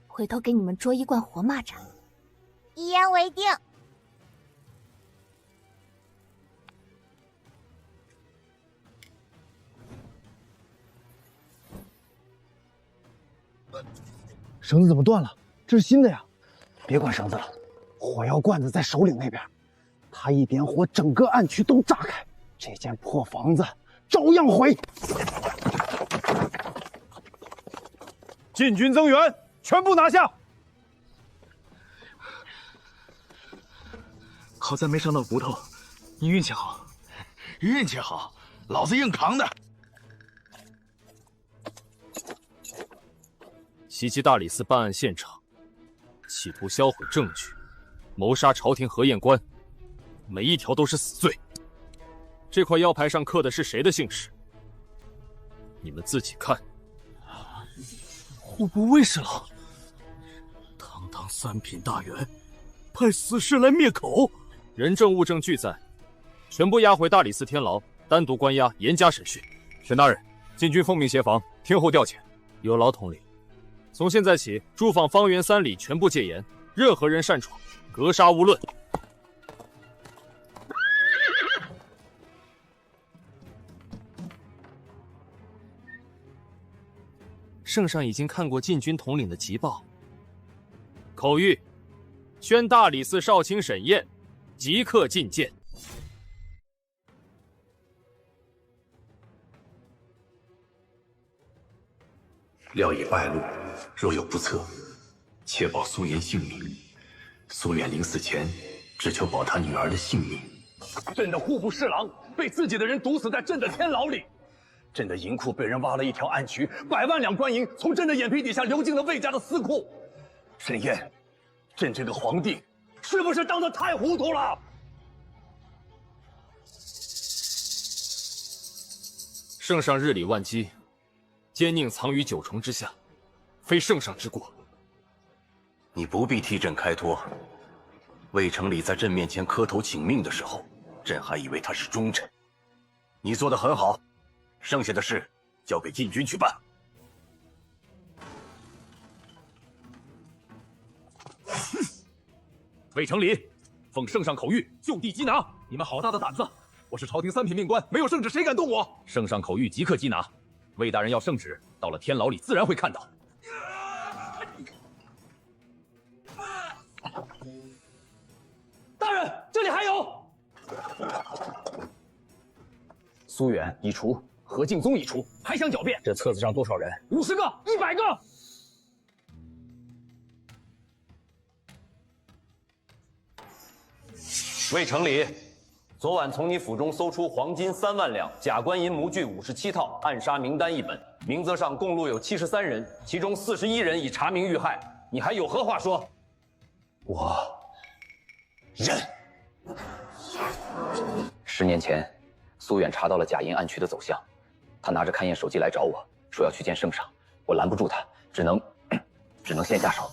回头给你们捉一罐活蚂蚱。一言为定。绳子怎么断了？这是新的呀！别管绳子了，火药罐子在首领那边，他一点火，整个暗区都炸开，这间破房子照样毁。禁军增援，全部拿下！好在没伤到骨头，你运气好。运气好，老子硬扛的。袭击大理寺办案现场，企图销毁证据，谋杀朝廷核验官，每一条都是死罪。这块腰牌上刻的是谁的姓氏？你们自己看。户部尉侍郎，堂堂3品大员，派死士来灭口，人证物证俱在，全部押回大理寺天牢，单独关押，严加审讯。沈大人，禁军奉命协防，听候调遣。有劳统领。从现在起，驻防方圆3里全部戒严，任何人擅闯，格杀勿论。圣上已经看过禁军统领的急报，口谕：宣大理寺少卿沈燕即刻觐见。料已败露，若有不测，切保苏颜性命。苏远临死前，只求保他女儿的性命。朕的户部侍郎被自己的人毒死在朕的天牢里，朕的银库被人挖了一条暗渠，100万两官银从朕的眼皮底下流进了魏家的私库。沈燕，朕这个皇帝是不是当得太糊涂了？圣上日理万机，奸佞藏于9重之下，非圣上之过。你不必替朕开脱。魏成礼在朕面前磕头请命的时候，朕还以为他是忠臣。你做得很好，剩下的事交给禁军去办。魏成礼，奉圣上口谕，就地缉拿！你们好大的胆子！我是朝廷3品命官，没有圣旨谁敢动我？圣上口谕，即刻缉拿。魏大人要圣旨，到了天牢里自然会看到。大人，这里还有。苏远已除，何敬宗已除，还想狡辩？这册子上多少人？50个、100个。魏成礼，昨晚从你府中搜出黄金3万两、假官银模具57套、暗杀名单1本，名册上共录有73人，其中41人已查明遇害。你还有何话说？我认。10年前，苏远查到了假银暗区的走向，他拿着勘验手机来找我，说要去见圣上。我拦不住他，只能先下手。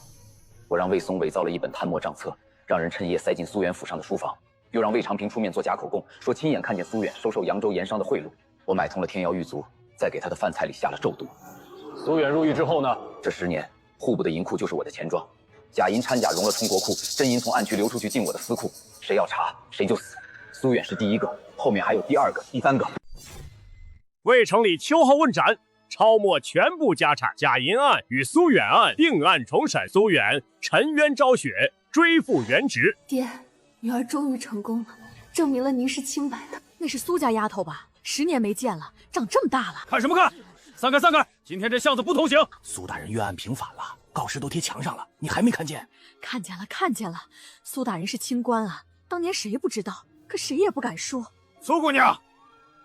我让魏松伪造了一本探墨账册，让人趁夜塞进苏远府上的书房，又让魏长平出面做假口供，说亲眼看见苏远收受扬州盐商的贿赂。我买通了天瑶狱卒，在给他的饭菜里下了咒毒。苏远入狱之后呢，这10年户部的银库就是我的钱庄，假银掺假融了充国库，真银从暗区流出去进我的私库，谁要查谁就死。苏远是第1个，后面还有第2个、第3个。魏城里秋后问斩，抄没全部家产。贾银案与苏远案定案重审，苏远沉冤昭雪，追复原职。爹，女儿终于成功了，证明了您是清白的。那是苏家丫头吧？10年没见了，长这么大了。看什么看？散开散开！今天这巷子不通行。苏大人冤案平反了，告示都贴墙上了，你还没看见？看见了，看见了。苏大人是清官啊，当年谁不知道？可谁也不敢说。苏姑娘，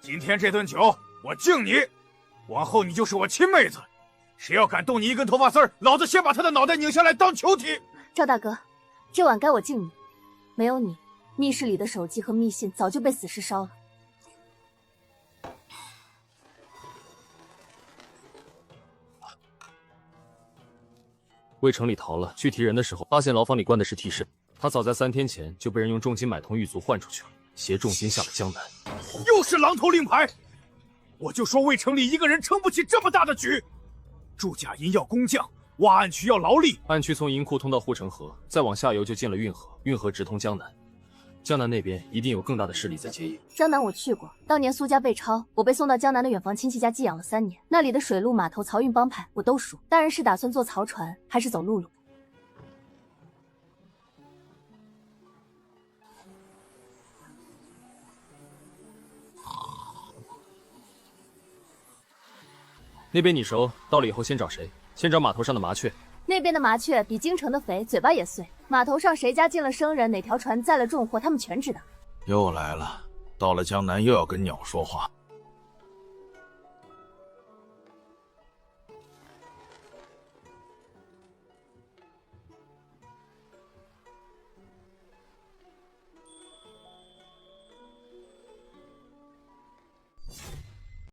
今天这顿酒我敬你，往后你就是我亲妹子。谁要敢动你一根头发丝儿，老子先把他的脑袋拧下来当球体。赵大哥，这碗该我敬你。没有你，密室里的手机和密信早就被死尸烧了。魏城里逃了，去提人的时候，发现牢房里关的是替身。他早在3天前就被人用重金买通狱卒换出去了，携重金下了江南。又是榔头令牌！我就说魏城里一个人撑不起这么大的局。铸假银要工匠，挖暗渠要劳力。暗渠从银库通到护城河，再往下游就进了运河，运河直通江南。江南那边一定有更大的势力在接应。江南我去过，当年苏家被抄，我被送到江南的远房亲戚家寄养了3年，那里的水陆码头、漕运帮派我都熟。大人是打算坐漕船，还是走陆路？那边你熟，到了以后先找谁？先找码头上的麻雀。那边的麻雀比京城的肥，嘴巴也碎。码头上谁家进了生人，哪条船载了重货，他们全知道。又来了，到了江南又要跟鸟说话。